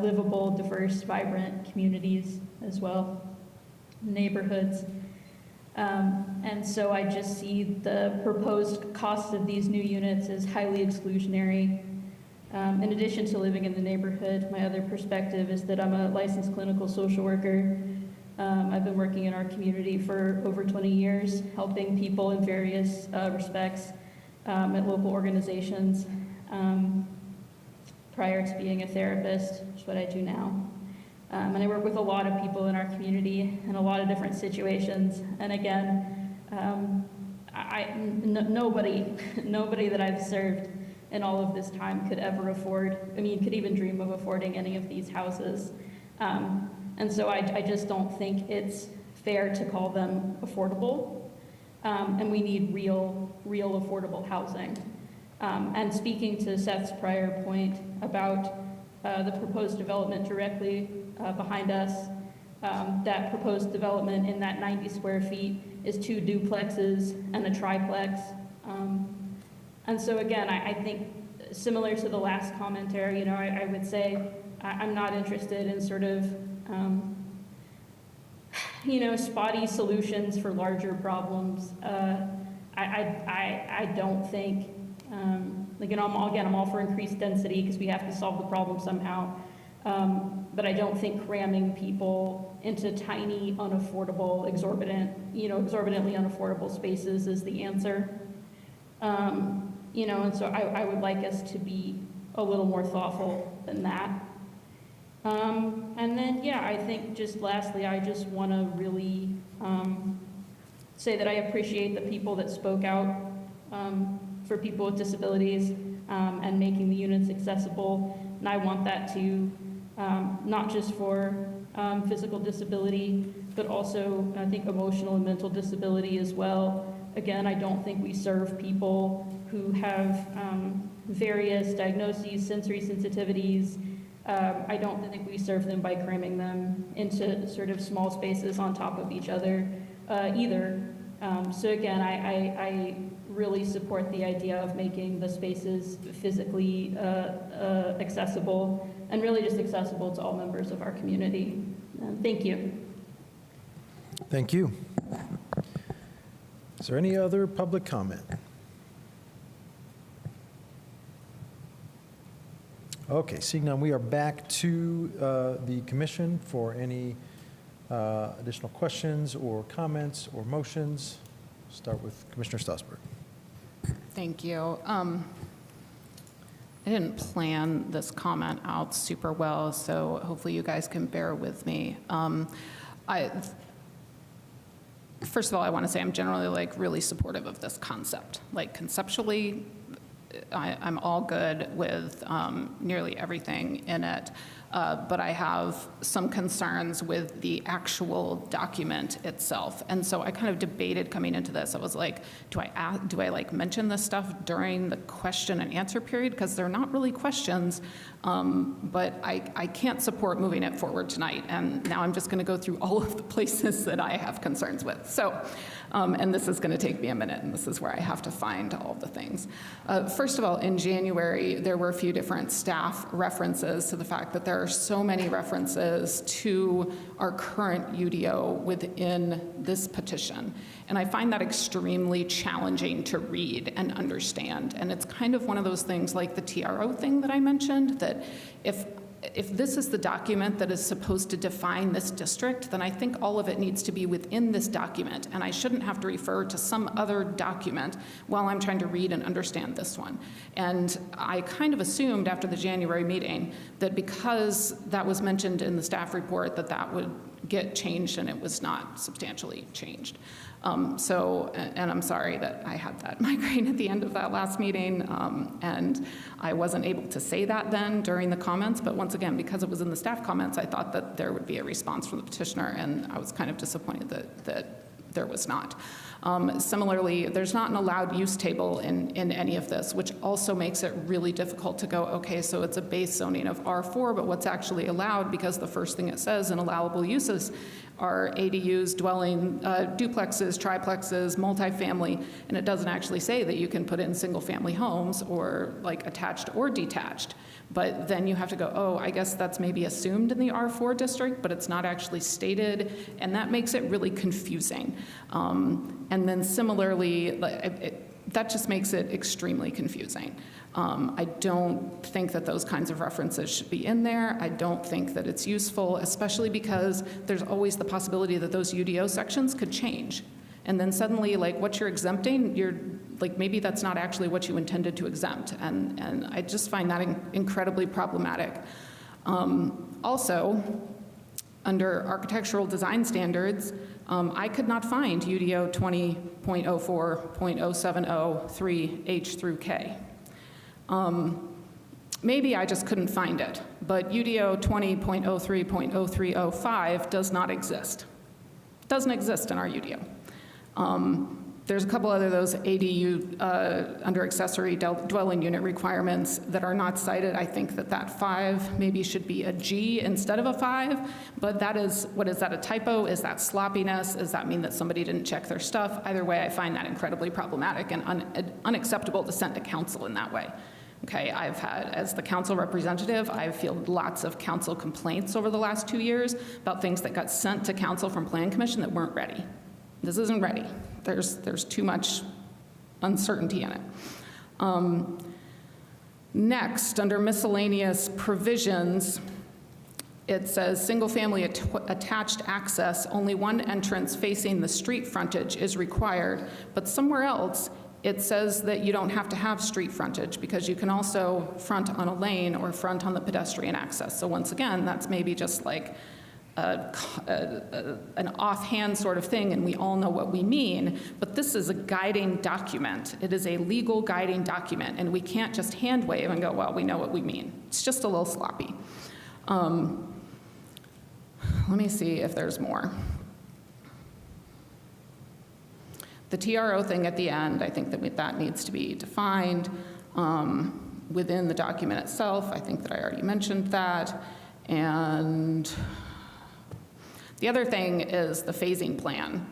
livable, diverse, vibrant communities as well, neighborhoods. And so I just see the proposed cost of these new units as highly exclusionary. In addition to living in the neighborhood, my other perspective is that I'm a licensed clinical social worker. I've been working in our community for over 20 years, helping people in various respects at local organizations. Prior to being a therapist, which is what I do now. And I work with a lot of people in our community in a lot of different situations. And again, nobody that I've served in all of this time could ever afford, I mean, could even dream of affording any of these houses. And so I just don't think it's fair to call them affordable. And we need real affordable housing. And speaking to Seth's prior point about the proposed development directly behind us, that proposed development in that 90 square feet is 2 duplexes and a triplex. And so again, I think similar to the last commenter, you know, I would say I'm not interested in sort of, you know, spotty solutions for larger problems. I don't think, like, you know, I'm all for increased density because we have to solve the problem somehow. But I don't think cramming people into tiny, unaffordable, exorbitantly unaffordable spaces is the answer. You know, and so I would like us to be a little more thoughtful than that. And then, yeah, I think just lastly, I just want to really say that I appreciate the people that spoke out for people with disabilities and making the units accessible. And I want that to, not just for physical disability, but but also I think emotional and mental disability as well. Again, I don't think we serve people who have various diagnoses, sensory sensitivities. I don't think we serve them by cramming them into sort of small spaces on top of each other either. So again, I really support the idea of making the spaces physically accessible and really just accessible to all members of our community. Thank you.
Thank you. Is there any other public comment? Okay, seeing none, we are back to the commission for any additional questions or comments or motions. Start with Commissioner Strasburg.
Thank you. I didn't plan this comment out super well, so hopefully you guys can bear with me. First of all, I want to say I'm generally really supportive of this concept. Like conceptually, I'm all good with nearly everything in it, but I have some concerns with the actual document itself. And so I kind of debated coming into this. I was like, do I mention this stuff during the question and answer period? Because they're not really questions, but I can't support moving it forward tonight. And now I'm just going to go through all of the places that I have concerns with. So, and this is going to take me a minute, and this is where I have to find all the things. First of all, in January, there were a few different staff references to the fact that there are so many references to our current UDO within this petition. And I find that extremely challenging to read and understand. And it's kind of one of those things like the TRO thing that I mentioned, that if this is the document that is supposed to define this district, then I think all of it needs to be within this document, and I shouldn't have to refer to some other document while I'm trying to read and understand this one. And I kind of assumed after the January meeting that because that was mentioned in the staff report that that would get changed, and it was not substantially changed. And I'm sorry that I had that migraine at the end of that last meeting, and I wasn't able to say that then during the comments, but once again, because it was in the staff comments, I thought that there would be a response from the petitioner, and I was kind of disappointed that there was not. Similarly, there's not an allowed use table in any of this, which also makes it really difficult to go, okay, so it's a base zoning of R4, but what's actually allowed, because the first thing it says in allowable uses are ADUs, dwelling, duplexes, triplexes, multifamily, and it doesn't actually say that you can put in single-family homes or like attached or detached. But then you have to go, oh, I guess that's maybe assumed in the R4 district, but it's not actually stated, and that makes it really confusing. And then similarly, that just makes it extremely confusing. I don't think that those kinds of references should be in there. I don't think that it's useful, especially because there's always the possibility that those UDO sections could change. And then suddenly, like, what you're exempting, you're like, maybe that's not actually what you intended to exempt. And I just find that incredibly problematic. Also, under architectural design standards, I could not find UDO 20.04.070 H through K. Maybe I just couldn't find it, but UDO 20.03.0305 does not exist. Doesn't exist in our UDO. There's a couple other those ADU under accessory dwelling unit requirements that are not cited. I think that 5 maybe should be a G instead of a 5, but that is, what is that, a typo? Is that sloppiness? Does that mean that somebody didn't check their stuff? Either way, I find that incredibly problematic and unacceptable to send to council in that way. Okay, I've had, as the council representative, I've fielded lots of council complaints over the last 2 years about things that got sent to council from Plan Commission that weren't ready. This isn't ready. There's too much uncertainty in it. Next, under miscellaneous provisions, it says single-family attached access, only one entrance facing the street frontage is required, but somewhere else it says that you don't have to have street frontage because you can also front on a lane or front on the pedestrian access. So once again, that's maybe just like an offhand sort of thing, and we all know what we mean, but this is a guiding document. It is a legal guiding document, and we can't just hand wave and go, well, we know what we mean. It's just a little sloppy. Let me see if there's more. The TRO thing at the end, I think that that needs to be defined within the document itself. I think that I already mentioned that. And the other thing is the phasing plan.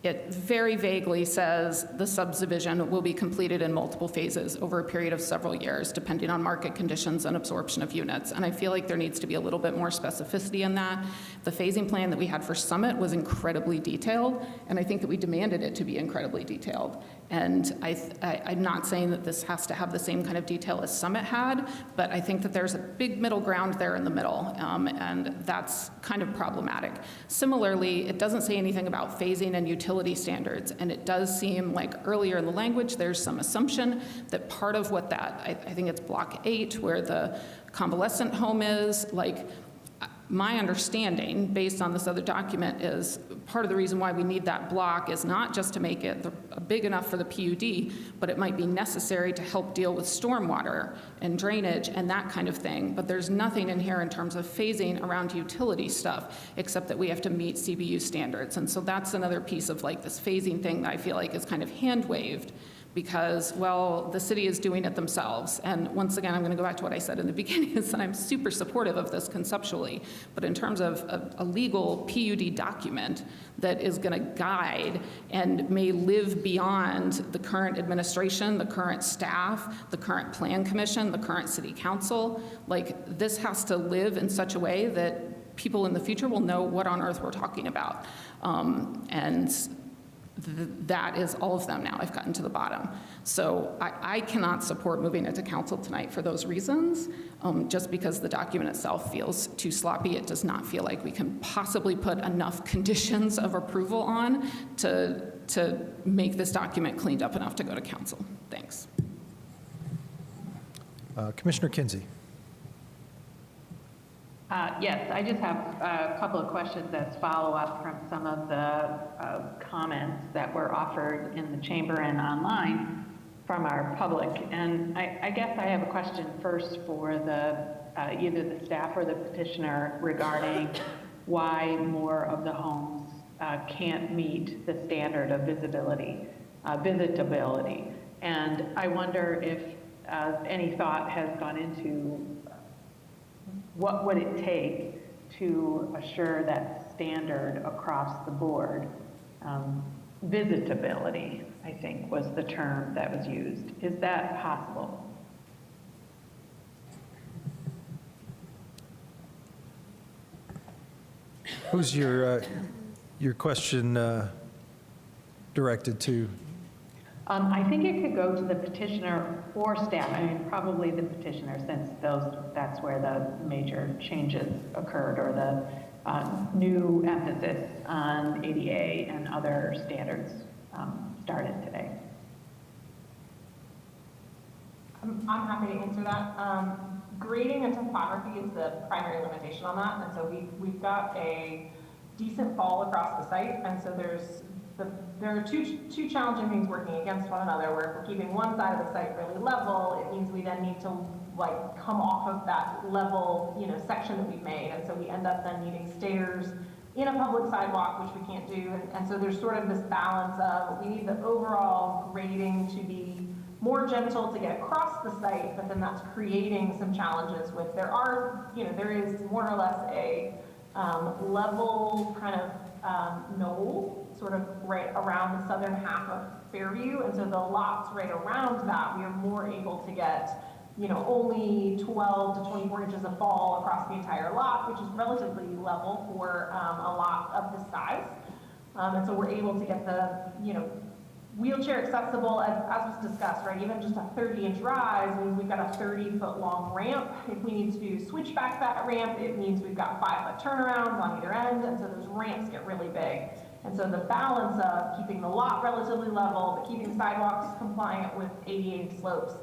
It very vaguely says the subdivision will be completed in multiple phases over a period of several years, depending on market conditions and absorption of units. And I feel like there needs to be a little bit more specificity in that. The phasing plan that we had for Summit was incredibly detailed, and I think that we demanded it to be incredibly detailed. And I'm not saying that this has to have the same kind of detail as Summit had, but I think that there's a big middle ground there in the middle, and that's kind of problematic. Similarly, it doesn't say anything about phasing and utility standards, and it does seem like earlier in the language there's some assumption that part of what that, I think it's block 8 where the convalescent home is, like, my understanding, based on this other document, is part of the reason why we need that block is not just to make it big enough for the PUD, but it might be necessary to help deal with stormwater and drainage and that kind of thing. But there's nothing in here in terms of phasing around utility stuff, except that we have to meet CBU standards. And so that's another piece of like this phasing thing that I feel like is kind of hand-waved, because, well, the city is doing it themselves. And once again, I'm going to go back to what I said in the beginning, is that I'm super supportive of this conceptually. But in terms of a legal PUD document that is going to guide and may live beyond the current administration, the current staff, the current plan commission, the current city council, like, this has to live in such a way that people in the future will know what on earth we're talking about. That is all of them now. I've gotten to the bottom. So I cannot support moving it to council tonight for those reasons, just because the document itself feels too sloppy. It does not feel like we can possibly put enough conditions of approval on to make this document cleaned up enough to go to council. Thanks.
Commissioner Kinsey.
Yes, I just have a couple of questions as follow-up from some of the comments that were offered in the chamber and online from our public. And I guess I have a question first for either the staff or the petitioner regarding why more of the homes can't meet the standard of visitability. And I wonder if any thought has gone into what would it take to assure that standard across the board? Visitability, I think, was the term that was used. Is that possible?
Who's your question directed to?
I think it could go to the petitioner or staff. I mean, probably the petitioner, since that's where the major changes occurred, or the new emphasis on ADA and other standards started today.
I'm happy to answer that. Grading and topography is the primary limitation on that, and so we've got a decent fall across the site, and so there are two challenging things working against one another, where if we're keeping one side of the site really level, it means we then need to like come off of that level, section that we've made. And so we end up then needing stairs in a public sidewalk, which we can't do. And so there's sort of this balance of, we need the overall grading to be more gentle to get across the site, but then that's creating some challenges with, there is more or less a level kind of knoll sort of right around the southern half of Fairview, and so the lots right around that, we are more able to get, only 12 to 24 inches of fall across the entire lot, which is relatively level for a lot of this size. And so we're able to get the, wheelchair accessible, as was discussed, right? Even just a 30-inch rise means we've got a 30-foot-long ramp. If we need to switch back that ramp, it means we've got 5-foot turnarounds on either end, and so those ramps get really big. And so the balance of keeping the lot relatively level, but keeping sidewalks compliant with ADA slopes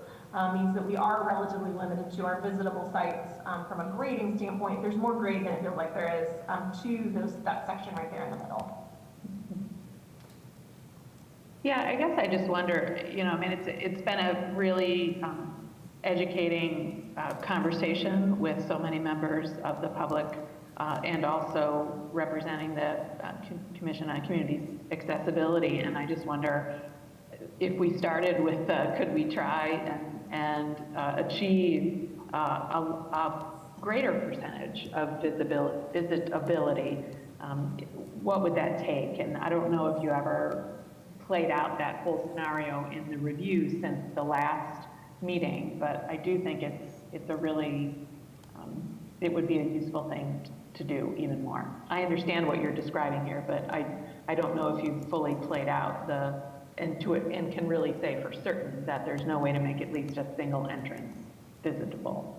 means that we are relatively limited to our visitable sites from a grading standpoint. There's more grade than it feels like there is to that section right there in the middle.
Yeah, I guess I just wonder, it's been a really educating conversation with so many members of the public and also representing the Commission on Community Accessibility. And I just wonder if we started with could we try and achieve a greater percentage of visitability, what would that take? And I don't know if you ever played out that whole scenario in the review since the last meeting, but I do think it's a really, it would be a useful thing to do even more. I understand what you're describing here, but I don't know if you've fully played out and can really say for certain that there's no way to make at least a single entrance visitable.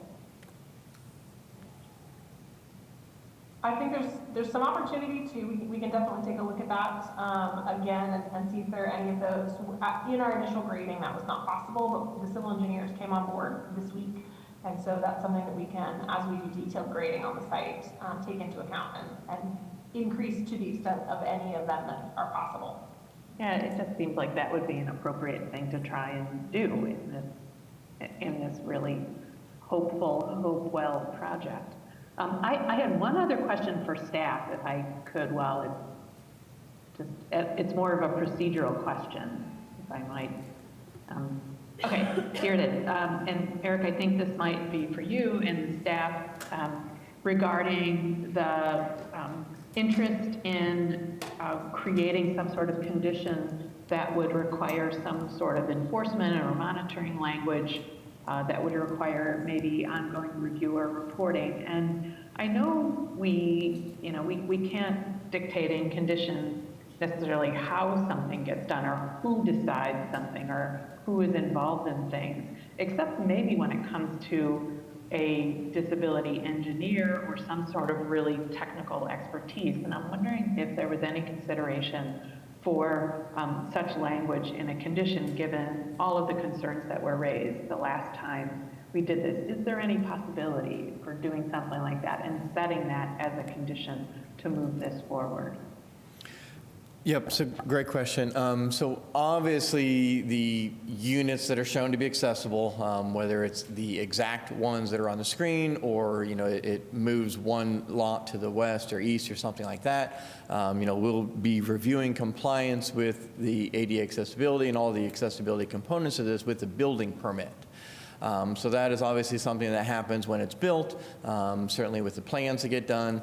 I think there's some opportunity we can definitely take a look at that again and see if there are any of those. In our initial grading, that was not possible, but the civil engineers came on board this week. And so that's something that we can, as we do detailed grading on the site, take into account and increase to the extent of any of them that are possible.
Yeah, it just seems like that would be an appropriate thing to try and do in this really hopewell project. I had one other question for staff, if I could, it's more of a procedural question, if I might. Okay, here it is. And Eric, I think this might be for you and the staff regarding the interest in creating some sort of condition that would require some sort of enforcement or monitoring language that would require maybe ongoing review or reporting. And I know we can't dictate in conditions necessarily how something gets done or who decides something or who is involved in things, except maybe when it comes to a disability engineer or some sort of really technical expertise. And I'm wondering if there was any consideration for such language in a condition, given all of the concerns that were raised the last time we did this. Is there any possibility for doing something like that and setting that as a condition to move this forward?
Yep, so great question. So obviously the units that are shown to be accessible, whether it's the exact ones that are on the screen or, it moves one lot to the west or east or something like that, we'll be reviewing compliance with the ADA accessibility and all the accessibility components of this with the building permit. So that is obviously something that happens when it's built, certainly with the plans that get done.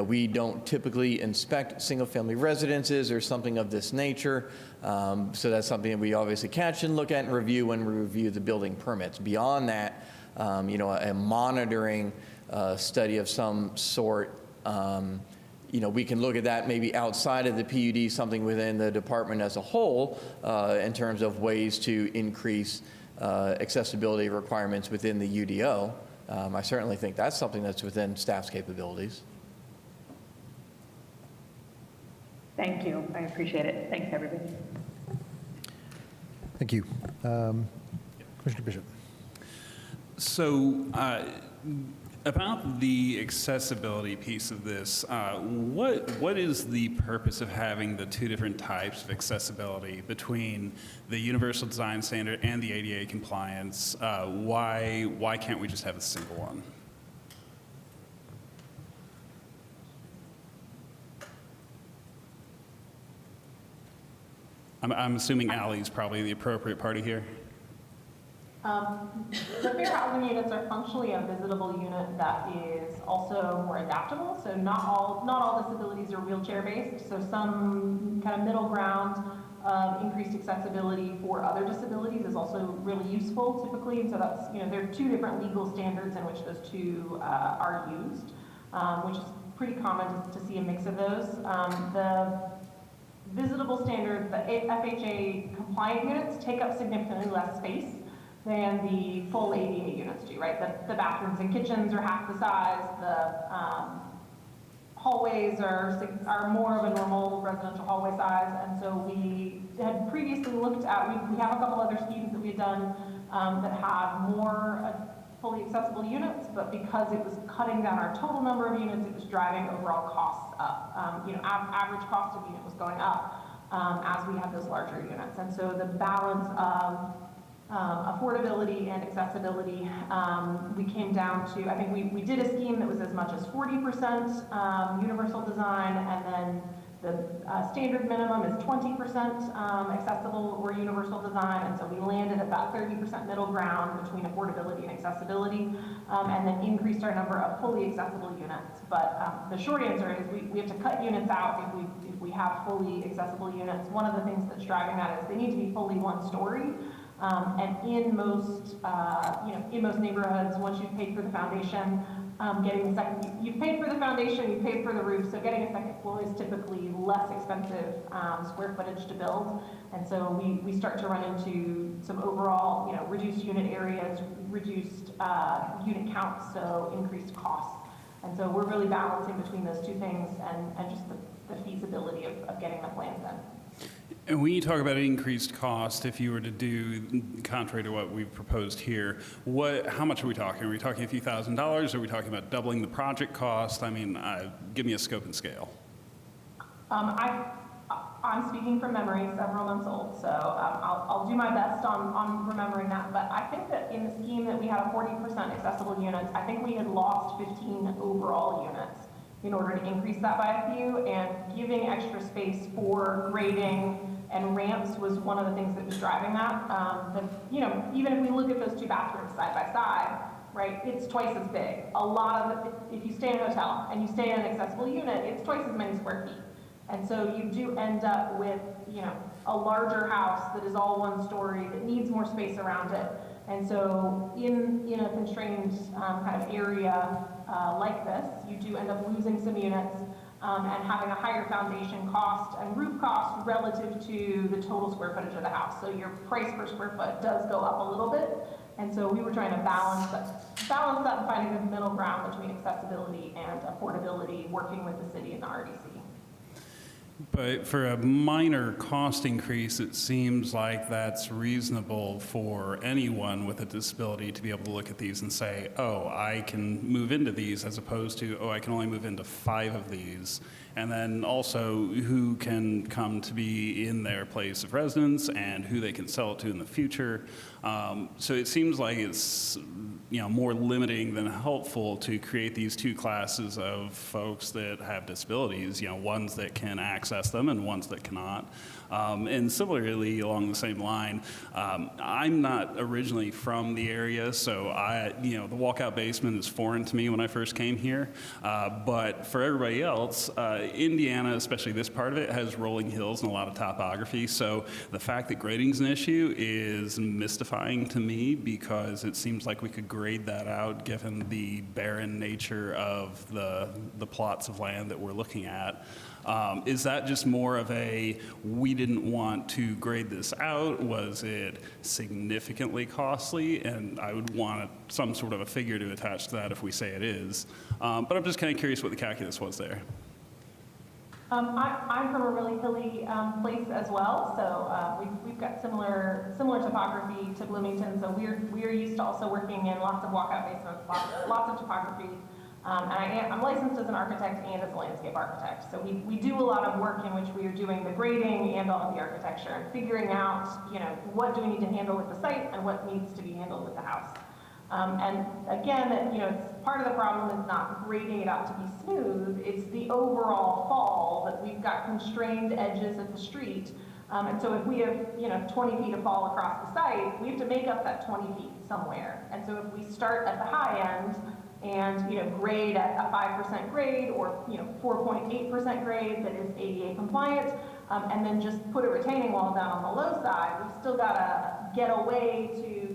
We don't typically inspect single-family residences or something of this nature, so that's something that we obviously catch and look at and review when we review the building permits. Beyond that, a monitoring study of some sort, we can look at that maybe outside of the PUD, something within the department as a whole, in terms of ways to increase accessibility requirements within the UDO. I certainly think that's something that's within staff's capabilities.
Thank you. I appreciate it. Thanks, everybody.
Thank you. Commissioner Bishop.
So about the accessibility piece of this, what is the purpose of having the two different types of accessibility between the Universal Design Standard and the ADA compliance? Why can't we just have a single one? I'm assuming Ally is probably the appropriate party here.
The fair housing units are functionally a visitable unit that is also more adaptable. So not all disabilities are wheelchair-based. So some kind of middle ground of increased accessibility for other disabilities is also really useful typically. And so that's, there are two different legal standards in which those two are used, which is pretty common to see a mix of those. The visitable standard, the FHA compliant units take up significantly less space than the full ADA units do, right? The bathrooms and kitchens are half the size. The hallways are more of a normal residential hallway size. And so we had previously looked at, we have a couple other schemes that we had done that have more fully accessible units, but because it was cutting down our total number of units, it was driving overall costs up. Average cost of unit was going up as we had those larger units. And so the balance of affordability and accessibility. We came down to, I think we did a scheme that was as much as 40% universal design, and then the standard minimum is 20% accessible or universal design, and so we landed at that 30% middle ground between affordability and accessibility, and then increased our number of fully accessible units. But the short answer is we have to cut units out if we have fully accessible units. One of the things that's driving that is they need to be fully one-story. And in most neighborhoods, once you've paid for the foundation, getting the second, you've paid for the foundation, you've paid for the roof, so getting a second floor is typically less expensive square footage to build. And so we start to run into some overall, reduced unit areas, reduced unit counts, so increased costs. And so we're really balancing between those two things and just the feasibility of getting the plans in.
And when you talk about increased cost, if you were to do, contrary to what we've proposed here, how much are we talking? Are we talking a few $1,000s? Are we talking about doubling the project cost? I mean, give me a scope and scale.
I'm speaking from memory, several months old, so I'll do my best on remembering that. But I think that in the scheme that we had a 40% accessible units, I think we had lost 15 overall units in order to increase that by a few, and giving extra space for grading and ramps was one of the things that was driving that. Even if we look at those two bathrooms side by side, right, it's twice as big. A lot of if you stay in a hotel and you stay in an accessible unit, it's twice as many square feet. And so you do end up with, a larger house that is all one story that needs more space around it. And so in a constrained kind of area like this, you do end up losing some units and having a higher foundation cost and roof cost relative to the total square footage of the house. So your price per square foot does go up a little bit. And so we were trying to balance that and find a good middle ground between accessibility and affordability, working with the city and the RDC.
But for a minor cost increase, it seems like that's reasonable for anyone with a disability to be able to look at these and say, oh, I can move into these, as opposed to, oh, I can only move into 5 of these. And then also who can come to be in their place of residence and who they can sell it to in the future. So it seems like it's more limiting than helpful to create these two classes of folks that have disabilities, ones that can access them and ones that cannot. And similarly, along the same line, I'm not originally from the area, so the walkout basement is foreign to me when I first came here. But for everybody else, Indiana, especially this part of it, has rolling hills and a lot of topography. So the fact that grading's an issue is mystifying to me, because it seems like we could grade that out given the barren nature of the plots of land that we're looking at. Is that just more of a, we didn't want to grade this out? Was it significantly costly? And I would want some sort of a figure to attach to that if we say it is. But I'm just kind of curious what the calculus was there.
I'm from a really hilly place as well, so we've got similar topography to Bloomington. So we're used to also working in lots of walkout basements, lots of topography. And I'm licensed as an architect and as a landscape architect. So we do a lot of work in which we are doing the grading and all of the architecture and figuring out, what do we need to handle with the site and what needs to be handled with the house. And again, it's part of the problem is not grading it out to be smooth. It's the overall fall that we've got constrained edges of the street. And so if we have, 20 feet of fall across the site, we have to make up that 20 feet somewhere. And so if we start at the high end and, grade at a 5% grade or, 4.8% grade that is ADA compliant, and then just put a retaining wall down on the low side, we've still got to get a way to,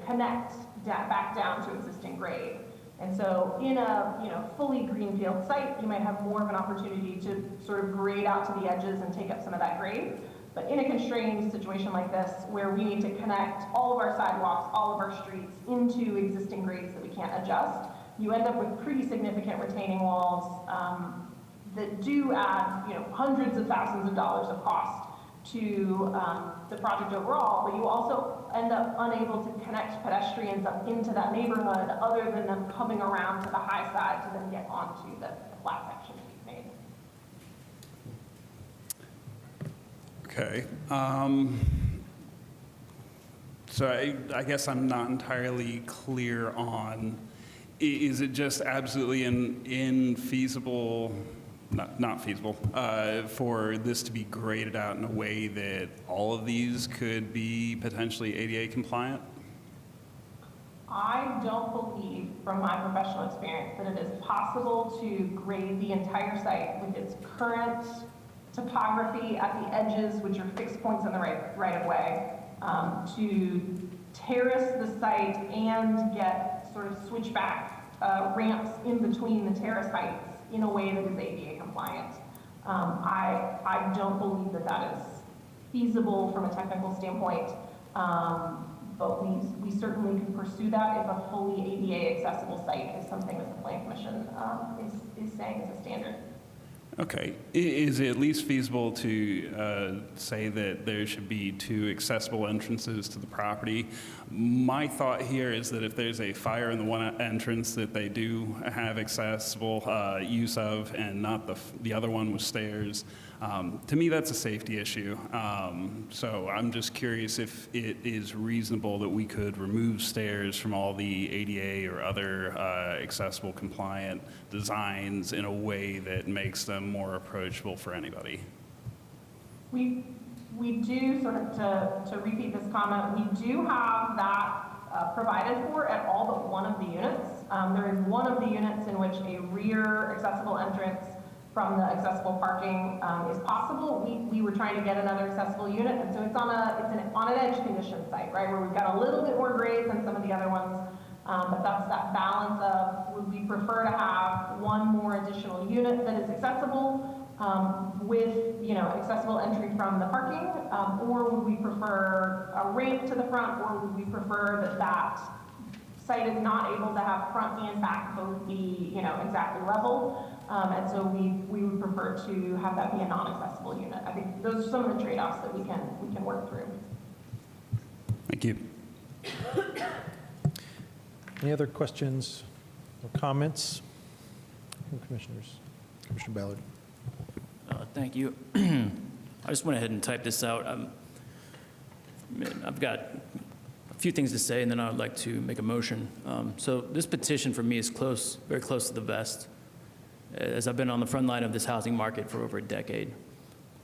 connect back down to existing grade. And so in a, fully greenfield site, you might have more of an opportunity to sort of grade out to the edges and take up some of that grade. But in a constrained situation like this, where we need to connect all of our sidewalks, all of our streets into existing grades that we can't adjust, you end up with pretty significant retaining walls that do add, hundreds of thousands of dollars of cost to the project overall, but you also end up unable to connect pedestrians up into that neighborhood other than them coming around to the high side to then get onto the flat section we've made.
Okay. So I guess I'm not entirely clear on, is it just absolutely infeasible, not feasible, for this to be graded out in a way that all of these could be potentially ADA compliant?
I don't believe, from my professional experience, that it is possible to grade the entire site with its current topography at the edges, which are fixed points in the right of way, to terrace the site and get sort of switchback ramps in between the terrace heights in a way that is ADA compliant. I don't believe that that is feasible from a technical standpoint. But we certainly can pursue that if a fully ADA accessible site is something that the Plan Commission is saying is a standard.
Okay. Is it at least feasible to say that there should be 2 accessible entrances to the property? My thought here is that if there's a fire in the one entrance that they do have accessible use of and not the other one with stairs, to me that's a safety issue. So I'm just curious if it is reasonable that we could remove stairs from all the ADA or other accessible compliant designs in a way that makes them more approachable for anybody.
We do, sort of to repeat this comment, we do have that provided for at all but one of the units. There is one of the units in which a rear accessible entrance from the accessible parking is possible. We were trying to get another accessible unit, and so it's on an edge condition site, right, where we've got a little bit more grade than some of the other ones. But that's that balance of, would we prefer to have one more additional unit that is accessible with, accessible entry from the parking, or would we prefer a ramp to the front, or would we prefer that site is not able to have front and back both be, exactly level, and so we would prefer to have that be a non-accessible unit. I think those are some of the trade-offs that we can work through.
Thank you.
Any other questions or comments from commissioners? Commissioner Ballard.
Thank you. I just went ahead and typed this out. I've got a few things to say, and then I would like to make a motion. So this petition for me is very close to the vest, as I've been on the front line of this housing market for over a decade.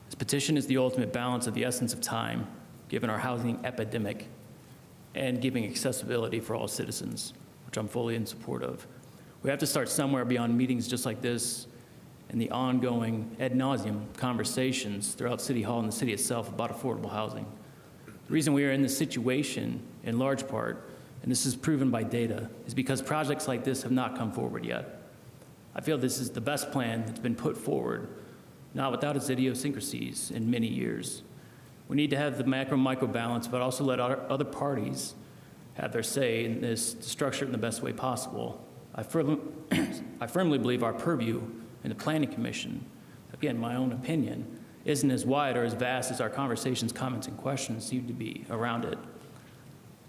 This petition is the ultimate balance of the essence of time, given our housing epidemic, and giving accessibility for all citizens, which I'm fully in support of. We have to start somewhere beyond meetings just like this and the ongoing ad nauseum conversations throughout City Hall and the city itself about affordable housing. The reason we are in this situation, in large part, and this is proven by data, is because projects like this have not come forward yet. I feel this is the best plan that's been put forward, not without its idiosyncrasies in many years. We need to have the macro-micro balance, but also let other parties have their say in this to structure it in the best way possible. I firmly believe our purview in the Planning Commission, again, my own opinion, isn't as wide or as vast as our conversations, comments, and questions seem to be around it.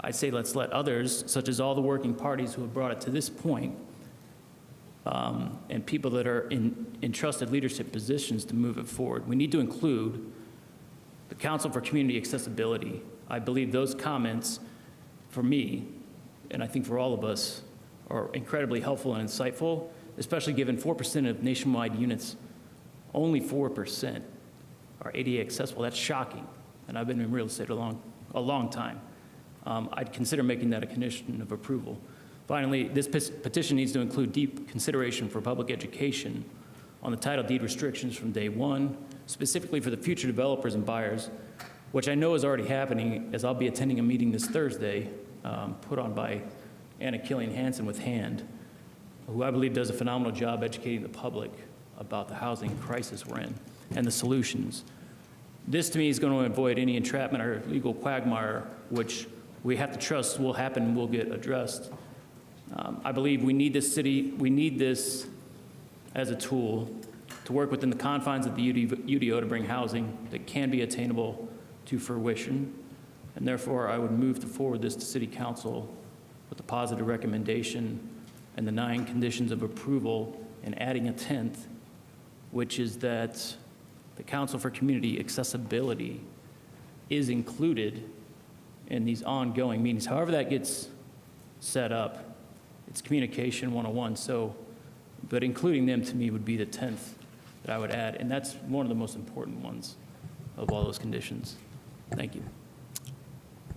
I'd say let's let others, such as all the working parties who have brought it to this point, and people that are in trusted leadership positions to move it forward. We need to include the Council for Community Accessibility. I believe those comments, for me, and I think for all of us, are incredibly helpful and insightful, especially given 4% of nationwide units, only 4% are ADA accessible. That's shocking, and I've been in real estate a long time. I'd consider making that a condition of approval. Finally, this petition needs to include deep consideration for public education on the title deed restrictions from day one, specifically for the future developers and buyers, which I know is already happening, as I'll be attending a meeting this Thursday put on by Anna Killian-Hansen with HAND, who I believe does a phenomenal job educating the public about the housing crisis we're in and the solutions. This, to me, is going to avoid any entrapment or legal quagmire, which we have to trust will happen and will get addressed. I believe we need this as a tool to work within the confines of the UDO to bring housing that can be attainable to fruition. And therefore, I would move to forward this to City Council with a positive recommendation and the 9 conditions of approval, and adding a 10th, which is that the Council for Community Accessibility is included and these ongoing meetings, however that gets set up, it's communication 101. So, but including them to me would be the 10th that I would add, and that's one of the most important ones of all those conditions. Thank you.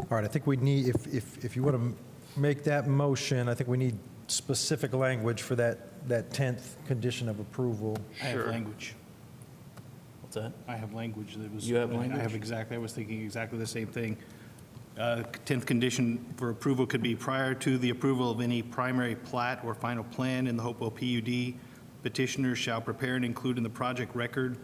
All right, I think we need, if you want to make that motion, I think we need specific language for that 10th condition of approval.
I have language.
What's that?
I have language that was.
You have language?
I was thinking exactly the same thing. 10th condition for approval could be prior to the approval of any primary plat or final plan in the Hopewell PUD, petitioners shall prepare and include in the project record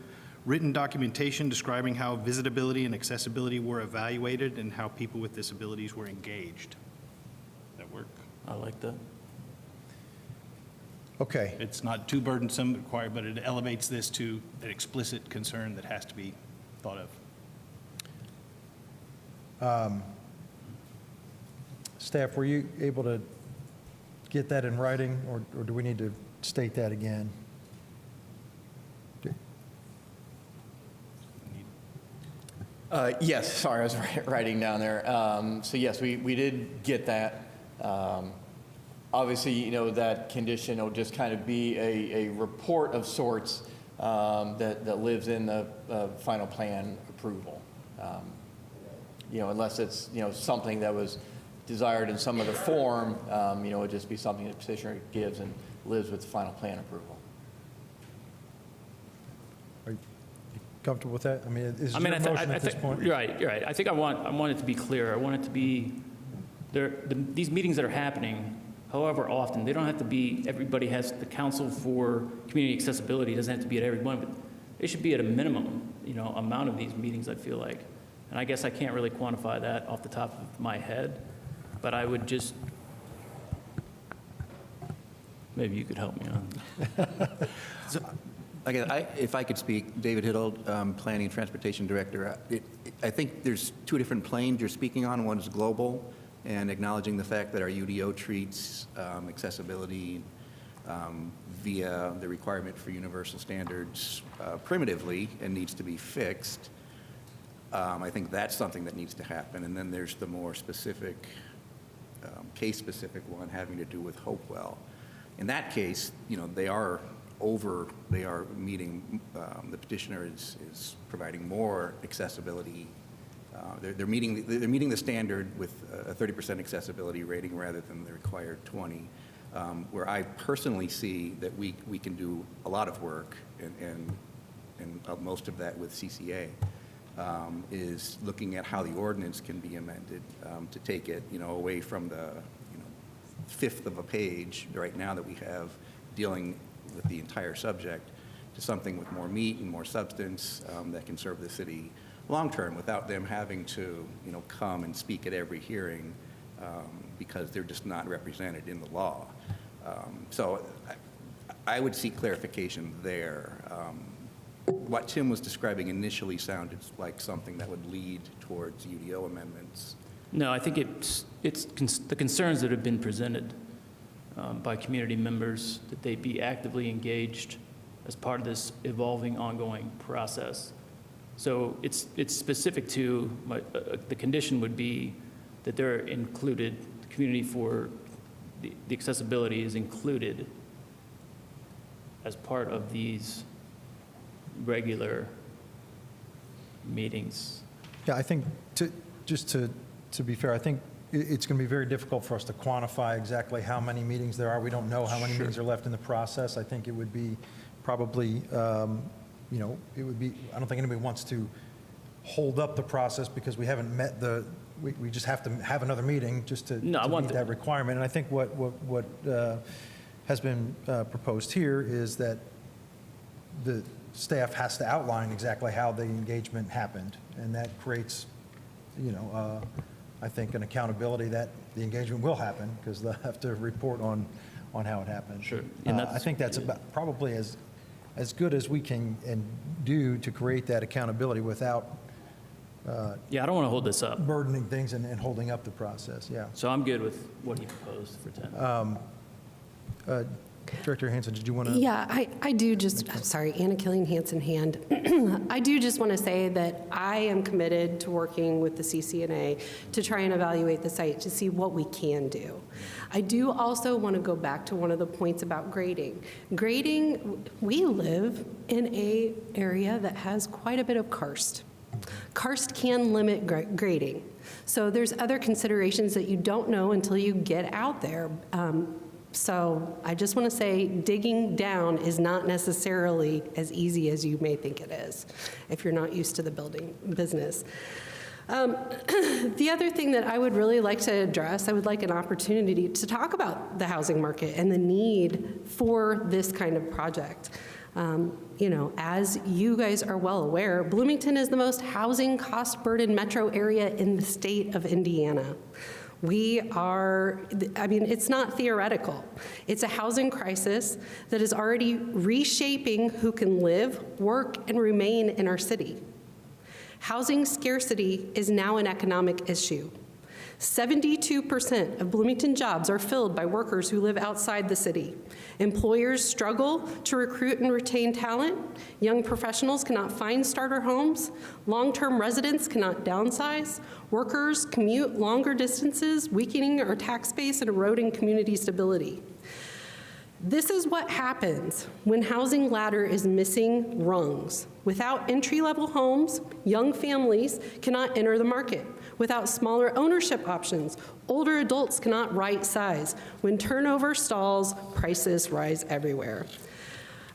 written documentation describing how visitability and accessibility were evaluated and how people with disabilities were engaged. That work?
I like that.
Okay.
It's not too burdensome, required, but it elevates this to an explicit concern that has to be thought of.
Staff, were you able to get that in writing, or do we need to state that again?
Yes, sorry, I was writing down there. So yes, we did get that. Obviously, you know, that condition will just kind of be a report of sorts that lives in the final plan approval. You know, unless it's, you know, something that was desired in some other form, you know, it would just be something that the petitioner gives and lives with the final plan approval.
Are you comfortable with that? I mean, is your
I
motion at this point?
You're right, you're right. I think I want it to be clear. I want it to be, these meetings that are happening, however often, they don't have to be, everybody has, the Council for Community Accessibility doesn't have to be at every one, but it should be at a minimum, you know, amount of these meetings, I feel like. And I guess I can't really quantify that off the top of my head, but I would just, maybe you could help me on.
Again, if I could speak, David Hiddle, Planning and Transportation Director. I think there's two different planes you're speaking on. One is global and acknowledging the fact that our UDO treats accessibility via the requirement for universal standards primitively and needs to be fixed. I think that's something that needs to happen. And then there's the more specific, case-specific one having to do with Hopewell. In that case, you know, they are meeting, the petitioner is providing more accessibility. They're meeting the standard with a 30% accessibility rating rather than the required 20. Where I personally see that we can do a lot of work, and most of that with CCA, is looking at how the ordinance can be amended to take it, you know, away from the, you know, fifth of a page right now that we have dealing with the entire subject to something with more meat and more substance that can serve the city long-term without them having to, you know, come and speak at every hearing because they're just not represented in the law. So I would seek clarification there. What Tim was describing initially sounded like something that would lead towards UDO amendments.
No, I think it's the concerns that have been presented by community members, that they be actively engaged as part of this evolving, ongoing process. So it's specific to, the condition would be that they're included, the community for the accessibility is included as part of these regular meetings.
Yeah, I think just to be fair, I think it's going to be very difficult for us to quantify exactly how many meetings there are. We don't know how many meetings are left in the process. I think it would be probably, you know, it would be, I don't think anybody wants to hold up the process because we haven't met we just have to have another meeting just to meet that requirement. And I think what has been proposed here is that the staff has to outline exactly how the engagement happened. And that creates, you know, I think an accountability that the engagement will happen because they'll have to report on how it happened.
Sure.
I think that's about probably as good as we can do to create that accountability without
yeah, I don't want to hold this up.
Burdening things and holding up the process, yeah.
So I'm good with what he proposed for 10.
Director Hanson, did you want to?
Yeah, I do just, sorry, Anna Killian Hansen Hand. I do just want to say that I am committed to working with the CCNA to try and evaluate the site to see what we can do. I do also want to go back to one of the points about grading. Grading, we live in a area that has quite a bit of karst. Karst can limit grading. So there's other considerations that you don't know until you get out there. So I just want to say digging down is not necessarily as easy as you may think it is if you're not used to the building business. The other thing that I would really like to address, I would like an opportunity to talk about the housing market and the need for this kind of project. You know, as you guys are well aware, Bloomington is the most housing cost burdened metro area in the state of Indiana. We are, I mean, it's not theoretical. It's a housing crisis that is already reshaping who can live, work, and remain in our city. Housing scarcity is now an economic issue. 72% of Bloomington jobs are filled by workers who live outside the city. Employers struggle to recruit and retain talent. Young professionals cannot find starter homes. Long-term residents cannot downsize. Workers commute longer distances, weakening our tax base and eroding community stability. This is what happens when housing ladder is missing rungs. Without entry-level homes, young families cannot enter the market. Without smaller ownership options, older adults cannot right size. When turnover stalls, prices rise everywhere.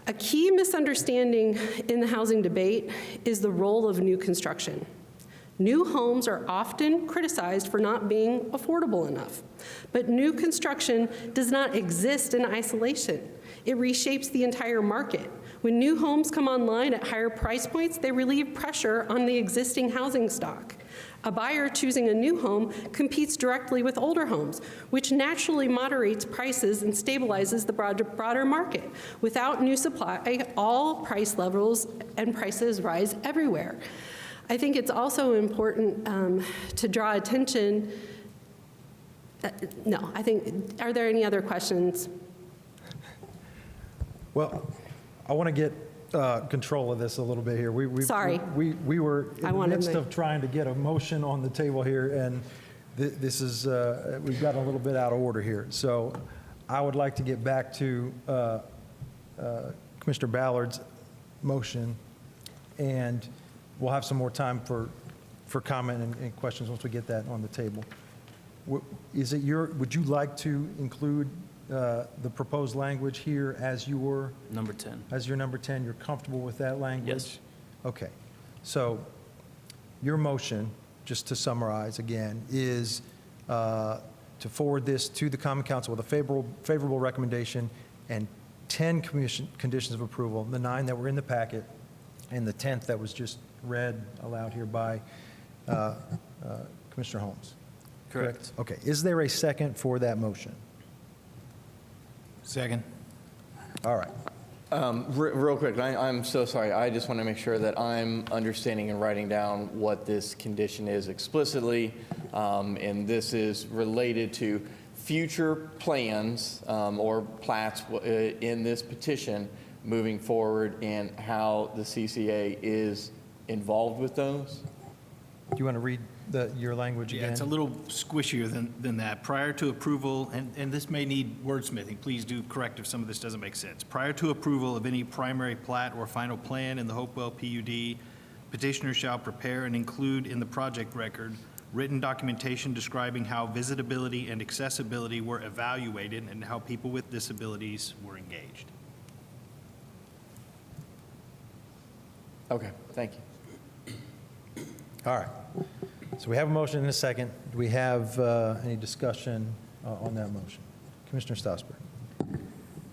A key misunderstanding in the housing debate is the role of new construction. New homes are often criticized for not being affordable enough, but new construction does not exist in isolation. It reshapes the entire market. When new homes come online at higher price points, they relieve pressure on the existing housing stock. A buyer choosing a new home competes directly with older homes, which naturally moderates prices and stabilizes the broader market. Without new supply, all price levels and prices rise everywhere. I think it's also important to draw attention. No, I think, are there any other questions?
Well, I want to get control of this a little bit here.
Sorry.
We were in the midst of trying to get a motion on the table here, and this is, we've gotten a little bit out of order here. So I would like to get back to Commissioner Ballard's motion, and we'll have some more time for comment and questions once we get that on the table. Is it would you like to include the proposed language here as your
Number 10.
As your number 10, you're comfortable with that language?
Yes.
Okay. So your motion, just to summarize again, is to forward this to the Common Council with a favorable recommendation and 10 conditions of approval, the 9 that were in the packet, and the 10th that was just read aloud here by Commissioner Holmes.
Correct.
Okay. Is there a second for that motion?
Second.
All right.
Real quick, I'm so sorry. I just want to make sure that I'm understanding and writing down what this condition is explicitly. And this is related to future plans or plats in this petition moving forward and how the CCA is involved with those.
Do you want to read your language again?
Yeah, it's a little squishier than that. Prior to approval, and this may need wordsmithing, please do correct if some of this doesn't make sense. Prior to approval of any primary plat or final plan in the Hopewell PUD, petitioner shall prepare and include in the project record written documentation describing how visitability and accessibility were evaluated and how people with disabilities were engaged.
Okay, thank you.
All right. So we have a motion and a second. Do we have any discussion on that motion? Commissioner Strasburg.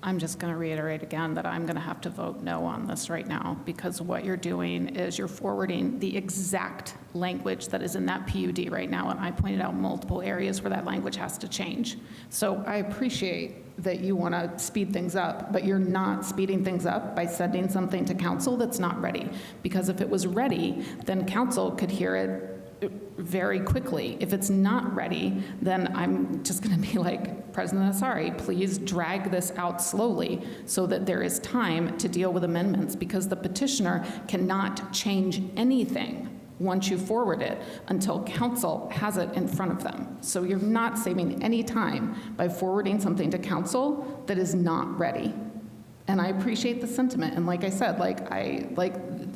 I'm just going to reiterate again that I'm going to have to vote no on this right now, because what you're doing is you're forwarding the exact language that is in that PUD right now, and I pointed out multiple areas where that language has to change. So I appreciate that you want to speed things up, but you're not speeding things up by sending something to council that's not ready, because if it was ready, then council could hear it very quickly. If it's not ready, then I'm just going to be like, President Asari, please drag this out slowly so that there is time to deal with amendments, because the petitioner cannot change anything once you forward it until council has it in front of them. So you're not saving any time by forwarding something to council that is not ready. And I appreciate the sentiment. And like I said,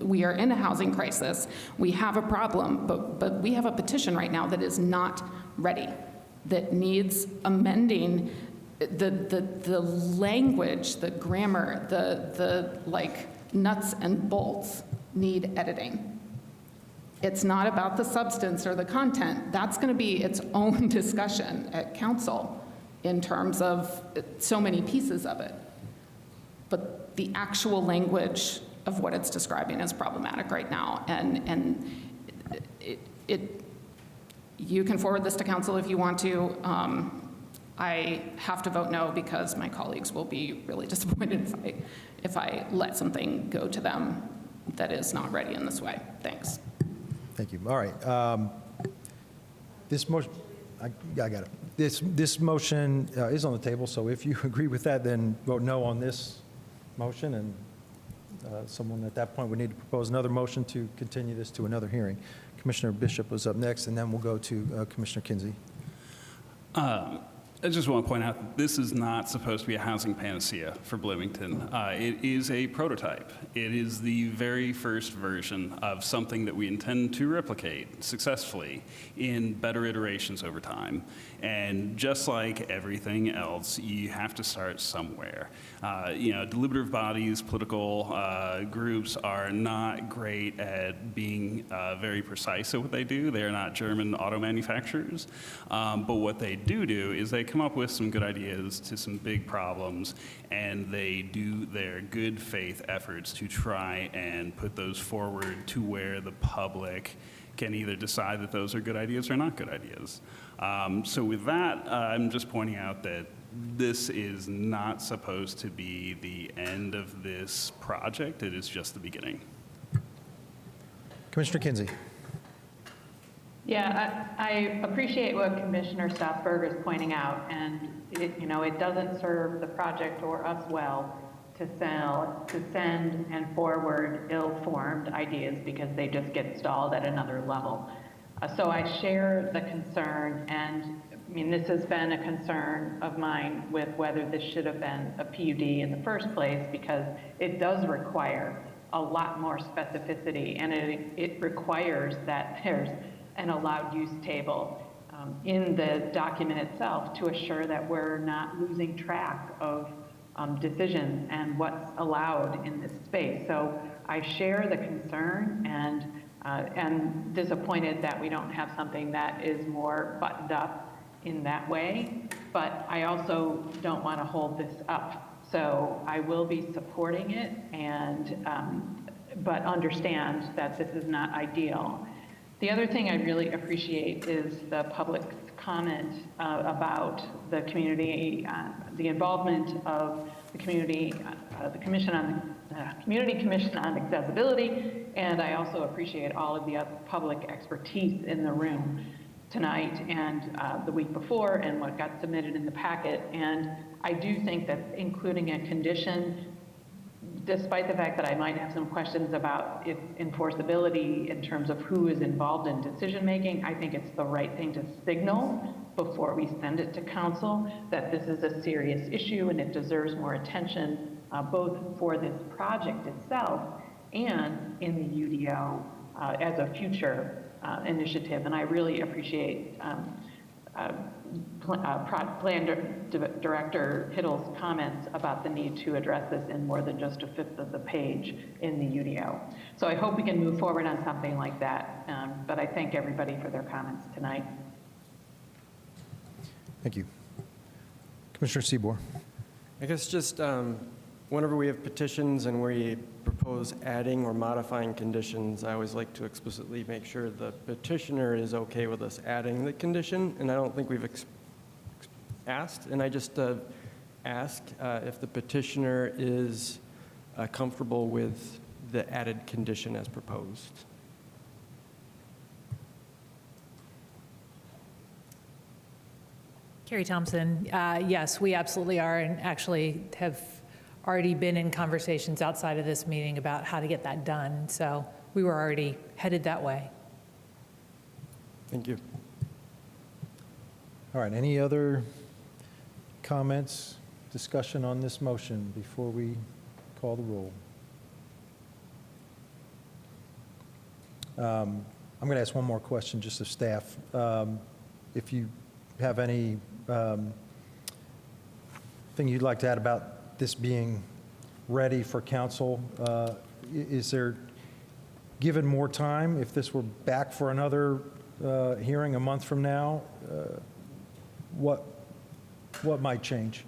we are in a housing crisis. We have a problem, but we have a petition right now that is not ready, that needs amending. The language, the grammar, the nuts and bolts need editing. It's not about the substance or the content. That's going to be its own discussion at council in terms of so many pieces of it. But the actual language of what it's describing is problematic right now. And you can forward this to council if you want to. I have to vote no because my colleagues will be really disappointed if I let something go to them that is not ready in this way. Thanks.
Thank you. All right. This motion, I got it. This motion is on the table, so if you agree with that, then vote no on this motion, and someone at that point would need to propose another motion to continue this to another hearing. Commissioner Bishop was up next, and then we'll go to Commissioner Kinsey.
I just want to point out that this is not supposed to be a housing panacea for Bloomington. It is a prototype. It is the very first version of something that we intend to replicate successfully in better iterations over time. And just like everything else, you have to start somewhere. Deliberative bodies, political groups are not great at being very precise at what they do. They are not German auto manufacturers. But what they do is they come up with some good ideas to some big problems, and they do their good faith efforts to try and put those forward to where the public can either decide that those are good ideas or not good ideas. So with that, I'm just pointing out that this is not supposed to be the end of this project. It is just the beginning.
Commissioner Kinsey.
Yeah, I appreciate what Commissioner Stossberg is pointing out, and it doesn't serve the project or us well to send and forward ill-formed ideas because they just get stalled at another level. So I share the concern, and this has been a concern of mine with whether this should have been a PUD in the first place, because it does require a lot more specificity, and it requires that there's an allowed use table in the document itself to assure that we're not losing track of decisions and what's allowed in this space. So I share the concern and disappointed that we don't have something that is more buttoned up in that way, but I also don't want to hold this up. So I will be supporting it, but understand that this is not ideal. The other thing I really appreciate is the public's comment about the community, the involvement of the community, the Community Commission on Accessibility, and I also appreciate all of the other public expertise in the room tonight and the week before and what got submitted in the packet. And I do think that including a condition, despite the fact that I might have some questions about its enforceability in terms of who is involved in decision-making, I think it's the right thing to signal before we send it to council that this is a serious issue and it deserves more attention, both for this project itself and in the UDO as a future initiative. And I really appreciate Plan Director Hiddle's comments about the need to address this in more than just a fifth of the page in the UDO. So I hope we can move forward on something like that, but I thank everybody for their comments tonight.
Thank you. Commissioner Seabour.
I guess just whenever we have petitions and we propose adding or modifying conditions, I always like to explicitly make sure the petitioner is okay with us adding the condition, and I don't think we've asked, and I just ask if the petitioner is comfortable with the added condition as proposed.
Carrie Thompson, yes, we absolutely are, and actually have already been in conversations outside of this meeting about how to get that done. So we were already headed that way.
Thank you.
All right, any other comments, discussion on this motion before we call the roll? I'm going to ask one more question just of staff. If you have any thing you'd like to add about this being ready for council, is there, given more time, if this were back for another hearing a month from now, what might change?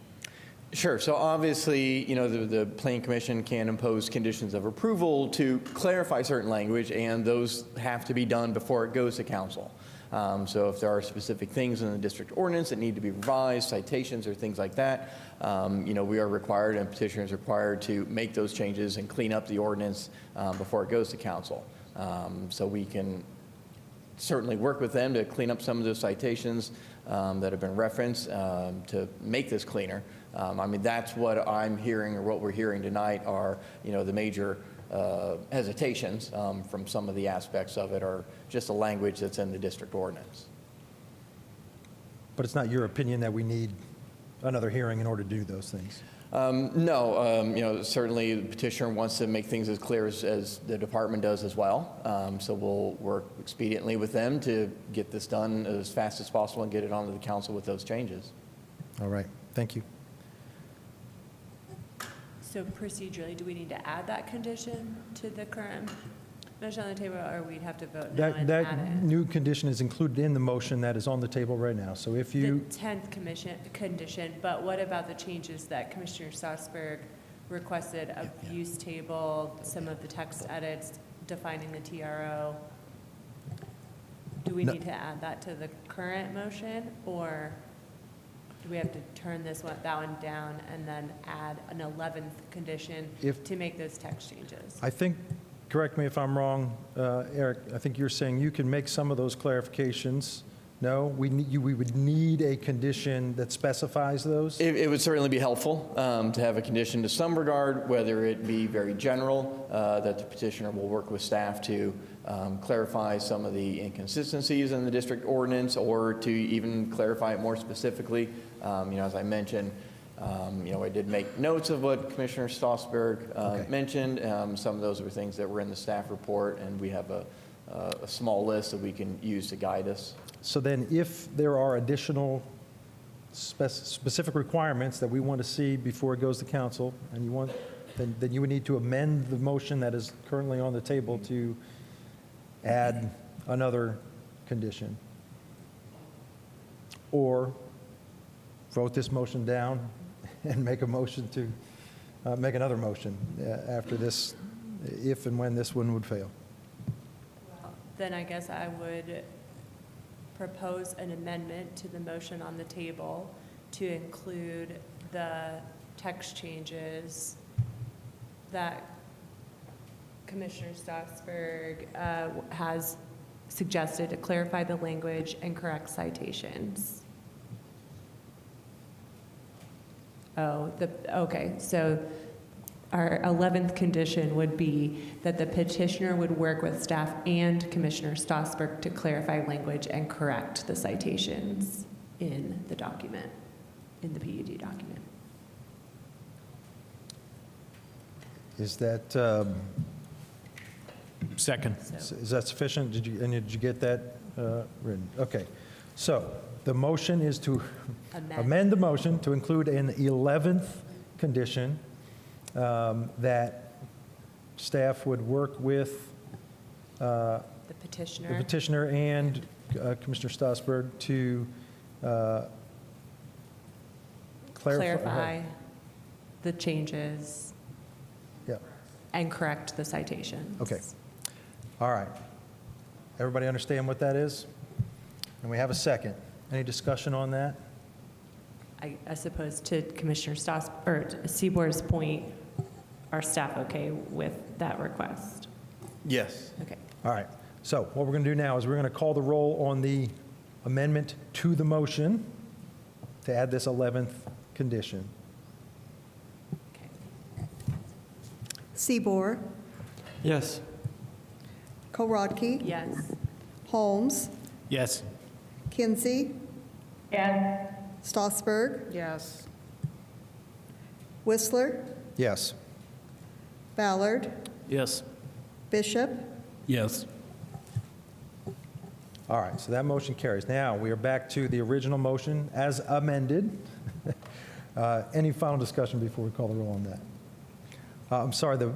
Sure. So obviously, you know, the Planning Commission can impose conditions of approval to clarify certain language, and those have to be done before it goes to council. So if there are specific things in the district ordinance that need to be revised, citations or things like that, you know, we are required, and petitioner is required to make those changes and clean up the ordinance before it goes to council. So we can certainly work with them to clean up some of those citations that have been referenced to make this cleaner. I mean, that's what I'm hearing, or what we're hearing tonight are, you know, the major hesitations from some of the aspects of it are just the language that's in the district ordinance.
But it's not your opinion that we need another hearing in order to do those things?
No, you know, certainly the petitioner wants to make things as clear as the department does as well. So we'll work expediently with them to get this done as fast as possible and get it onto the council with those changes.
All right, thank you.
So procedurally, do we need to add that condition to the current motion on the table, or we'd have to vote no and add
That
it?
new condition is included in the motion that is on the table right now. So if you,
The 10th condition, but what about the changes that Commissioner Strasburg requested, a use table, some of the text edits, defining the TRO? Do we
No.
need to add that to the current motion, or do we have to turn that one down and then add an 11th condition to make those text changes?
I think, correct me if I'm wrong, Eric, I think you're saying you can make some of those clarifications. No, we would need a condition that specifies those?
It would certainly be helpful to have a condition to some regard, whether it be very general, that the petitioner will work with staff to clarify some of the inconsistencies in the district ordinance, or to even clarify it more specifically. You know, as I mentioned, you know, I did make notes of what Commissioner Strasburg mentioned. Some of those were things that were in the staff report, and we have a small list that we can use to guide us.
So then if there are additional specific requirements that we want to see before it goes to council, and you want, then you would need to amend the motion that is currently on the table to add another condition. Or vote this motion down and make a motion to, make another motion after this, if and when this one would fail.
Then I guess I would propose an amendment to the motion on the table to include the text changes that Commissioner Strasburg has suggested to clarify the language and correct citations. Okay, so our 11th condition would be that the petitioner would work with staff and Commissioner Strasburg to clarify language and correct the citations in the document, in the PUD document.
Is that,
Second.
is that sufficient? Did you get that written? Okay. So the motion is to amend the motion to include an 11th condition, that staff would work with
the petitioner
and Commissioner Strasburg to
clarify the changes
Yeah.
and correct the citations.
Okay. All right. Everybody understand what that is? And we have a second. Any discussion on that?
I suppose to Commissioner Seabor's point, are staff okay with that request?
Yes.
Okay.
All right. So what we're going to do now is we're going to call the roll on the amendment to the motion. to add this 11th condition?
Seaboard,
Yes.
Korodke.
Yes.
Holmes,
Yes.
Kinsey,
Yes.
Stossberg,
Yes.
Whistler,
Yes.
Ballard,
Yes.
Bishop,
Yes.
All right, so that motion carries. Now, we are back to the original motion as amended. Any final discussion before we call the roll on that? I'm sorry, the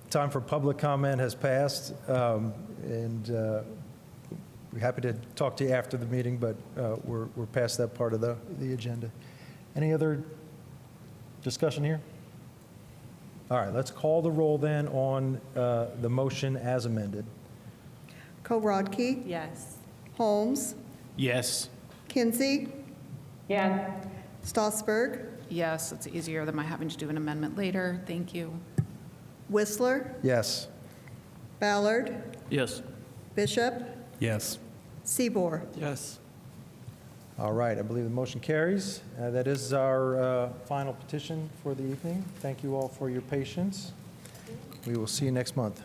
time for public comment has passed, and we're happy to talk to you after the meeting, but we're past that part of the agenda. Any other discussion here? All right, let's call the roll then on the motion as amended.
Korodke,
Yes.
Holmes,
Yes.
Kinsey,
Yes.
Stossberg,
Yes, it's easier than my having to do an amendment later. Thank you.
Whistler,
Yes.
Ballard,
Yes.
Bishop,
Yes.
Seaboard.
Yes.
All right, I believe the motion carries. That is our final petition for the evening. Thank you all for your patience. We will see you next month.